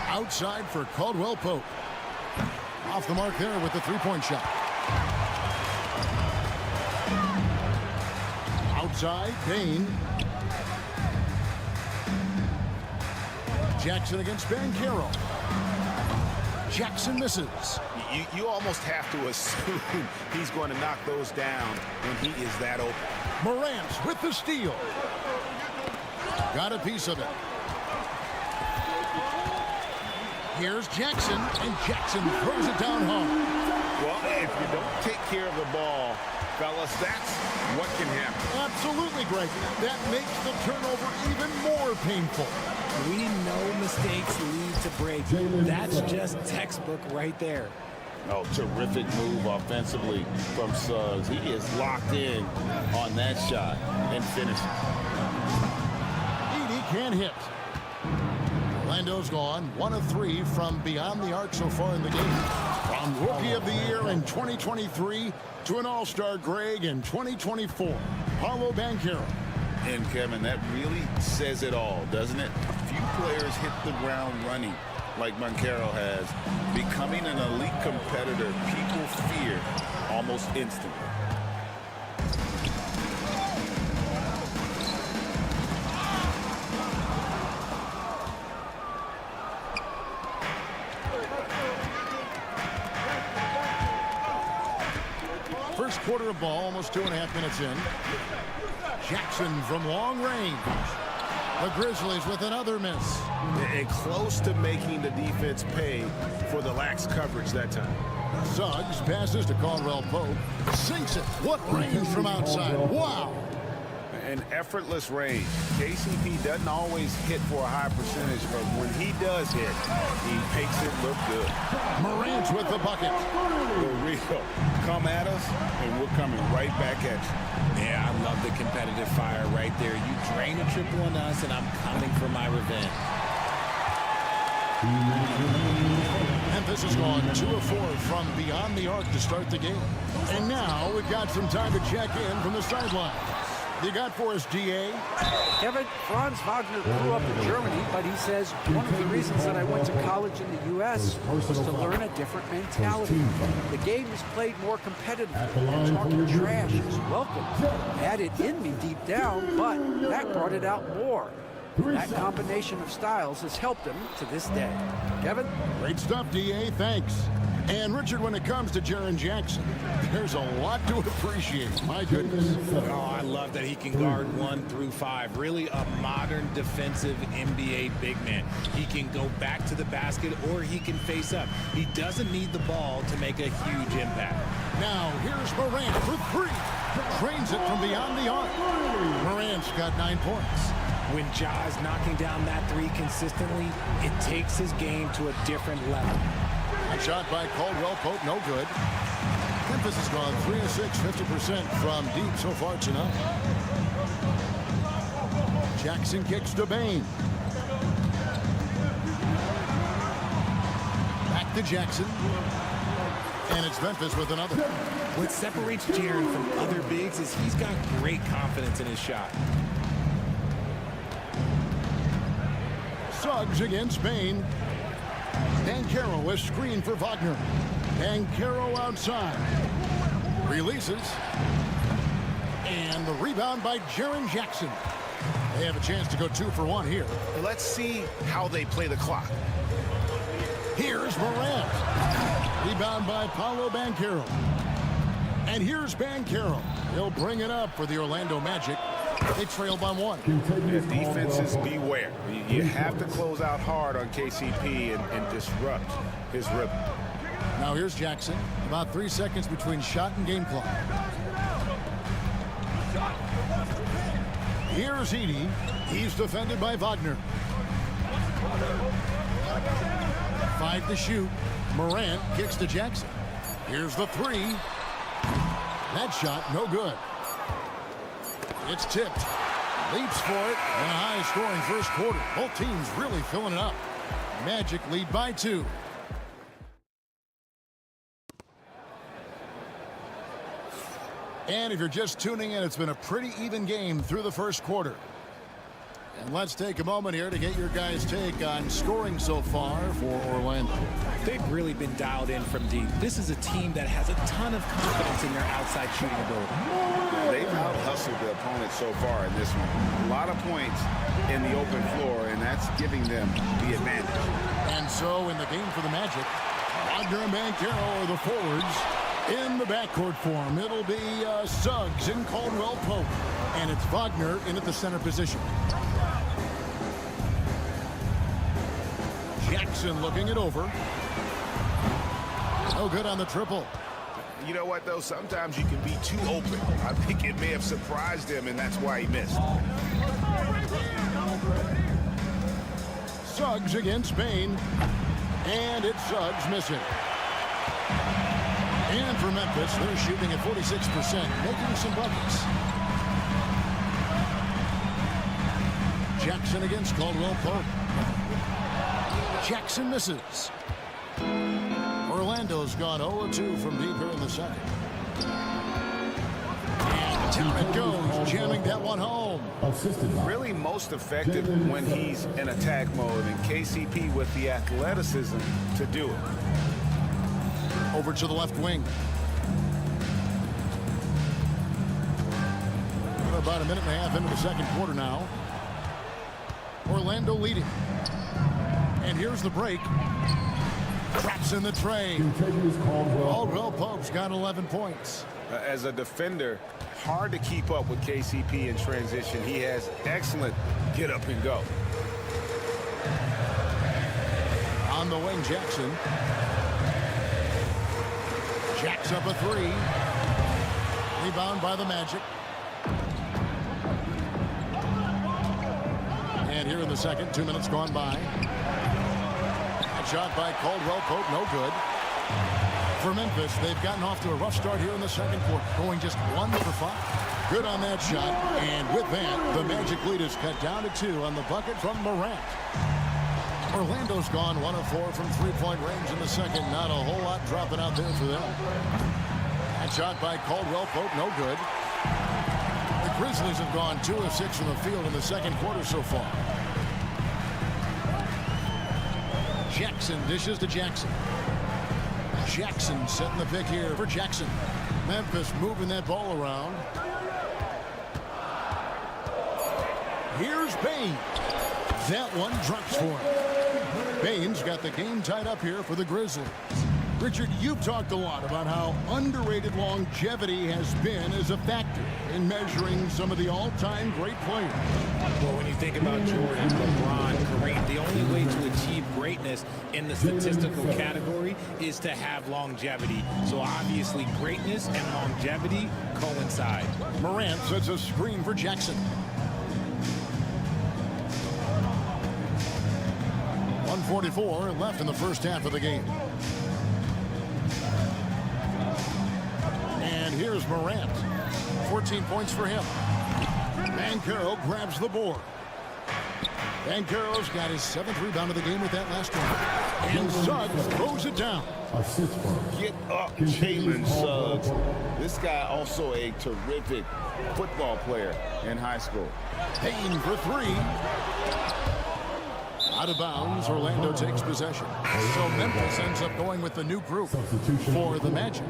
Outside for Caldwell Pope. Off the mark there with the three-point shot. Outside, Bane. Jackson against Banchero. Jackson misses. You almost have to assume he's going to knock those down when he is that open. Morant with the steal. Got a piece of it. Here's Jackson, and Jackson throws it down home. Well, if you don't take care of the ball, fellas, that's what can happen. Absolutely, Greg. That makes the turnover even more painful. We know mistakes lead to breaks. That's just textbook right there. Oh, terrific move offensively from Suggs. He is locked in on that shot and finishes. Edey can't hit. Orlando's gone 1 of 3 from beyond the arc so far in the game. From Rookie of the Year in 2023 to an All-Star Greg in 2024. Paolo Banchero. And Kevin, that really says it all, doesn't it? Few players hit the ground running like Banchero has. Becoming an elite competitor, people fear almost instantly. First quarter of ball, almost 2.5 minutes in. Jackson from long range. The Grizzlies with another miss. And close to making the defense pay for the lax coverage that time. Suggs passes to Caldwell Pope. Sinks it. What range from outside. Wow. An effortless range. KCP doesn't always hit for a high percentage, but when he does hit, he makes it look good. Morant with the bucket. Rico, come at us, and we're coming right back at you. Yeah, I love the competitive fire right there. You drain a triple on us, and I'm coming for my revenge. Memphis has gone 2 of 4 from beyond the arc to start the game. And now we've got some time to check in from the sideline. You got for us, DA? Kevin, Franz Wagner grew up in Germany, but he says one of the reasons that I went to college in the U.S. was to learn a different mentality. The game is played more competitively, and talking trash is welcome. I had it in me deep down, but that brought it out more. That combination of styles has helped him to this day. Kevin? Great stuff, DA. Thanks. And, Richard, when it comes to Jaren Jackson, there's a lot to appreciate. My goodness. Oh, I love that he can guard 1 through 5. Really a modern defensive NBA big man. He can go back to the basket or he can face up. He doesn't need the ball to make a huge impact. Now, here's Morant for 3. Drains it from beyond the arc. Morant's got 9 points. When Ja is knocking down that 3 consistently, it takes his game to a different level. A shot by Caldwell Pope, no good. Memphis has gone 3 of 6, 50% from deep so far tonight. Jackson kicks to Bane. Back to Jackson. And it's Memphis with another. What separates Jaren from other bigs is he's got great confidence in his shot. Suggs against Bane. Banchero is screen for Wagner. Banchero outside. Releases. And the rebound by Jaren Jackson. They have a chance to go 2 for 1 here. Let's see how they play the clock. Here's Morant. Rebound by Paolo Banchero. And here's Banchero. He'll bring it up for the Orlando Magic. They trail by 1. Yeah, defenses, beware. You have to close out hard on KCP and disrupt his rhythm. Now here's Jackson. About 3 seconds between shot and game clock. Here's Edie. He's defended by Wagner. 5 to shoot. Morant kicks to Jackson. Here's the 3. That shot, no good. It's tipped. Leaps for it. And a high-scoring first quarter. Both teams really filling it up. Magic lead by 2. And if you're just tuning in, it's been a pretty even game through the first quarter. And let's take a moment here to get your guys' take on scoring so far for Orlando. They've really been dialed in from deep. This is a team that has a ton of confidence in their outside shooting ability. They've out-hustled the opponent so far in this one. A lot of points in the open floor, and that's giving them the advantage. And so in the game for the Magic, Wagner and Banchero are the forwards. In the backcourt form, it'll be Suggs and Caldwell Pope. And it's Wagner in at the center position. Jackson looking it over. No good on the triple. You know what, though? Sometimes you can be too open. I think it may have surprised him, and that's why he missed. Suggs against Bain. And it's Suggs missing. And for Memphis, they're shooting at 46%, making some buckets. Jackson against Caldwell Pope. Jackson misses. Orlando's gone 0-2 from deep here in the second. And down it goes, jamming that one home. Really most effective when he's in attack mode, and KCP with the athleticism to do it. Over to the left wing. We're about a minute and a half into the second quarter now. Orlando leading. And here's the break. Traps in the tray. Caldwell Pope's got 11 points. As a defender, hard to keep up with KCP in transition. He has excellent get up and go. On the wing, Jackson. Jacks up a 3. Rebound by the Magic. And here in the second, 2 minutes gone by. That shot by Caldwell Pope, no good. For Memphis, they've gotten off to a rough start here in the second quarter, going just 1 for 5. Good on that shot. And with that, the Magic lead is cut down to 2 on the bucket from Morant. Orlando's gone 1 of 4 from three-point range in the second. Not a whole lot dropping out there for them. That shot by Caldwell Pope, no good. The Grizzlies have gone 2 of 6 from the field in the second quarter so far. Jackson dishes to Jackson. Jackson setting the pick here for Jackson. Memphis moving that ball around. Here's Bain. That one drops for him. Bain's got the game tied up here for the Grizzlies. Richard, you've talked a lot about how underrated longevity has been as a factor in measuring some of the all-time great players. Well, when you think about Jordan, LeBron, Kareem, the only way to achieve greatness in the statistical category is to have longevity. So obviously greatness and longevity coincide. Morant sets a screen for Jackson. 1:44 left in the first half of the game. And here's Morant. 14 points for him. Banchero grabs the board. Banchero's got his 7th rebound of the game with that last one. And Suggs throws it down. Get up, Jalen Suggs. This guy also a terrific football player in high school. Payne for 3. Out of bounds, Orlando takes possession. So Memphis ends up going with the new group for the Magic.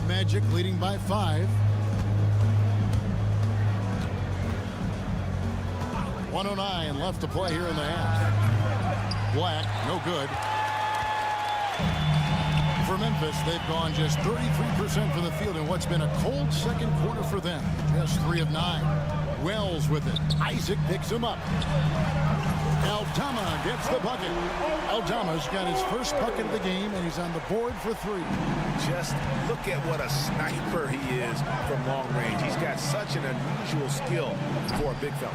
Magic leading by 5. 1:09 left to play here in the half. Black, no good. For Memphis, they've gone just 33% from the field in what's been a cold second quarter for them. Just 3 of 9. Wells with it. Isaac picks him up. Aldama gets the bucket. Aldama's got his first bucket of the game, and he's on the board for 3. Just look at what a sniper he is from long range. He's got such an unusual skill for a big fella.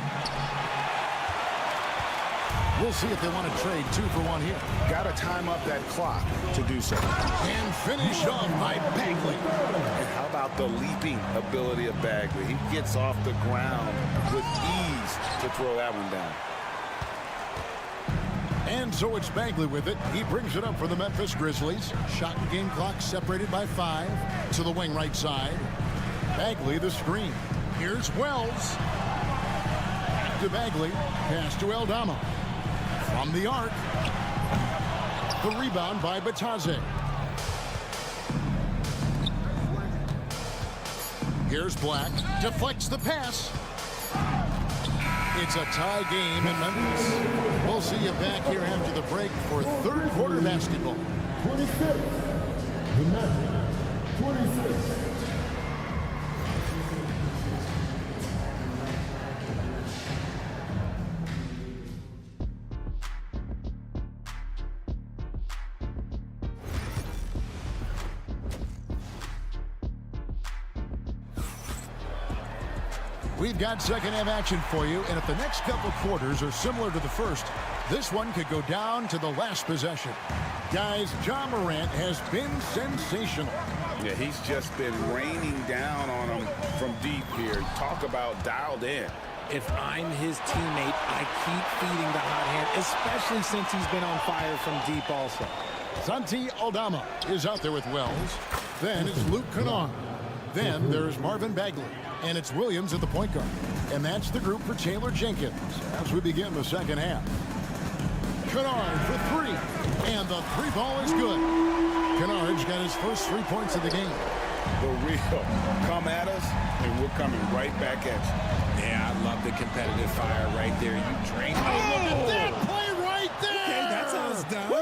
We'll see if they want to trade 2 for 1 here. Got to time up that clock to do so. And finish off by Bagley. And how about the leaping ability of Bagley? He gets off the ground with ease to throw that one down. And so it's Bagley with it. He brings it up for the Memphis Grizzlies. Shot and game clock separated by 5 to the wing right side. Bagley the screen. Here's Wells. Back to Bagley. Pass to Aldama. From the arc. The rebound by Bataze. Here's Black. Deflects the pass. It's a tie game in Memphis. We'll see you back here after the break for third quarter basketball. 26. The Magic. 26. We've got second half action for you, and if the next couple quarters are similar to the first, this one could go down to the last possession. Guys, Ja Morant has been sensational. Yeah, he's just been raining down on him from deep here. Talk about dialed in. If I'm his teammate, I keep feeding the hot hand, especially since he's been on fire from deep also. Santi Aldama is out there with Wells. Then it's Luke Kennard. Then there's Marvin Bagley. And it's Williams at the point guard. And that's the group for Taylor Jenkins as we begin the second half. Kennard for 3. And the 3 ball is good. Kennard's got his first 3 points of the game. The real come at us, and we're coming right back at you. Yeah, I love the competitive fire right there. You drain. Oh, look at that play right there. Okay, that's how it's done. Woo!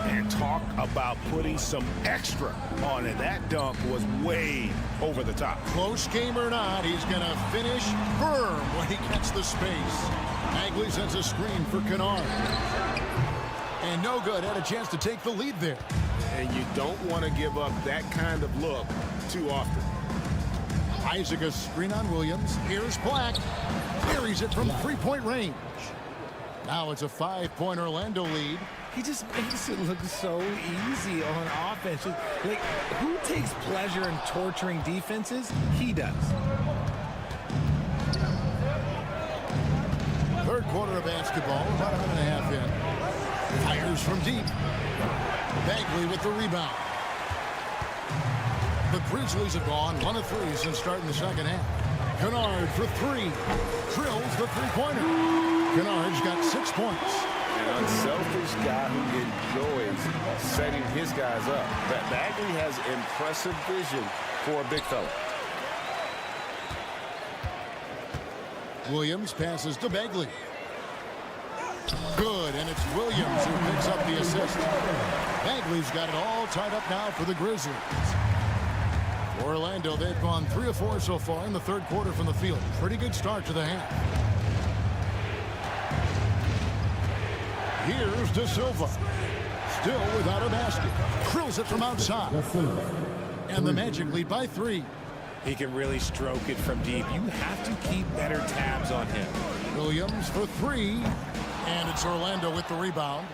And talk about putting some extra on it. That dunk was way over the top. Close game or not, he's going to finish firm when he gets the space. Bagley sends a screen for Kennard. And no good. Had a chance to take the lead there. And you don't want to give up that kind of look too often. Isaac a screen on Williams. Here's Black. Carries it from 3-point range. Now it's a 5-point Orlando lead. He just makes it look so easy on offense. Like, who takes pleasure in torturing defenses? He does. Third quarter of basketball, about a minute and a half in. Fires from deep. Bagley with the rebound. The Grizzlies have gone 1 of 3 since starting the second half. Kennard for 3. Drills the 3-pointer. Kennard's got 6 points. An unselfish guy who enjoys setting his guys up. Bagley has impressive vision for a big fella. Williams passes to Bagley. Good, and it's Williams who picks up the assist. Bagley's got it all tied up now for the Grizzlies. For Orlando, they've gone 3 of 4 so far in the third quarter from the field. Pretty good start to the half. Here's De Silva. Still without a basket. Drills it from outside. And the Magic lead by 3. He can really stroke it from deep. You have to keep better tabs on him. Williams for 3. And it's Orlando with the rebound.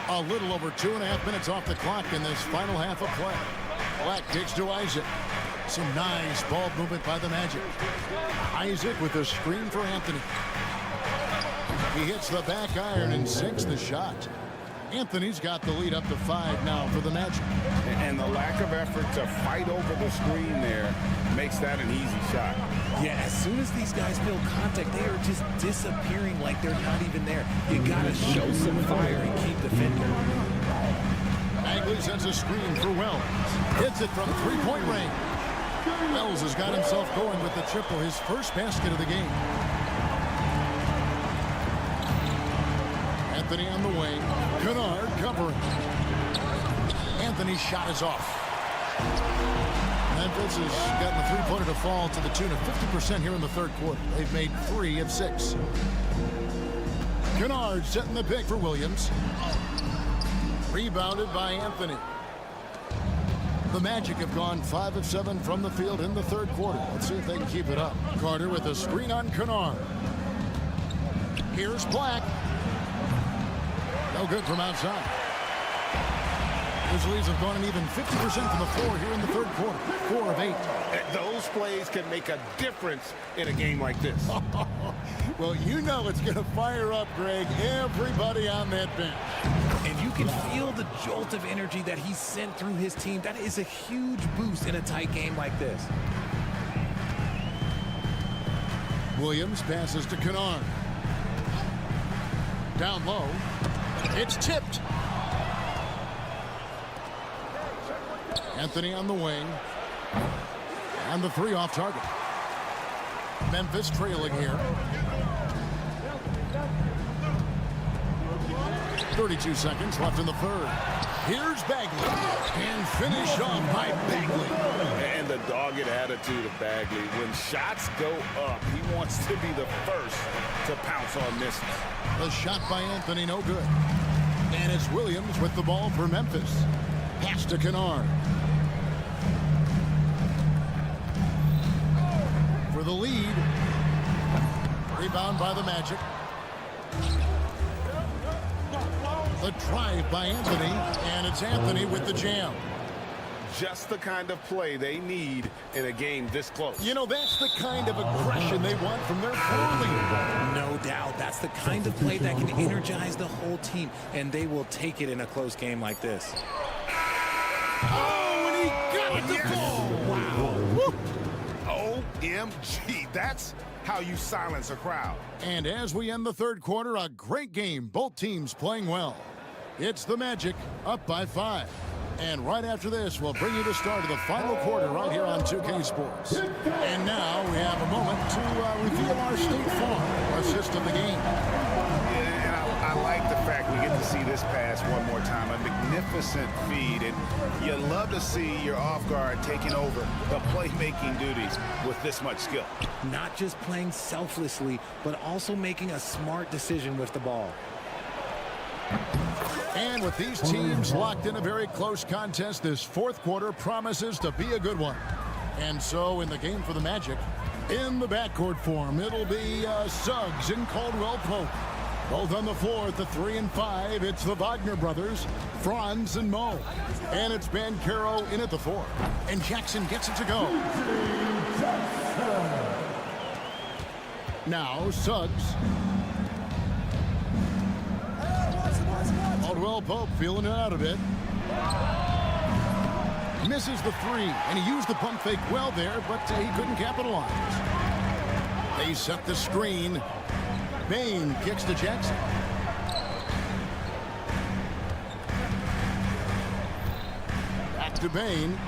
A little over 2.5 minutes off the clock in this final half of play. Black kicks to Isaac. Some nice ball movement by the Magic. Isaac with a screen for Anthony. He hits the back iron and sinks the shot. Anthony's got the lead up to 5 now for the Magic. And the lack of effort to fight over the screen there makes that an easy shot. Yeah, as soon as these guys feel contact, they are just disappearing like they're not even there. You gotta show some fire and keep defending. Bagley sends a screen for Wells. Hits it from 3-point range. Wells has got himself going with the triple, his first basket of the game. At Anthony on the wing. Kennard covering. Anthony's shot is off. Memphis has gotten the three-pointer to fall to the tune of 50% here in the third quarter. They've made 3 of 6. Kennard setting the pick for Williams. Rebounded by Anthony. The Magic have gone 5 of 7 from the field in the third quarter. Let's see if they can keep it up. Carter with a screen on Kennard. Here's Black. No good from outside. Grizzlies have gone an even 50% from the floor here in the third quarter. 4 of 8. Those plays can make a difference in a game like this. Well, you know it's going to fire up, Greg, everybody on that bench. And you can feel the jolt of energy that he sent through his team. That is a huge boost in a tight game like this. Williams passes to Kennard. Down low. It's tipped. Anthony on the wing. And the 3 off target. Memphis trailing here. 32 seconds left in the third. Here's Bagley. And finished off by Bagley. And the dogged attitude of Bagley. When shots go up, he wants to be the first to pounce on misses. The shot by Anthony, no good. And it's Williams with the ball for Memphis. Pass to Kennard. For the lead. Rebound by the Magic. The drive by Anthony, and it's Anthony with the jam. Just the kind of play they need in a game this close. You know, that's the kind of aggression they want from their floor leader. No doubt. That's the kind of play that can energize the whole team, and they will take it in a close game like this. Oh, and he got it to fall. Wow. OMG. That's how you silence a crowd. And as we end the third quarter, a great game. Both teams playing well. It's the Magic up by 5. And right after this, we'll bring you the start of the final quarter right here on 2K Sports. And now we have a moment to reveal our State Farm assist of the game. And I like the fact we get to see this pass one more time. A magnificent feed. And you love to see your off guard taking over the playmaking duties with this much skill. Not just playing selflessly, but also making a smart decision with the ball. And with these teams locked in a very close contest, this fourth quarter promises to be a good one. And so in the game for the Magic, in the backcourt form, it'll be Suggs and Caldwell Pope. Both on the floor at the 3 and 5. It's the Wagner brothers, Franz and Mo. And it's Banchero in at the 4. And Jackson gets it to go. Now Suggs. Caldwell Pope feeling it out a bit. Misses the 3, and he used the pump fake well there, but he couldn't capitalize. They set the screen. Bain kicks to Jackson. Back to Bain.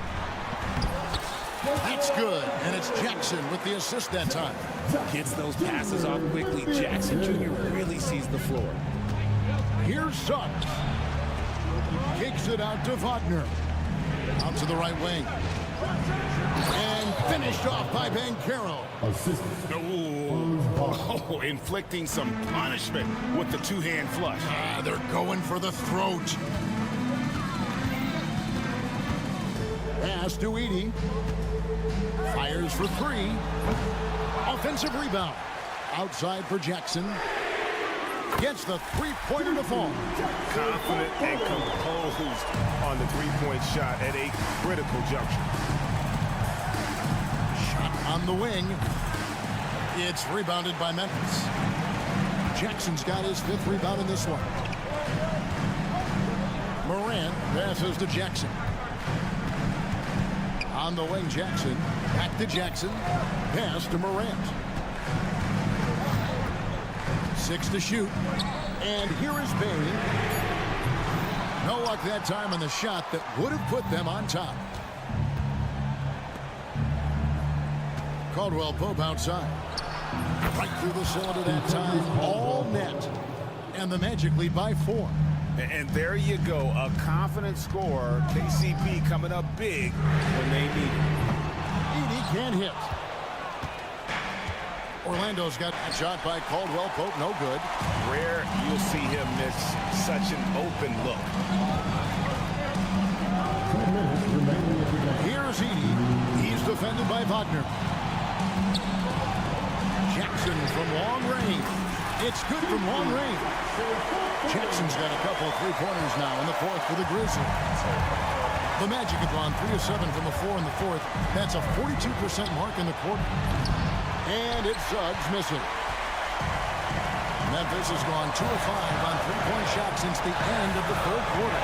That's good, and it's Jackson with the assist that time. Gets those passes off quickly. Jackson Jr. really sees the floor. Here's Suggs. Kicks it out to Wagner. Out to the right wing. And finished off by Banchero. Oh, inflicting some punishment with the two-hand flush. They're going for the throat. Pass to Edey. Fires for 3. Offensive rebound. Outside for Jackson. Gets the three-pointer to fall. Confident and composed on the three-point shot at a critical juncture. Shot on the wing. It's rebounded by Memphis. Jackson's got his 5th rebound in this one. Morant passes to Jackson. On the wing, Jackson. Back to Jackson. Pass to Morant. 6 to shoot. And here is Bain. No luck that time on the shot that would have put them on top. Caldwell Pope outside. Right through the cylinder that time. All net. And the Magic lead by 4. And there you go, a confident scorer. KCP coming up big when they need it. Edey can't hit. Orlando's got a shot by Caldwell Pope, no good. Rare you'll see him miss such an open look. Here's Edey. He's defended by Wagner. Jackson from long range. It's good from long range. Jackson's got a couple of three-pointers now in the fourth for the Grizzlies. The Magic have gone 3 of 7 from the floor in the fourth. That's a 42% mark in the quarter. And it's Suggs missing. Memphis has gone 2 of 5 on three-point shots since the end of the third quarter.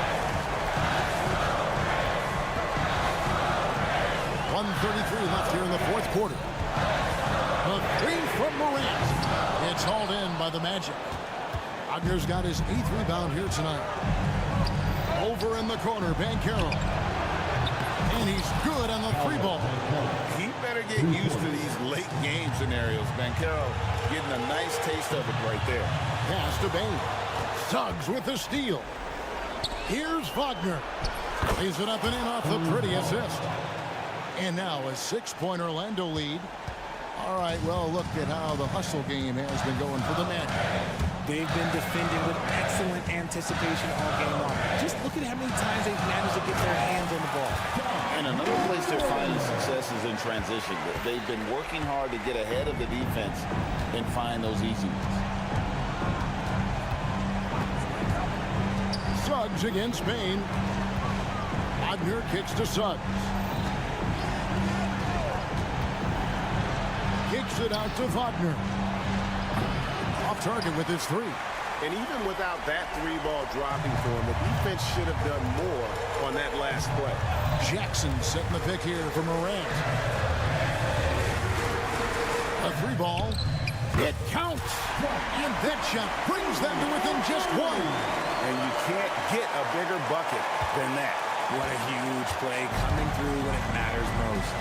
1:33 left here in the fourth quarter. The three from Morant. It's hauled in by the Magic. Wagner's got his 8th rebound here tonight. Over in the corner, Banchero. And he's good on the three ball. He better get used to these late game scenarios. Banchero getting a nice taste of it right there. Pass to Bain. Suggs with the steal. Here's Wagner. Lays it up and in off the pretty assist. And now a 6-point Orlando lead. All right, well, look at how the hustle game has been going for the Magic. They've been defending with excellent anticipation all game long. Just look at how many times they've managed to get their hands on the ball. And another place they're finding success is in transition. They've been working hard to get ahead of the defense and find those easy ones. Suggs against Bain. Wagner kicks to Suggs. Kicks it out to Wagner. Off target with his 3. And even without that 3-ball dropping for him, the defense should have done more on that last play. Jackson setting the pick here for Morant. A 3-ball. It counts. And that shot brings them to within just 1. And you can't get a bigger bucket than that. What a huge play coming through when it matters most.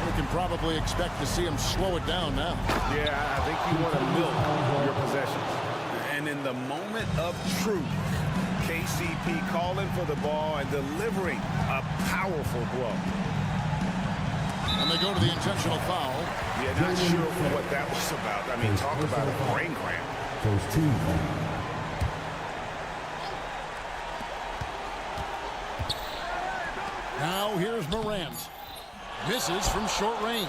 We can probably expect to see him slow it down now. Yeah, I think you want to milk your possessions. And in the moment of truth, KCP calling for the ball and delivering a powerful blow. And they go to the intentional foul. Yeah, not sure what that was about. I mean, talk about a brain cramp. First team. Now here's Morant. Misses from short range.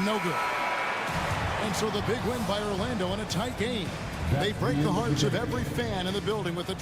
No good. And so the big win by Orlando in a tight game. They break the hearts of every fan in the building with the...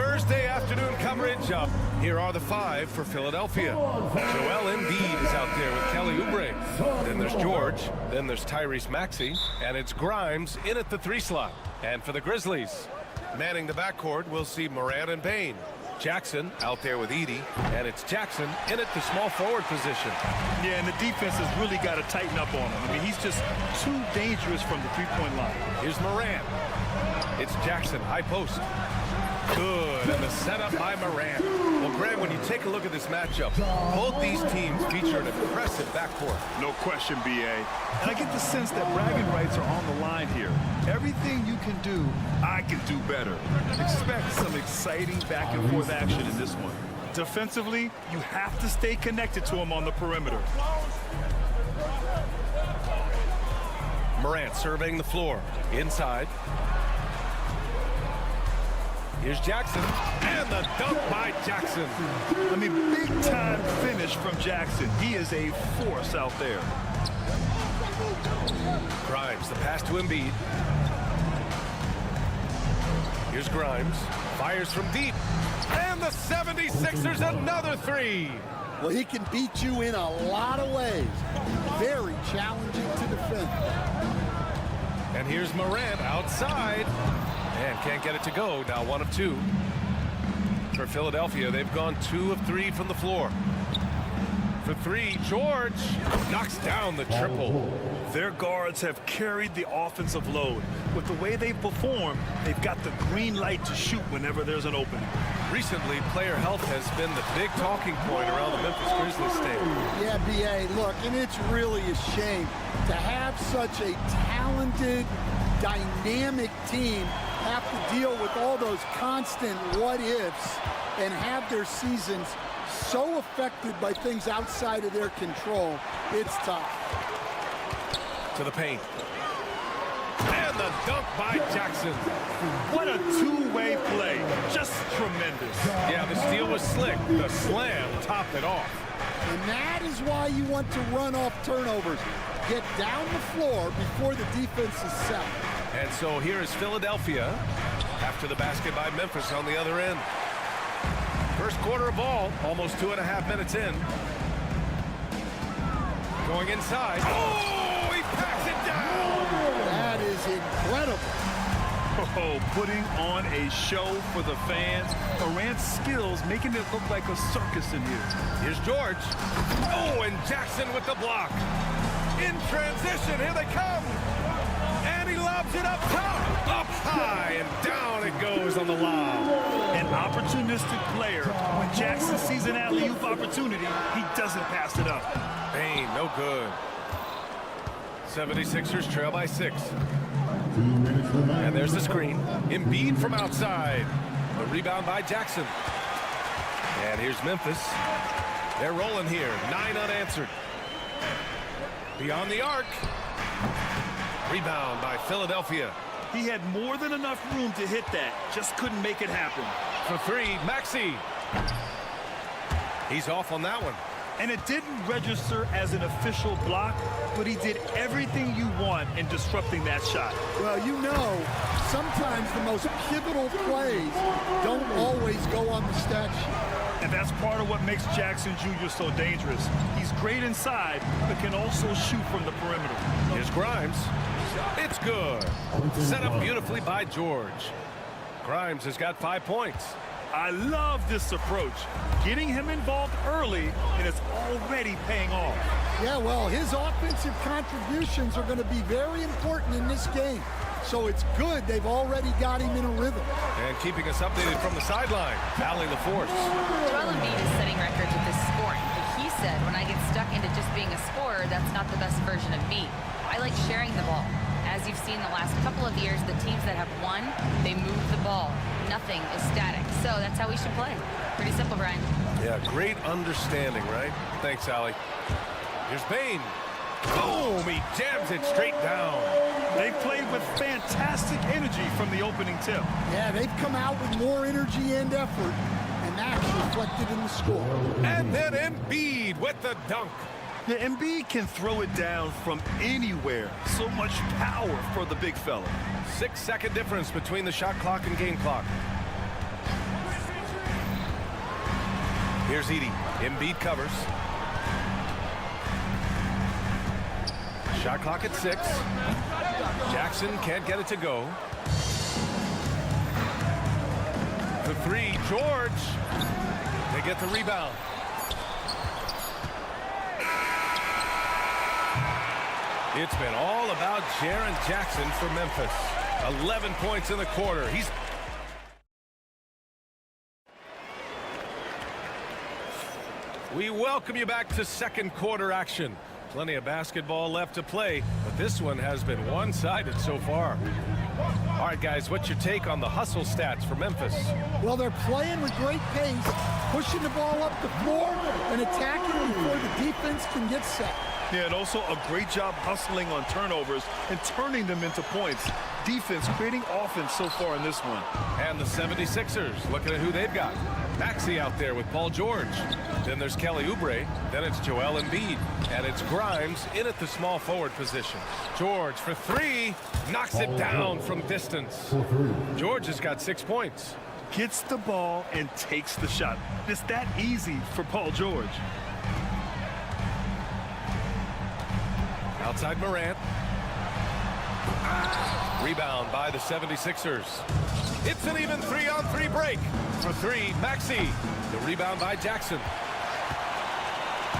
Thursday afternoon coverage up. Here are the 5 for Philadelphia. Joel Embiid is out there with Kelly Oubre. Then there's George. Then there's Tyrese Maxey. And it's Grimes in at the 3 slot. And for the Grizzlies, manning the backcourt, we'll see Morant and Bane. Jackson out there with Edey. And it's Jackson in at the small forward position. Yeah, and the defense has really got to tighten up on him. I mean, he's just too dangerous from the three-point line. Here's Morant. It's Jackson, high post. Good, and the setup by Morant. Well, Graham, when you take a look at this matchup, both these teams feature an impressive backcourt. No question, B.A. And I get the sense that bragging rights are on the line here. Everything you can do, I can do better. Expect some exciting back-and-forth action in this one. Defensively, you have to stay connected to him on the perimeter. Morant surveying the floor. Inside. Here's Jackson, and the dunk by Jackson. I mean, big-time finish from Jackson. He is a force out there. Grimes, the pass to Embiid. Here's Grimes, fires from deep, and the 76ers another 3. Well, he can beat you in a lot of ways. Very challenging to defend. And here's Morant outside. And can't get it to go. Now 1 of 2. For Philadelphia, they've gone 2 of 3 from the floor. For 3, George knocks down the triple. Their guards have carried the offensive load. With the way they perform, they've got the green light to shoot whenever there's an opening. Recently, player health has been the big talking point around the Memphis Grizzlies stadium. Yeah, B.A., look, and it's really a shame to have such a talented, dynamic team have to deal with all those constant what-ifs and have their seasons so affected by things outside of their control. It's tough. To the paint. And the dunk by Jackson. What a two-way play. Just tremendous. Yeah, the steal was slick. The slam topped it off. And that is why you want to run off turnovers. Get down the floor before the defense is set. And so here is Philadelphia after the basket by Memphis on the other end. First quarter of ball, almost 2.5 minutes in. Going inside. Oh, he packs it down. That is incredible. Oh, putting on a show for the fans. Morant's skills making it look like a circus in here. Here's George. Oh, and Jackson with the block. In transition, here they come. And he lobs it up top, up high, and down it goes on the lob. An opportunistic player. When Jackson sees an alley-oop opportunity, he doesn't pass it up. Bane, no good. 76ers trail by 6. And there's the screen. Embiid from outside. The rebound by Jackson. And here's Memphis. They're rolling here. 9 unanswered. Beyond the arc. Rebound by Philadelphia. He had more than enough room to hit that. Just couldn't make it happen. For 3, Maxey. He's off on that one. And it didn't register as an official block, but he did everything you want in disrupting that shot. Well, you know, sometimes the most pivotal plays don't always go on the stat sheet. And that's part of what makes Jackson Jr. so dangerous. He's great inside, but can also shoot from the perimeter. Here's Grimes. It's good. Set up beautifully by George. Grimes has got 5 points. I love this approach. Getting him involved early, and it's already paying off. Yeah, well, his offensive contributions are going to be very important in this game. So it's good they've already got him in a rhythm. And keeping us updated from the sideline, Allie LaForce. Joel Embiid is setting records with his scoring. But he said, when I get stuck into just being a scorer, that's not the best version of me. I like sharing the ball. As you've seen the last couple of years, the teams that have won, they move the ball. Nothing is static. So that's how we should play. Pretty simple, Brian. Yeah, great understanding, right? Thanks, Allie. Here's Bane. Boom! He jams it straight down. They played with fantastic energy from the opening tip. Yeah, they've come out with more energy and effort, and that's reflected in the score. And then Embiid with the dunk. The Embiid can throw it down from anywhere. So much power for the big fella. 6-second difference between the shot clock and game clock. Here's Edey. Embiid covers. Shot clock at 6. Jackson can't get it to go. The 3, George. They get the rebound. It's been all about Jaren Jackson for Memphis. 11 points in the quarter. We welcome you back to second quarter action. Plenty of basketball left to play, but this one has been one-sided so far. All right, guys, what's your take on the hustle stats for Memphis? Well, they're playing with great pace, pushing the ball up the floor and attacking before the defense can get set. Yeah, and also a great job hustling on turnovers and turning them into points. Defense creating offense so far in this one. And the 76ers, looking at who they've got. Maxey out there with Paul George. Then there's Kelly Oubre. Then it's Joel Embiid. And it's Grimes in at the small forward position. George for 3. Knocks it down from distance. George has got 6 points. Gets the ball and takes the shot. It's that easy for Paul George. Outside Morant. Rebound by the 76ers. It's an even 3-on-3 break. For 3, Maxey. The rebound by Jackson.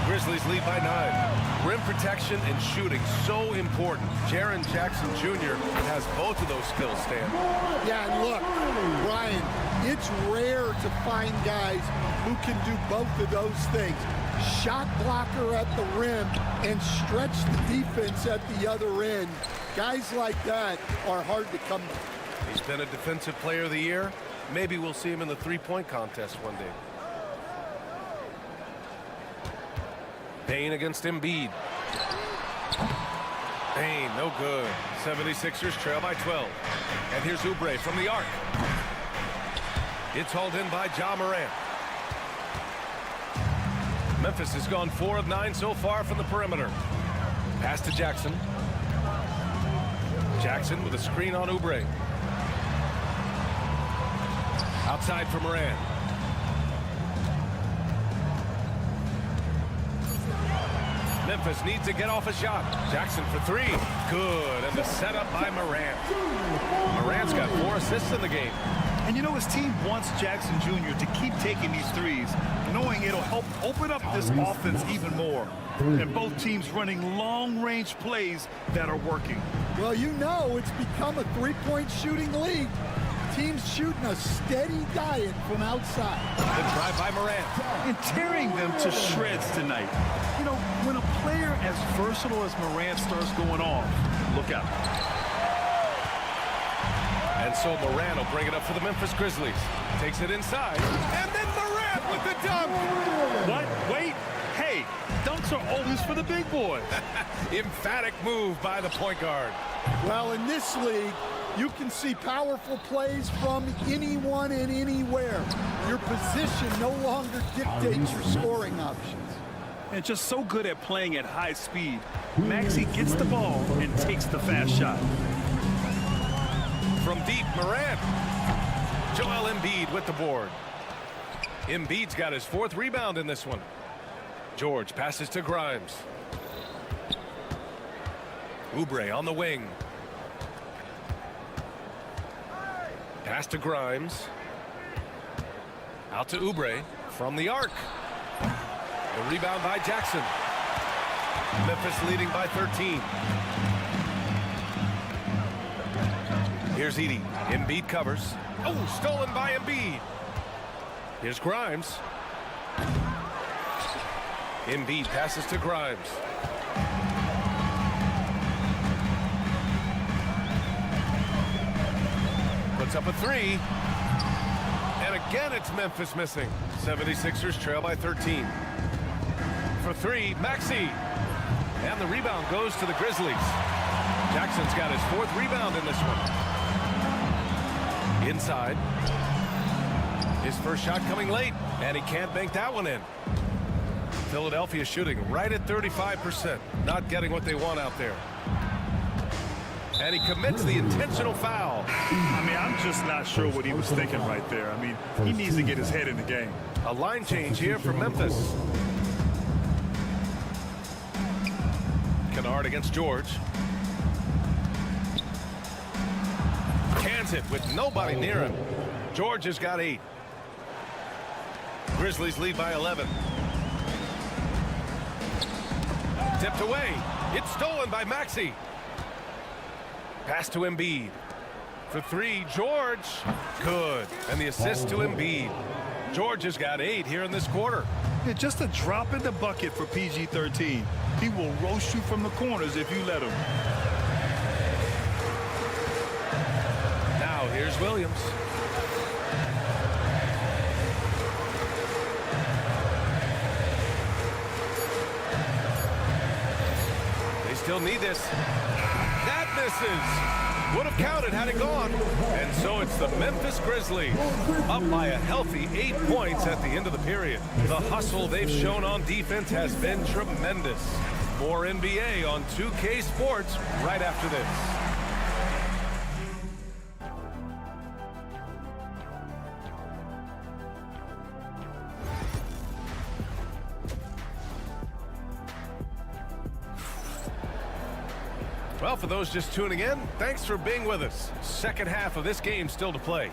Grizzlies lead by 9. Rim protection and shooting so important. Jaren Jackson Jr. has both of those skills, Stan. Yeah, and look, Brian, it's rare to find guys who can do both of those things. Shot blocker at the rim and stretch the defense at the other end. Guys like that are hard to come by. He's been a defensive player of the year. Maybe we'll see him in the three-point contest one day. Payne against Embiid. Payne, no good. 76ers trail by 12. And here's Oubre from the arc. It's hauled in by Ja Morant. Memphis has gone 4 of 9 so far from the perimeter. Pass to Jackson. Jackson with a screen on Oubre. Outside for Morant. Memphis needs to get off a shot. Jackson for 3. Good. And the setup by Morant. Morant's got 4 assists in the game. And you know, his team wants Jackson Jr. to keep taking these threes, knowing it'll help open up this offense even more. And both teams running long-range plays that are working. Well, you know it's become a three-point shooting league. Teams shooting a steady diet from outside. The drive by Morant. And tearing them to shreds tonight. You know, when a player as versatile as Morant starts going off, look out. And so Morant will bring it up for the Memphis Grizzlies. Takes it inside. And then Morant with the dunk. What? Wait. Hey, dunks are always for the big boys. Emphatic move by the point guard. Well, in this league, you can see powerful plays from anyone and anywhere. Your position no longer dictates your scoring options. And just so good at playing at high speed. Maxey gets the ball and takes the fast shot. From deep, Morant. Joel Embiid with the board. Embiid's got his 4th rebound in this one. George passes to Grimes. Oubre on the wing. Pass to Grimes. Out to Oubre from the arc. The rebound by Jackson. Memphis leading by 13. Here's Edey. Embiid covers. Oh, stolen by Embiid. Here's Grimes. Embiid passes to Grimes. Puts up a 3. And again, it's Memphis missing. 76ers trail by 13. For 3, Maxey. And the rebound goes to the Grizzlies. Jackson's got his 4th rebound in this one. Inside. His first shot coming late, and he can't bank that one in. Philadelphia shooting right at 35%, not getting what they want out there. And he commits the intentional foul. I mean, I'm just not sure what he was thinking right there. I mean, he needs to get his head in the game. A line change here for Memphis. Kennard against George. Cans it with nobody near him. George has got 8. Grizzlies lead by 11. Tipped away. It's stolen by Maxey. Pass to Embiid. For 3, George. Good. And the assist to Embiid. George has got 8 here in this quarter. Yeah, just a drop in the bucket for PG-13. He will roast you from the corners if you let him. Now here's Williams. They still need this. That misses. Would have counted had it gone. And so it's the Memphis Grizzlies up by a healthy 8 points at the end of the period. The hustle they've shown on defense has been tremendous. More NBA on 2K Sports right after this. Well, for those just tuning in, thanks for being with us. Second half of this game still to play.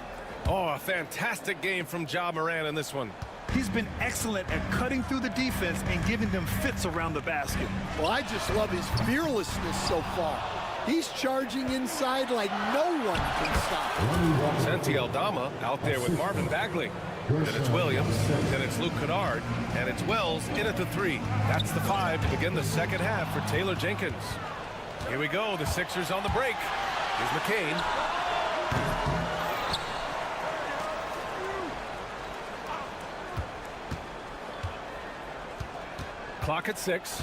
Oh, a fantastic game from Ja Morant in this one. He's been excellent at cutting through the defense and giving them fits around the basket. Well, I just love his fearlessness so far. He's charging inside like no one can stop him. Santi Aldama out there with Marvin Bagley. Then it's Williams, then it's Luke Kennard, and it's Wells in at the 3. That's the 5 to begin the second half for Taylor Jenkins. Here we go, the Sixers on the break. Here's McCain. Clock at 6.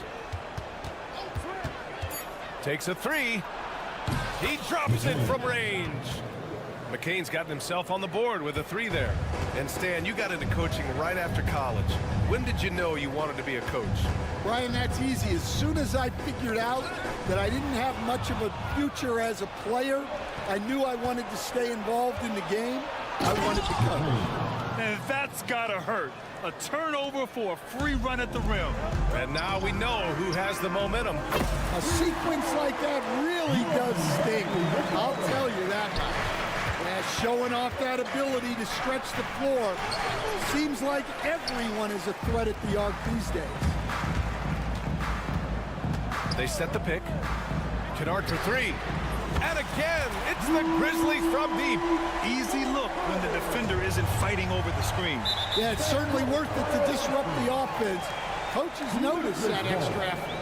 Takes a 3. He drops it from range. McCain's gotten himself on the board with a 3 there. And Stan, you got into coaching right after college. When did you know you wanted to be a coach? Brian, that's easy. As soon as I figured out that I didn't have much of a future as a player, I knew I wanted to stay involved in the game. I wanted to coach. And that's gotta hurt. A turnover for a free run at the rim. And now we know who has the momentum. A sequence like that really does sting. I'll tell you that much. Yeah, showing off that ability to stretch the floor. Seems like everyone is a threat at the arc these days. They set the pick. Kennard for 3. And again, it's the Grizzlies from deep. Easy look when the defender isn't fighting over the screen. Yeah, it's certainly worth it to disrupt the offense. Coaches notice that extra effort.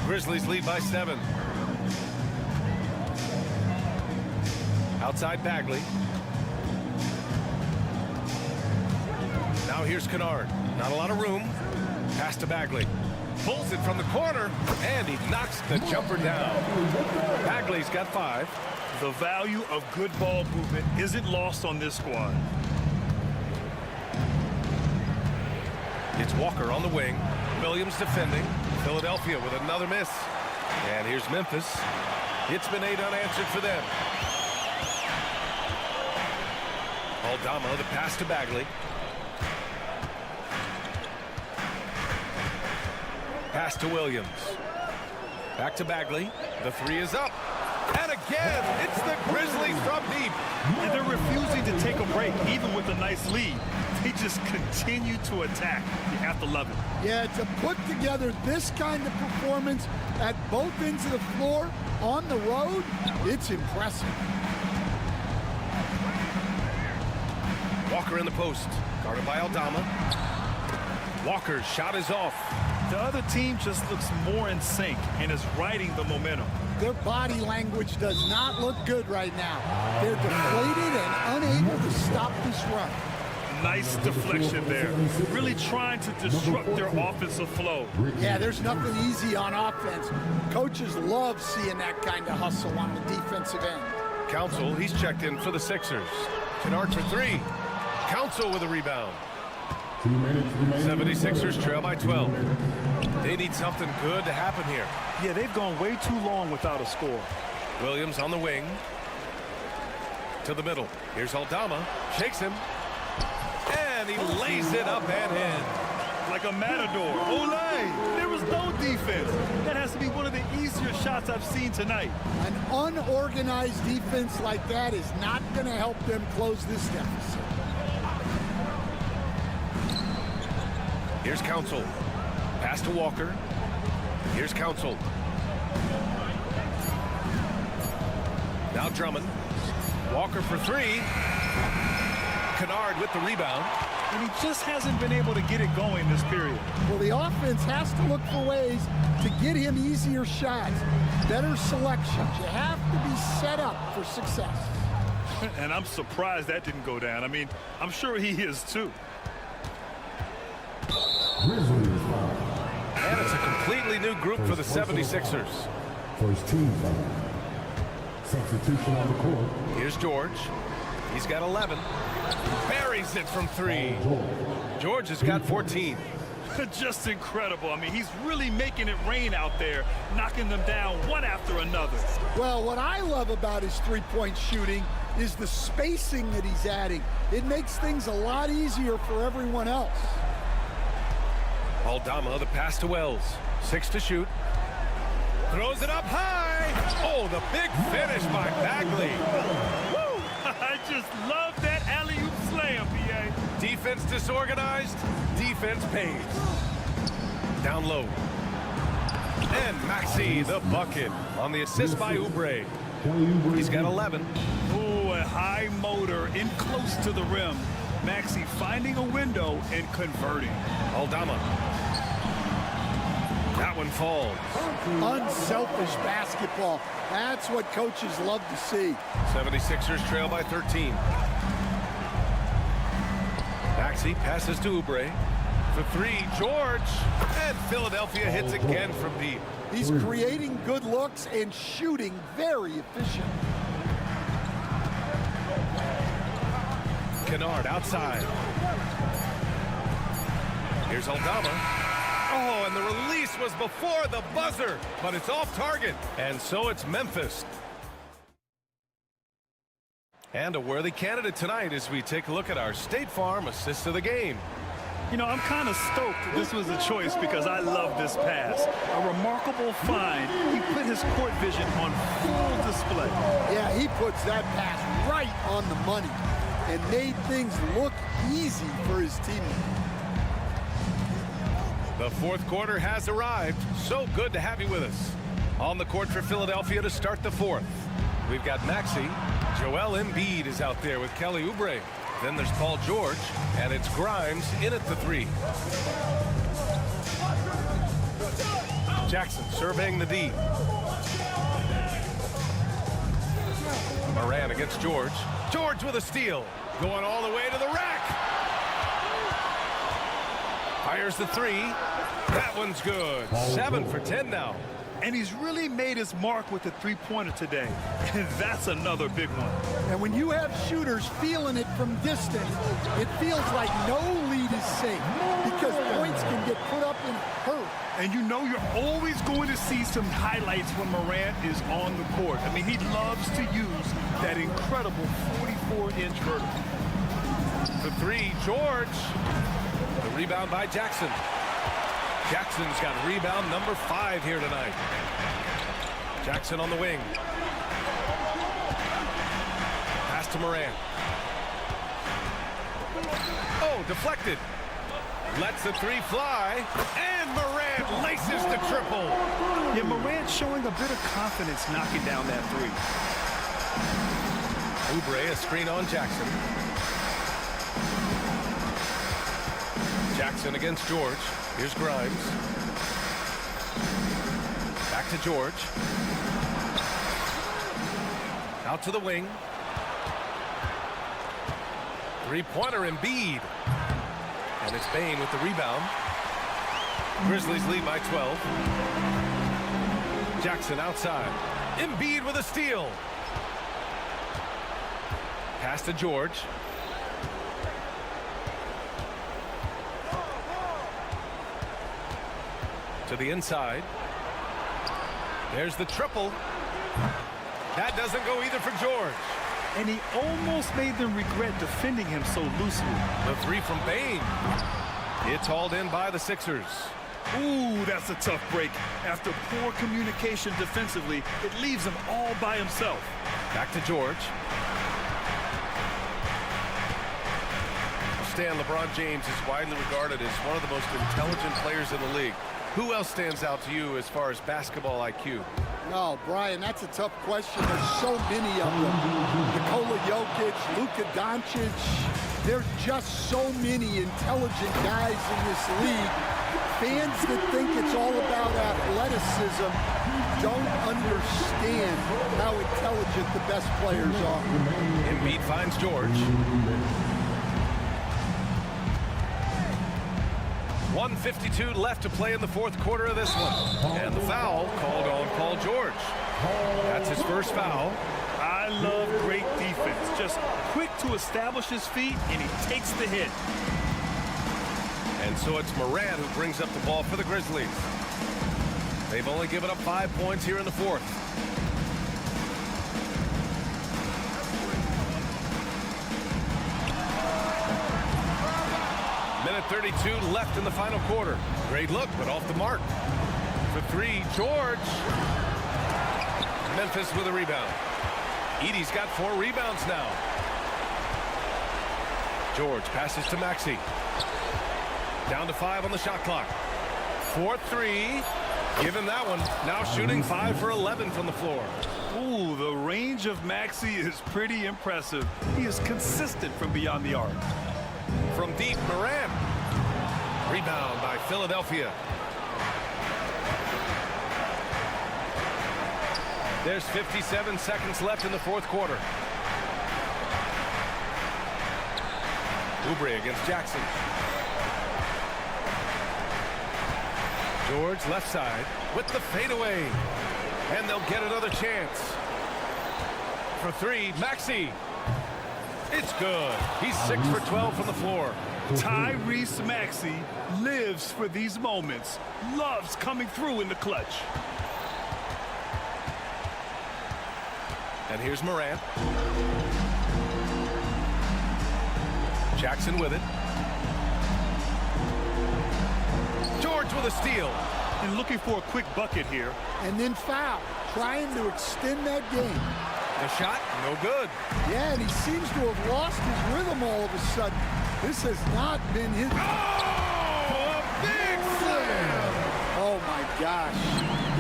Grizzlies lead by 7. Outside Bagley. Now here's Kennard. Not a lot of room. Pass to Bagley. Pulls it from the corner, and he knocks the jumper down. Bagley's got 5. The value of good ball movement isn't lost on this squad. It's Walker on the wing. Williams defending. Philadelphia with another miss. And here's Memphis. It's been 8 unanswered for them. Aldama, the pass to Bagley. Pass to Williams. Back to Bagley. The 3 is up. And again, it's the Grizzlies from deep. And they're refusing to take a break, even with a nice lead. They just continue to attack. You have to love it. Yeah, to put together this kind of performance at both ends of the floor on the road, it's impressive. Walker in the post. Guarded by Aldama. Walker's shot is off. The other team just looks more in sync and is riding the momentum. Their body language does not look good right now. They're deflated and unable to stop this run. Nice deflection there. Really trying to disrupt their offensive flow. Yeah, there's nothing easy on offense. Coaches love seeing that kind of hustle on the defensive end. Council, he's checked in for the Sixers. Kennard for 3. Council with a rebound. 76ers trail by 12. They need something good to happen here. Yeah, they've gone way too long without a score. Williams on the wing. To the middle. Here's Aldama. Shakes him. And he lays it up and in. Like a matador. Olay! There was no defense. That has to be one of the easier shots I've seen tonight. An unorganized defense like that is not going to help them close this deficit. Here's Council. Pass to Walker. Here's Council. Now Drummond. Walker for three. Kennard with the rebound. And he just hasn't been able to get it going this period. Well, the offense has to look for ways to get him easier shots, better selections. You have to be set up for success. And I'm surprised that didn't go down. I mean, I'm sure he is too. And it's a completely new group for the 76ers. First team foul. Substitution on the court. Here's George. He's got 11. Buries it from three. George has got 14. Just incredible. I mean, he's really making it rain out there, knocking them down one after another. Well, what I love about his three-point shooting is the spacing that he's adding. It makes things a lot easier for everyone else. Aldama, the pass to Wells. 6 to shoot. Throws it up high. Oh, the big finish by Bagley. Woo! I just love that alley-oop slam, PA. Defense disorganized. Defense pays. Down low. And Maxey, the bucket, on the assist by Oubre. He's got 11. Ooh, a high motor in close to the rim. Maxey finding a window and converting. Aldama. That one falls. Unselfish basketball. That's what coaches love to see. 76ers trail by 13. Maxey passes to Oubre. For three, George. And Philadelphia hits again from deep. He's creating good looks and shooting very efficient. Kennard outside. Here's Aldama. Oh, and the release was before the buzzer, but it's off target. And so it's Memphis. And a worthy candidate tonight as we take a look at our State Farm assist of the game. You know, I'm kind of stoked this was a choice because I love this pass. A remarkable find. He put his court vision on full display. Yeah, he puts that pass right on the money and made things look easy for his teammate. The fourth quarter has arrived. So good to have you with us. On the court for Philadelphia to start the fourth. We've got Maxey. Joel Embiid is out there with Kelly Oubre. Then there's Paul George, and it's Grimes in at the three. Jackson surveying the D. Moran against George. George with a steal. Going all the way to the rack. Fires the three. That one's good. 7 for 10 now. And he's really made his mark with the three-pointer today. And that's another big one. And when you have shooters feeling it from distance, it feels like no lead is safe because points can get put up in a hurry. And you know you're always going to see some highlights when Morant is on the court. I mean, he loves to use that incredible 44-inch vertical. For three, George. The rebound by Jackson. Jackson's got rebound number 5 here tonight. Jackson on the wing. Pass to Morant. Oh, deflected. Lets the three fly. And Morant laces the triple. Yeah, Morant showing a bit of confidence knocking down that three. Oubre, a screen on Jackson. Jackson against George. Here's Grimes. Back to George. Out to the wing. Three-pointer Embiid. And it's Bane with the rebound. Grizzlies lead by 12. Jackson outside. Embiid with a steal. Pass to George. To the inside. There's the triple. That doesn't go either for George. And he almost made them regret defending him so loosely. The three from Bain. It's hauled in by the Sixers. Ooh, that's a tough break. After poor communication defensively, it leaves him all by himself. Back to George. Stan, LeBron James is widely regarded as one of the most intelligent players in the league. Who else stands out to you as far as basketball IQ? No, Brian, that's a tough question. There's so many of them. Nikola Jokic, Luka Doncic. There's just so many intelligent guys in this league. Fans that think it's all about athleticism don't understand how intelligent the best players are. Embiid finds George. 1:52 left to play in the fourth quarter of this one. And the foul called on Paul George. That's his first foul. I love great defense. Just quick to establish his feet, and he takes the hit. And so it's Morant who brings up the ball for the Grizzlies. They've only given up 5 points here in the fourth. Minute 32 left in the final quarter. Great look, but off the mark. For three, George. Memphis with a rebound. Edey's got 4 rebounds now. George passes to Maxey. Down to 5 on the shot clock. 4-3. Give him that one. Now shooting 5 for 11 from the floor. Ooh, the range of Maxey is pretty impressive. He is consistent from beyond the arc. From deep, Morant. Rebound by Philadelphia. There's 57 seconds left in the fourth quarter. Oubre against Jackson. George left side with the fadeaway. And they'll get another chance. For three, Maxey. It's good. He's 6 for 12 from the floor. Tyrese Maxey lives for these moments. Loves coming through in the clutch. And here's Morant. Jackson with it. George with a steal. And looking for a quick bucket here. And then foul, trying to extend that game. The shot, no good. Yeah, and he seems to have lost his rhythm all of a sudden. This has not been his... Oh, a big slam! Oh, my gosh.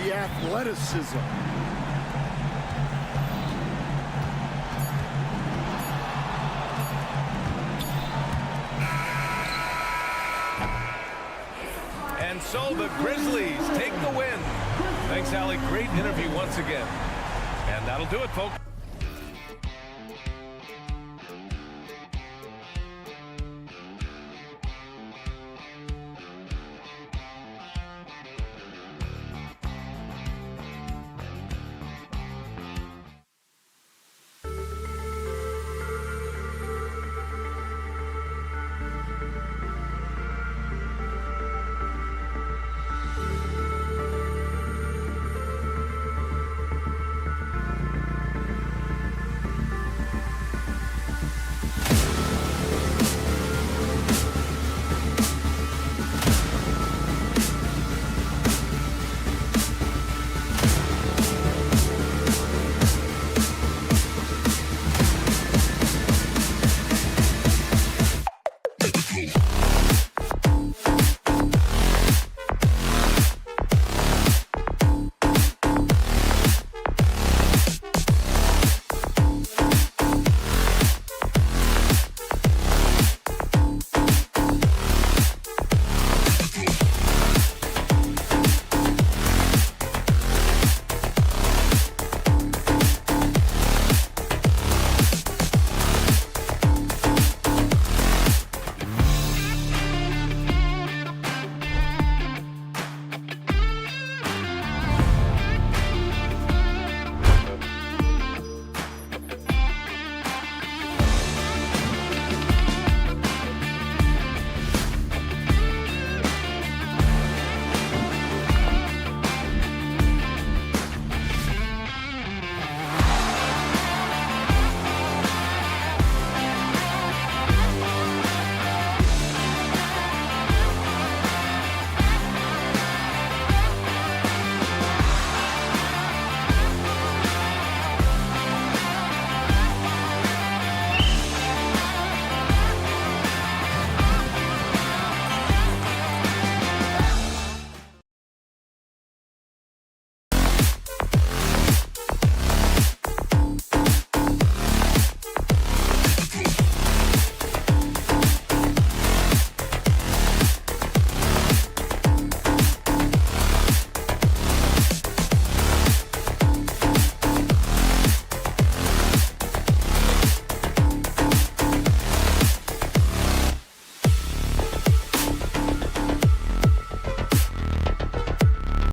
The athleticism. And so the Grizzlies take the win. Thanks, Allie. Great interview once again. And that'll do it, folks.